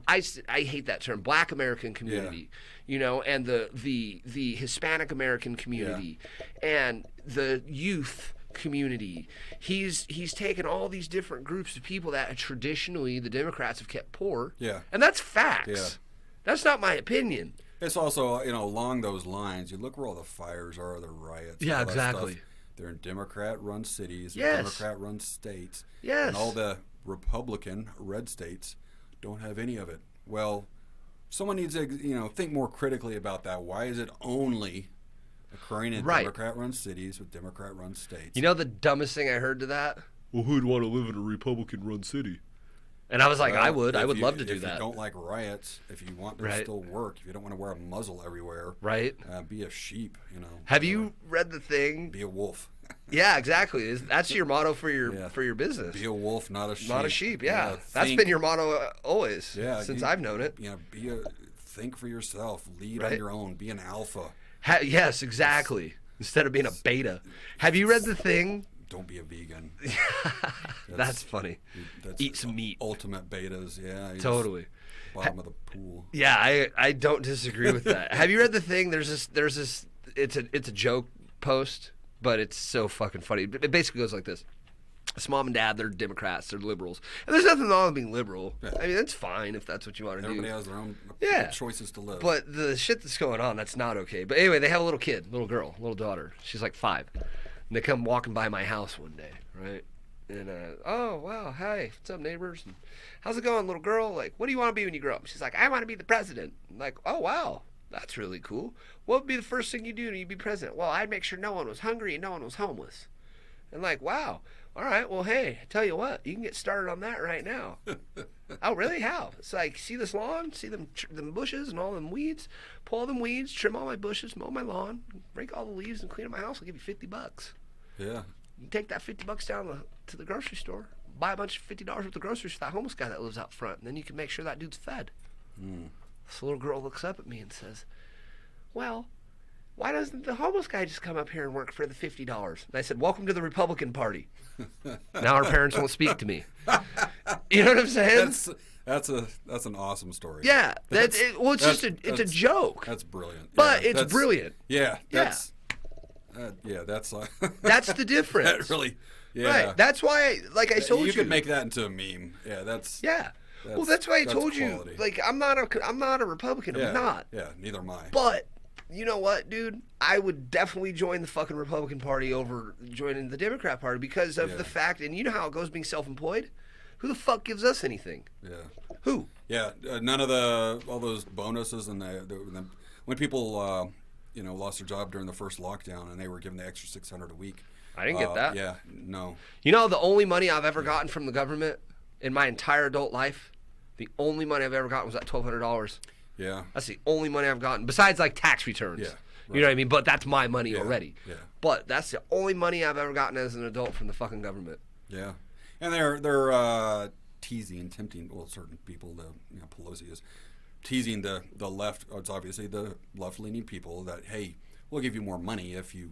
I hate that term, black American community, and the Hispanic American community, and the youth community. He's taken all these different groups of people that traditionally the Democrats have kept poor. Yeah. And that's facts. Yeah. That's not my opinion. It's also, along those lines, you look where all the fires are, the riots. Yeah, all that exactly. Stuff. They're in Democrat-run cities, Yes. Democrat-run states. Yes. And all the Republican red states don't have any of it. Well, someone needs to, think more critically about that. Why is it only occurring in Democrat-run cities with Democrat-run states? You know the dumbest thing I heard to that? Well, who'd want to live in a Republican-run city? And I was like, I would love to do that. If you don't like riots, if you want to still work, if you don't want to wear a muzzle everywhere, right? Be a sheep, Have you read the thing? Be a wolf. Yeah, exactly. That's your motto for your business. Be a wolf, not a sheep. Not a sheep. Yeah, that's been your motto always. Yeah, since I've known it. Think for yourself. Lead on your own. Be an alpha. Yes, exactly. Instead of being a beta. Have you read the thing? Don't be a vegan. That's funny. Eat some meat. Ultimate betas, yeah. Totally. Bottom of the pool. Yeah, I don't disagree with that. Have you read the thing? There's this. It's a joke post, but it's so fucking funny. It basically goes like this. It's mom and dad, they're Democrats, they're liberals. And there's nothing wrong with being liberal. Yeah. I mean, that's fine if that's what you want to do. Everybody has their own choices to live. But the shit that's going on, that's not okay. But anyway, they have a little kid, little girl, little daughter. She's like 5. And they come walking by my house one day, right? And, oh, wow, hi, what's up, neighbors? And, how's it going, little girl? Like, what do you want to be when you grow up? She's like, I want to be the president. I'm like, oh, wow, that's really cool. What would be the first thing you do when you be president? Well, I'd make sure no one was hungry and no one was homeless. And like, wow, all right, well, hey, I tell you what, you can get started on that right now. Oh, really? How? It's like, see this lawn? See them bushes and all them weeds? Pull all them weeds, trim all my bushes, mow my lawn, break all the leaves and clean up my house. I'll give you $50. Yeah. You take that $50 down to the grocery store, buy a bunch of $50 worth of groceries for that homeless guy that lives out front, and then you can make sure that dude's fed. This little girl looks up at me and says, well, why doesn't the homeless guy just come up here and work for the $50? And I said, welcome to the Republican Party. Now her parents won't speak to me. You know what I'm saying? That's an awesome story. Yeah. It's a joke. That's brilliant. But yeah, it's brilliant. Yeah. That's That's the difference. That really, yeah. Right. That's why, like I told you. You could make that into a meme. Yeah, Yeah. Well, that's why I told quality. you, like, I'm not a Republican. Yeah, I'm not. Yeah, neither am I. But you know what, dude? I would definitely join the fucking Republican Party over joining the Democrat Party because of the fact, and you know how it goes being self-employed? Who the fuck gives us anything? Yeah. Who? Yeah, none of all those bonuses and when people lost their job during the first lockdown and they were given the extra $600 a week. I didn't get that. Yeah, no. You know, the only money I've ever gotten from the government in my entire adult life, the only money I've ever gotten was that $1,200. Yeah. That's the only money I've gotten, besides like tax returns. Yeah. Right. You know what I mean? But that's my money already. Yeah. But that's the only money I've ever gotten as an adult from the fucking government. Yeah. And they're teasing, tempting, well, certain people, Pelosi is teasing the left. It's obviously the left-leaning people that, hey, we'll give you more money if you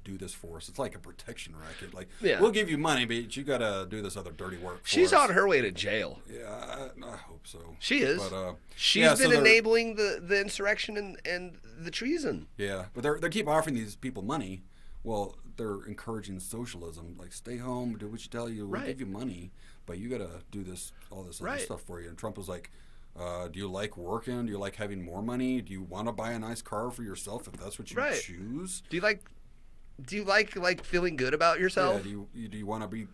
do this for us. It's like a protection racket. Like, we'll give you money, but you got to do this other dirty work for She's us. on her way to jail. Yeah, I hope so. She is. But, she's been enabling the insurrection and the treason. Yeah, but they keep offering these people money. Well, they're encouraging socialism. Like, stay home, do what you tell you. We'll give you money, but you got to do all this other stuff for you. And Trump was like, do you like working? Do you like having more money? Do you want to buy a nice car for yourself if that's what you choose? Do you like feeling good about yourself? Yeah. Do you want to be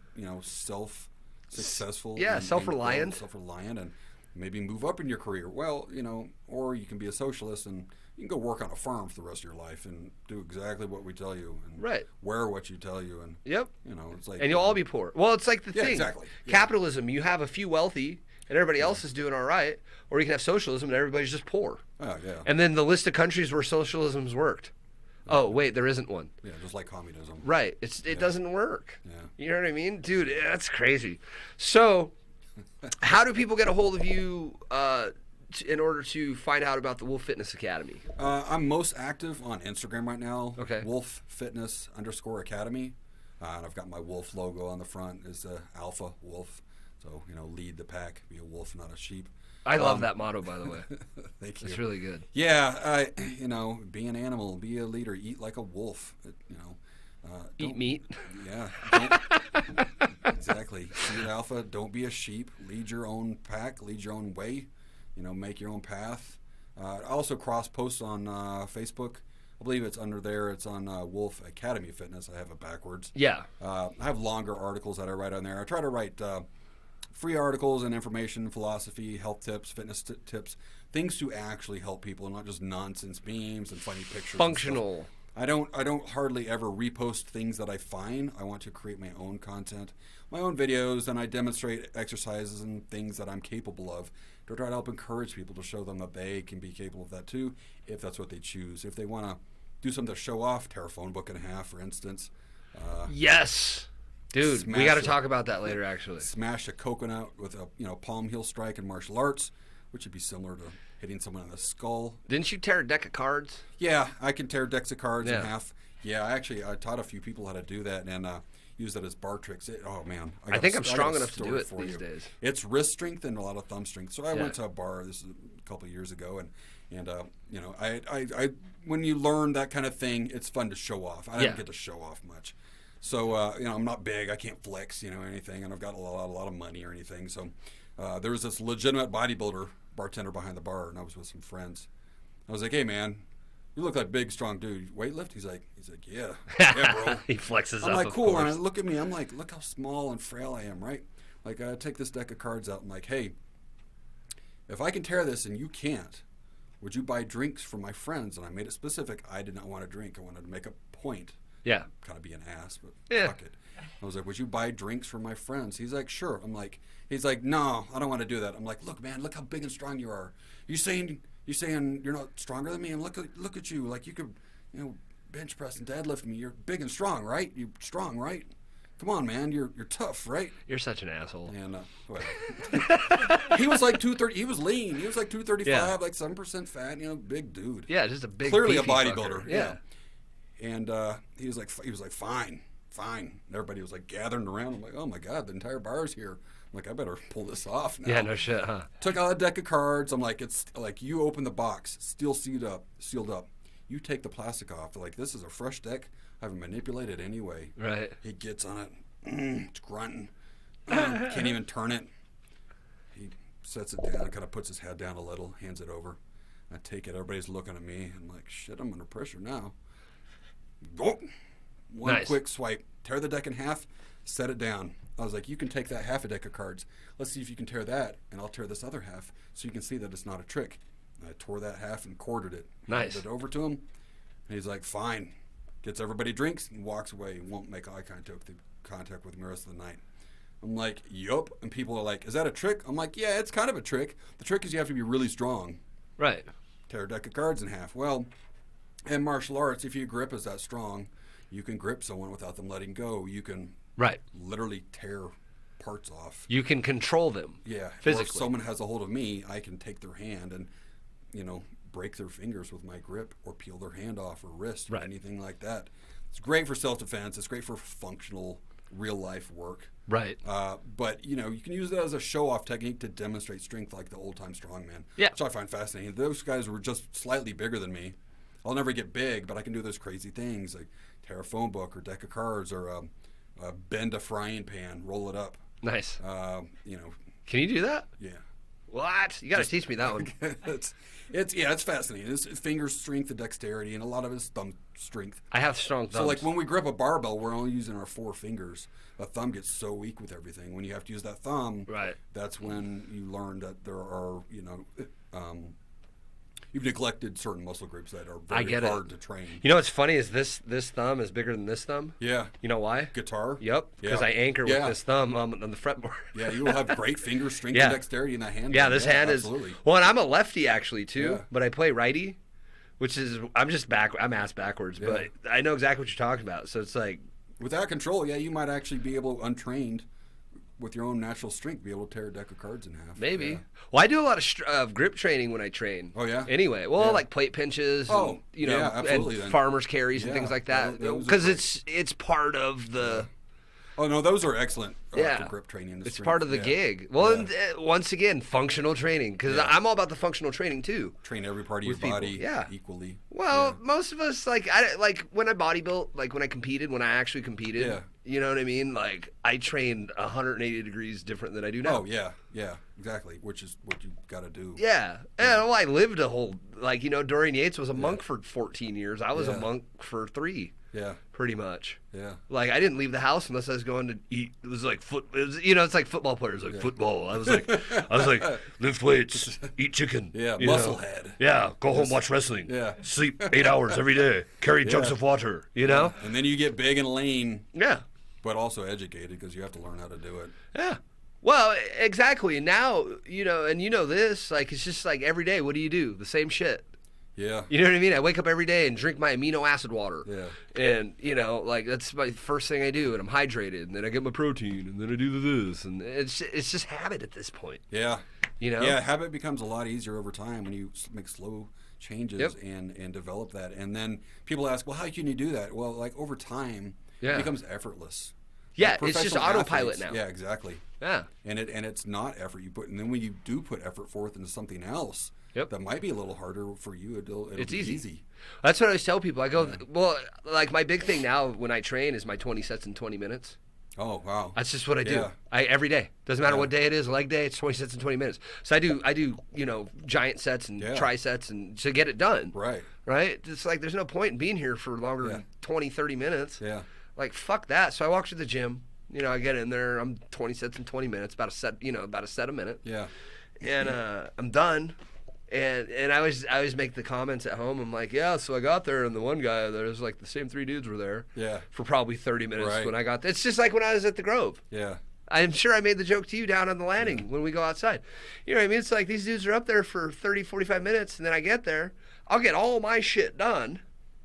successful? Yeah, self-reliant. Self-reliant, and maybe move up in your career. Well, or you can be a socialist and you can go work on a farm for the rest of your life and do exactly what we tell you and wear what you tell you and it's like, and you'll all be poor. Well, it's like the thing. Exactly. Capitalism, you have a few wealthy and everybody else is doing all right, or you can have socialism and everybody's just poor. Oh, yeah. And then the list of countries where socialism's worked. Oh, wait, there isn't one. Yeah, just like communism. Right. It doesn't work. Yeah. You know what I mean? Dude, that's crazy. So, how do people get a hold of you in order to find out about the Wolf Fitness Academy? I'm most active on Instagram right now. Okay. Wolf Fitness _Academy. And I've got my wolf logo on the front. Is Alpha Wolf. So, lead the pack. Be a wolf, not a sheep. I love that motto, by the way. Thank you. It's really good. Yeah, be an animal, be a leader, eat like a wolf. Eat meat. Yeah. Exactly. Be an alpha. Don't be a sheep. Lead your own pack. Lead your own way. Make your own path. I also cross posts on Facebook. I believe it's under there. It's on Wolf Academy Fitness. I have it backwards. Yeah. I have longer articles that I write on there. I try to write free articles and information, philosophy, health tips, fitness tips, things to actually help people, and not just nonsense memes and funny pictures. Functional. I don't hardly ever repost things that I find. I want to create my own content, my own videos, and I demonstrate exercises and things that I'm capable of to try to help encourage people, to show them that they can be capable of that too, if that's what they choose. If they want to do something to show off, tear a phone book in half, for instance. Yes. Dude, we got to talk about that later, actually. Smash a coconut with a palm heel strike in martial arts, which would be similar to hitting someone in the skull. Didn't you tear a deck of cards? Yeah, I can tear decks of cards in half. Yeah, I taught a few people how to do that and use that as bar tricks. Oh, man. I think I'm strong enough to do it these days. It's wrist strength and a lot of thumb strength. So I went to a bar, this is a couple of years ago, and I when you learn that kind of thing, it's fun to show off. I didn't get to show off much. So, I'm not big. I can't flex, anything, and I've got a lot of money or anything. So there was this legitimate bodybuilder bartender behind the bar, and I was with some friends. I was like, hey, man, you look like a big, strong dude. You weightlift? He's like, yeah. Yeah, bro. He flexes up, I'm like, of cool. course. And I look at me. I'm like, look how small and frail I am, right? Like, I take this deck of cards out. I'm like, hey, if I can tear this and you can't, would you buy drinks for my friends? And I made it specific. I did not want to drink. I wanted to make a point. Yeah. Kind of be an ass, but fuck it. I was like, would you buy drinks for my friends? He's like, sure. He's like, no, I don't want to do that. I'm like, look, man, look how big and strong you are. You saying you're not stronger than me? And look at you. Like, you could, bench press and deadlift me. You're big and strong, right? You're strong, right? come on, man, you're tough, right? You're such an asshole. And he was like 230. He was lean. He was like 235, Yeah. like 7% fat. Big dude. Yeah, just a big, Clearly a beefy bodybuilder. fucker. Yeah. And he was like, fine. And everybody was like gathering around. I'm like, oh my god, the entire bar's here. I'm like, I better pull this off now. Yeah, no shit, huh? Took out a deck of cards. I'm like, it's like you open the box, still sealed up. You take the plastic off. They're like, this is a fresh deck. I haven't manipulated anyway. Right. He gets on it. It's grunting. Can't even turn it. He sets it down, kind of puts his head down a little, hands it over. I take it. Everybody's looking at me. I'm like, shit, I'm under pressure now. Go. One Nice. quick swipe. Tear the deck in half. Set it down. I was like, you can take that half a deck of cards. Let's see if you can tear that, and I'll tear this other half so you can see that it's not a trick. And I tore that half and quartered it. Nice. Handed it over to him, and he's like, fine. Gets everybody drinks and walks away. Won't make eye contact with me the rest of the night. I'm like, yup. And people are like, is that a trick? I'm like, yeah, it's kind of a trick. The trick is you have to be really strong. Right. Tear a deck of cards in half. Well, in martial arts, if your grip is that strong, you can grip someone without them letting go. You can Right. literally tear parts off. You can control them. Yeah. Physically. Or if someone has a hold of me, I can take their hand and, break their fingers with my grip or peel their hand off or wrist or Right. anything like that. It's great for self-defense. It's great for functional, real-life work. Right. But, you can use it as a show-off technique to demonstrate strength like the old-time strongman, Yeah. which I find fascinating. Those guys were just slightly bigger than me. I'll never get big, but I can do those crazy things like tear a phone book or deck of cards or bend a frying pan, roll it up. Nice. You know, Can you do that? yeah. What? You got to teach me that one. it's fascinating. It's finger strength and dexterity, and a lot of it is thumb strength. I have strong thumbs. So like when we grip a barbell, we're only using our 4 fingers. The thumb gets so weak with everything. When you have to use that thumb, Right. that's when you learn that there are, you've neglected certain muscle groups that are I very get it. hard to train. You know what's funny is this thumb is bigger than this thumb. Yeah. You know why? Guitar? Yep. Because Yeah. I anchor Yeah. with this thumb on the fretboard. Yeah, you will have great finger strength Yeah. and dexterity in that hand. Yeah, this hand absolutely. is. Well, and I'm a lefty actually too, Yeah. but I play righty, which is I'm ass backwards, Yeah. but I know exactly what you're talking about. So it's like, Without control, yeah, you might actually be able, untrained, with your own natural strength, be able to tear a deck of cards in half. maybe. Yeah. Well, I do a lot of grip training when I train. Oh, yeah? Anyway, well, Yeah. like plate pinches. Oh, and, yeah, absolutely, and then. farmers carries and Yeah, things like that. those are Because great. it's part of the. Oh, no, those are excellent Yeah. for grip training. It's strength. part of the Yeah. gig. Well, Yeah. and once again, functional training because Yeah. I'm all about the functional training too. Train every part of your with people, body yeah. equally. Well, most of us like when I bodybuilt, like when I competed, when I actually competed. Yeah. You know what I mean? Like I trained 180 degrees different than I do now. Oh, yeah, exactly, which is what you got to do. Yeah. And well, I lived a whole Dorian Yates was a monk for 14 years. I was a Yeah. monk for 3, Yeah, pretty much. yeah. Like I didn't leave the house unless I was going to eat. It was like it's like football players, like football. I was like, lift weights, eat chicken. Yeah, you know? musclehead. Yeah, go home, watch wrestling. Yeah. Sleep 8 hours every day. Carry jugs of water. You know. And then you get big and lean, Yeah. but also educated because you have to learn how to do it. Yeah. Well, exactly. And now, and this, like, it's just like every day, what do? The same shit. Yeah. You know what I mean? I wake up every day and drink my amino acid water. Yeah. And, like, that's my first thing I do. And I'm hydrated. And then I get my protein. And then I do this. And it's just habit at this point. Yeah. You know? Yeah, habit becomes a lot easier over time when you make slow changes Yep. and develop that. And then people ask, well, how can you do that? Well, like over time, Yeah. it becomes effortless. Yeah, Like it's just professional autopilot athletes- now. Yeah, exactly. Yeah. And it's not effort you put, and then when you do put effort forth into something else, Yep. that might be a little harder for you. It'll It's be easy. That's what I always tell people. I go, well, like my big thing now when I train is my 20 sets in 20 minutes. Oh wow. That's just what I do. Yeah. Every day. Doesn't matter Yeah. what day it is, leg day, it's 20 sets in 20 minutes. So I do, giant sets and Yeah. trisets and to get it done. Right. Right? It's like there's no point in being here for longer Yeah. than 20, 30 minutes. Yeah. Like fuck that. So I walk to the gym. I get in there, I'm 20 sets in 20 minutes, about a set a minute. Yeah. And I'm done. And I always make the comments at home. I'm like, yeah, so I got there, and the one guy, there's like the same 3 dudes were there Yeah. for probably 30 minutes Right. when I got there. It's just like when I was at the Grove. Yeah. I'm sure I made the joke to you down on the landing when we go outside. You know what I mean? It's like these dudes are up there for 30, 45 minutes, and then I get there. I'll get all my shit done.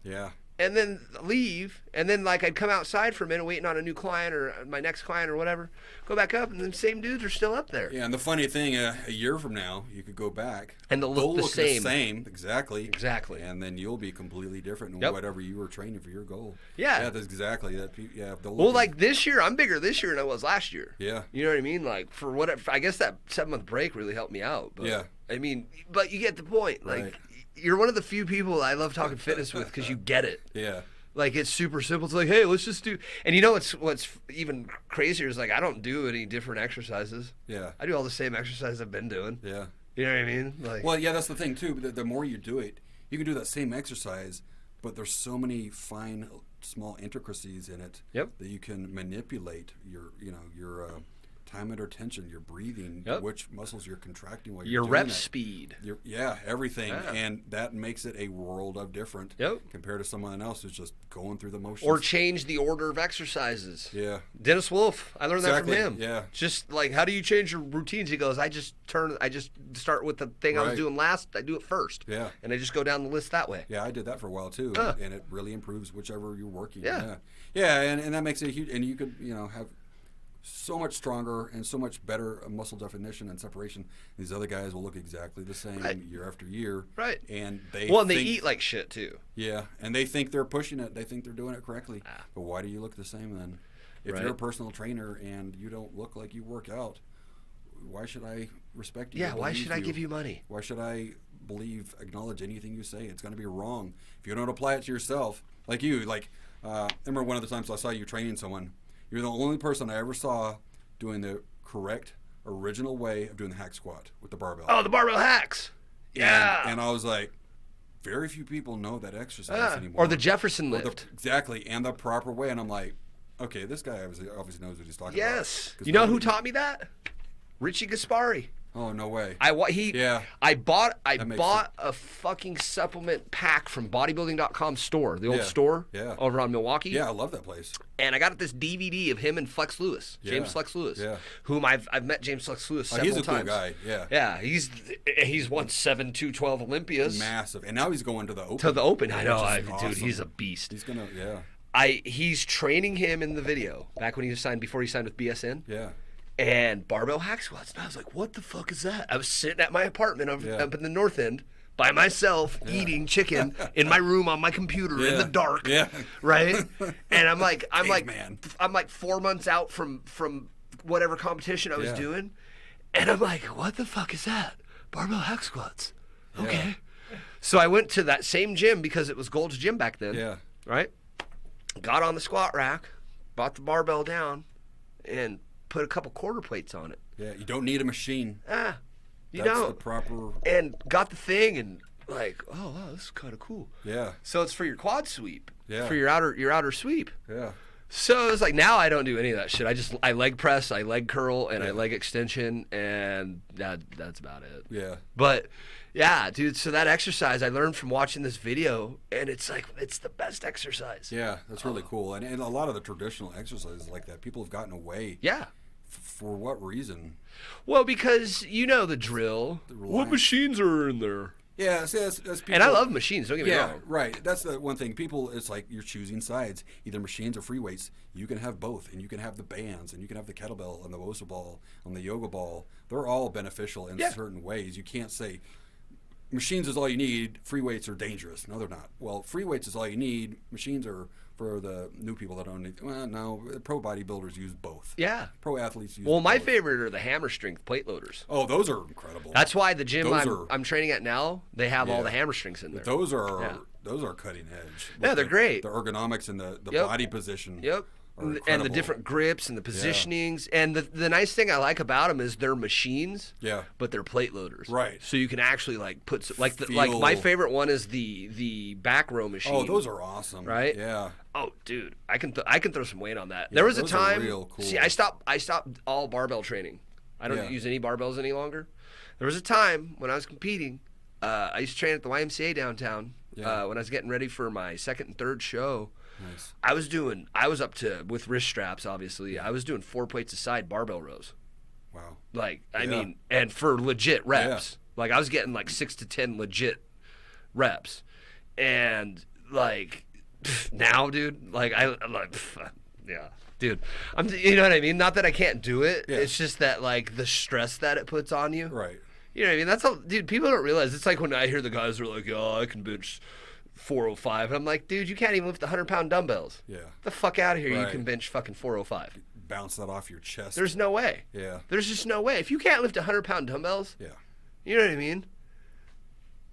Yeah. and then leave, and then like I'd come outside for a minute waiting on a new client or my next client or whatever, go back up, and the same dudes are still up there. Yeah, and the funny thing, a year from now, you could go back. And they'll look the same. Exactly. Exactly. And then you'll be completely different in Yep. whatever you were training for your goal. Yeah. Yeah, that's exactly that. Yeah. Well, like this year, I'm bigger this year than I was last year. Yeah. You know what I mean? Like for whatever, I guess that 7-month break really helped me out. But, Yeah. I mean, but you get the point. Like, Right. you're one of the few people I love talking fitness with because you get it. Yeah. Like, it's super simple. It's like, hey, let's just do. And you know what's even crazier is like I don't do any different exercises. Yeah. I do all the same exercises I've been doing. Yeah. You know what I mean? Like, Well, yeah, that's the thing too. The more you do it, you can do that same exercise, but there's so many fine, small intricacies in it Yep. that you can manipulate your time under tension, your breathing, Yep. which muscles you're contracting while you're your doing rep it. speed. Everything, Yeah. and that makes it a world of different Yep. compared to someone else who's just going through the motions. Or change the order of exercises. Yeah. Dennis Wolf, I learned Exactly, that from him. yeah. Just like, how do you change your routines? He goes, I just start with the thing I was Right. doing last. I do it first. Yeah. And I just go down the list that way. Yeah, I did that for a while too, Huh. and it really improves whichever you're working. Yeah. Yeah, and that makes it huge. And you could, have so much stronger and so much better muscle definition and separation. These other guys will look exactly the same Right. year after year. Right. And they They think- eat like shit too. Yeah, and they think they're pushing it. They think they're doing it correctly. Ah. But why do you look the same then? If Right. you're a personal trainer and you don't look like you work out, why should I respect you? Yeah, or why believe should I give you money? Why should I acknowledge anything you say? It's going to be wrong if you don't apply it to yourself. Like you, I remember one of the times I saw you training someone. You're the only person I ever saw doing the correct original way of doing the hack squat with the barbell. Oh, the barbell hacks. Yeah. And I was like, very few people know that exercise anymore. Or the Jefferson lift. Exactly, and the proper way. And I'm like, okay, this guy obviously knows what he's talking about. Yes. 'Cause You know who taught me that? Richie Gaspari. Oh, no way. I bought makes a fucking supplement pack from bodybuilding.com store, the old Yeah. store Yeah. over on Milwaukee. Yeah, I love that place. And I got this DVD of him and Flex Lewis, James Yeah. Flex Lewis, Yeah. whom I've met James Flex Lewis several He's a times. cool guy, yeah. Yeah, he's won 7 212 Olympias. Massive. And now he's going to the Open. To the Open. I know, which is dude, awesome. he's a beast. He's going to, yeah. He's training him in the video back when before he signed with BSN. Yeah. And barbell hack squats. And I was like, what the fuck is that? I was sitting at my apartment up in the North End by myself eating chicken in my room on my computer in the dark. Yeah. Right? And I'm like man. I'm like 4 months out from whatever competition I was Yeah. doing. And I'm like, what the fuck is that? Barbell hack squats. Okay. So I went to that same gym because it was Gold's Gym back then. Yeah. Right? Got on the squat rack, brought the barbell down, and put a couple quarter plates on it. Yeah, you don't need a machine. You That's don't. the proper... And got the thing and like, oh wow, this is kind of cool. Yeah. So it's for your quad sweep. Yeah. For your outer sweep. Yeah. So it's like now I don't do any of that shit. I leg press, I leg curl, and I leg extension, and that's about it. Yeah. But yeah, dude. So that exercise I learned from watching this video, and it's like it's the best exercise. Yeah, that's really cool. And a lot of the traditional exercises like that, people have gotten away. Yeah. For what reason? Well, because you know the drill. What machines are in there? Yeah, see, that's people, And I love machines. Don't get me Yeah, wrong. right. That's the one thing. People, it's like you're choosing sides, either machines or free weights. You can have both, and you can have the bands, and you can have the kettlebell and the Wosa ball and the yoga ball. They're all beneficial in certain ways. You can't say machines is all you need, free weights are dangerous. No, they're not. Well, free weights is all you need. Machines are for the new people that don't need. Well, no, pro bodybuilders use both. Yeah. Pro athletes use Well, my both. favorite are the hammer strength plate loaders. Oh, those are incredible. That's why the gym Those I'm training at now, they have all the hammer strings in there. Those are cutting edge. Yeah, they're great. The ergonomics and the Yep. body position. Yep. are And the incredible. different grips and the positionings. And the nice thing I like about them is they're machines, Yeah. but they're plate loaders. Right. So you can actually like put like Feel- my favorite one is the back row machine. Oh, those are awesome. Right? Yeah. Oh, dude, I can throw some weight on that. There was a those are time. real cool. See, I stopped all barbell training. I don't Yeah. use any barbells any longer. There was a time when I was competing. I used to train at the YMCA downtown. Yeah. When I was getting ready for my second and third show. Nice. I was up to, with wrist straps, obviously. I was doing 4 plates a side barbell rows. Wow. Like, I Yeah. mean, and for legit reps. Like, I was getting like 6 to 10 legit reps. And, like, Now, dude, like I'm like, yeah, dude, you know what I mean? Not that I can't do it. Yeah. It's just that like the stress that it puts on you. Right. You know what I mean? That's all, dude. People don't realize. It's like when I hear the guys who are like, "Oh, I can bench 405," and I'm like, dude, you can't even lift 100-pound dumbbells. Yeah. Get the fuck out of here! You Right. can bench fucking 405. Bounce that off your chest. There's no way. Yeah. There's just no way. If you can't lift 100-pound dumbbells, Yeah. you know what I mean?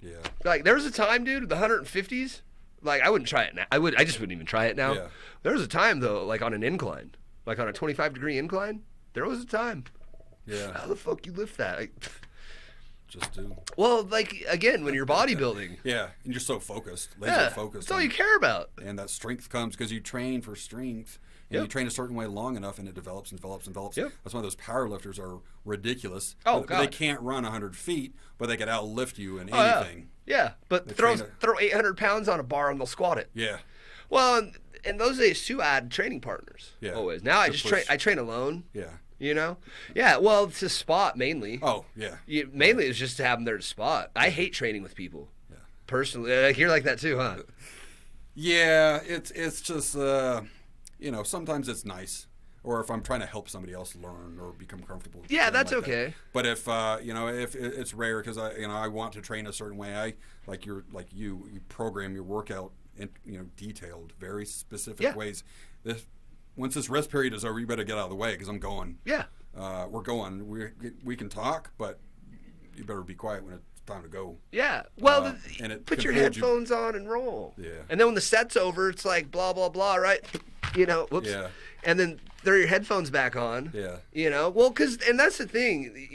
Yeah. Like there was a time, dude, the 150s. Like I wouldn't try it now. I just wouldn't even try it now. Yeah. There was a time though, like on an incline, like on a 25-degree incline. There was a time. Yeah. How the fuck you lift that? Like, Just do. well, like again, when you're bodybuilding, Yeah. And you're so focused, laser yeah, focused. that's all you care about. And that strength comes because you train for strength. And Yep. you train a certain way long enough, and it develops and develops and develops. Yep. That's why those power lifters are ridiculous. Oh, They God. can't run 100 feet, but they can outlift you in Oh, yeah. anything. Yeah, but They throw train 800 pounds on a bar and they'll squat it. Yeah. Well, in those days too, I had training partners. Yeah. Always. Now I To just push. train alone. Yeah. You know. Yeah. Well, to spot mainly. Oh, yeah. Mainly it's just to have them there to spot. I hate training with people. Yeah. Personally, like you're like that too, huh? Yeah, it's just sometimes it's nice, or if I'm trying to help somebody else learn or become comfortable. with Yeah, training that's like that. okay. But if if it's rare because I want to train a certain way, I you program your workout in detailed, very specific Yeah. ways. Once this rest period is over, you better get out of the way because I'm going. Yeah. We're going. We can talk, but you better be quiet when it's time to go. Yeah. Well, and it put can your hold you- headphones on and roll. Yeah. And then when the set's over, it's like blah blah blah, right? Whoops. Yeah. And then throw your headphones back on. Yeah. Well, and that's the thing,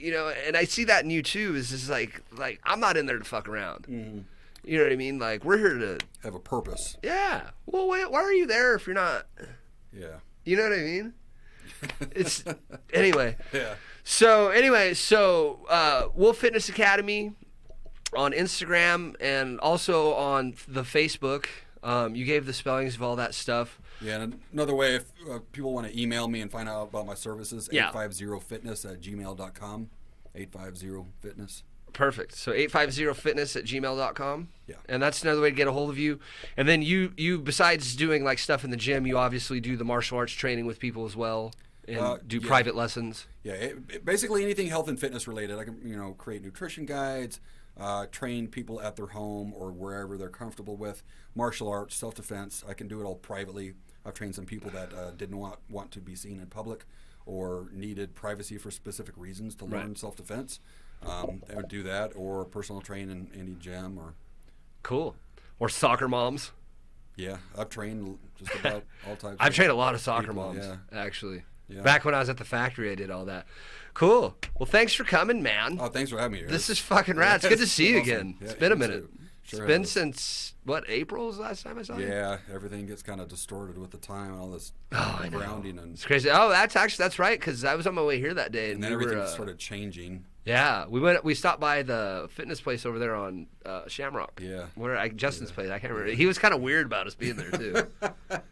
and I see that in you too. Is just like I'm not in there to fuck around. Mm-hmm. You know what I mean? Like we're here to. Have a purpose. Yeah. Well, why are you there if you're not? Yeah. You know what I mean? It's anyway. Yeah. So Wolf Fitness Academy on Instagram and also on the Facebook. You gave the spellings of all that stuff. Yeah, and another way, if people want to email me and find out about my services, Yeah. 850fitness@gmail.com. 850fitness. Perfect. So 850fitness@gmail.com. Yeah. And that's another way to get a hold of you. And then you besides doing like stuff in the gym, you obviously do the martial arts training with people as well and do yeah. private lessons. Yeah, basically anything health and fitness related. I can create nutrition guides, train people at their home or wherever they're comfortable with. Martial arts, self-defense. I can do it all privately. I've trained some people that didn't want to be seen in public or needed privacy for specific reasons to learn Right. self-defense. They would do that, or personal train in any gym, or Cool. Or soccer moms. yeah, I've trained just about all types. I've of trained a lot of soccer people, moms, yeah. actually. Yeah. Back when I was at the factory, I did all that. Cool. Well, thanks for coming, man. Oh, thanks for having me here. This is fucking rad. It's good to see you awesome. again. Yeah, It's been a you minute. too. Sure It's been has. since, April was the last time I saw you? Yeah, everything gets kind of distorted with the time and all this I know. grounding, and It's crazy. Oh, that's right, because I was on my way here that day. And then we everything were, started changing. Yeah, we stopped by the fitness place over there on Shamrock. Yeah. Justin's place. I can't remember. He was kind of weird about us being there too.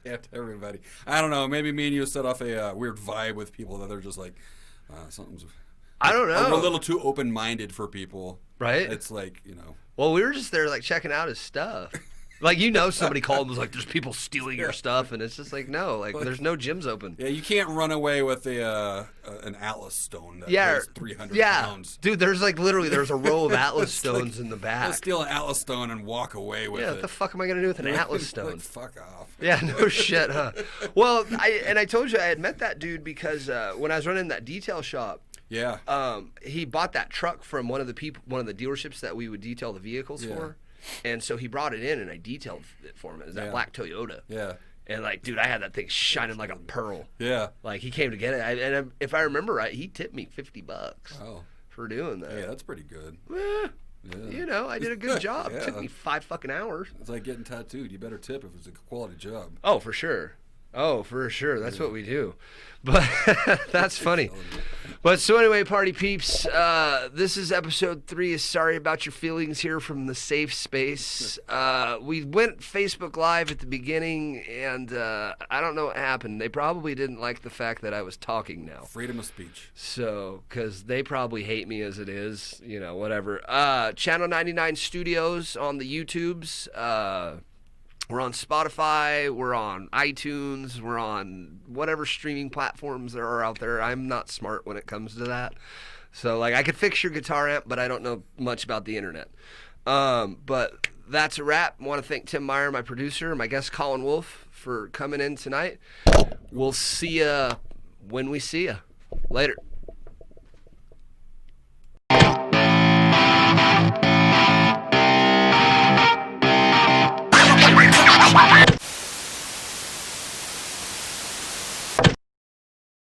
Yeah, to everybody. I don't know. Maybe me and you set off a weird vibe with people that they're just like, something's. I don't know. We're a little too open-minded for people. Right? It's like, Well, we were just there like checking out his stuff. Like somebody called and was like, "There's people stealing your stuff," and it's just like, no, like there's no gyms open. Yeah, you can't run away with an Atlas stone that weighs 300 pounds. Dude, there's a row of Atlas stones in the back. Let's steal an Atlas stone and walk away with Yeah, it. what the fuck am I gonna do with an Atlas stone? Like, fuck off. Yeah, no shit, huh? Well, I told you I had met that dude because when I was running that detail shop, Yeah. he bought that truck from one of the dealerships that we would detail the vehicles Yeah. for, and so he brought it in and I detailed it for him. It was that Yeah. black Toyota. Yeah. And like, dude, I had that thing shining like a pearl. Yeah. Like he came to get it, and if I remember right, he tipped me $50 Oh. for doing that. Yeah, that's pretty good. Eh, Yeah. I did a good job. It took Yeah. me 5 fucking hours. It's like getting tattooed. You better tip if it's a quality job. Oh, for sure. Oh, for sure. That's what we do. But that's funny. But so anyway, party peeps, this is episode 3 of Sorry About Your Feelings here from the safe space. We went Facebook Live at the beginning, and I don't know what happened. They probably didn't like the fact that I was talking now. Freedom of speech. So, because they probably hate me as it is, whatever. Channel 99 Studios on the YouTubes. We're on Spotify, we're on iTunes, we're on whatever streaming platforms there are out there. I'm not smart when it comes to that. So, like, I could fix your guitar amp, but I don't know much about the internet. But that's a wrap. I want to thank Tim Meyer, my producer, and my guest Colin Wolf for coming in tonight. We'll see you when we see you. Later.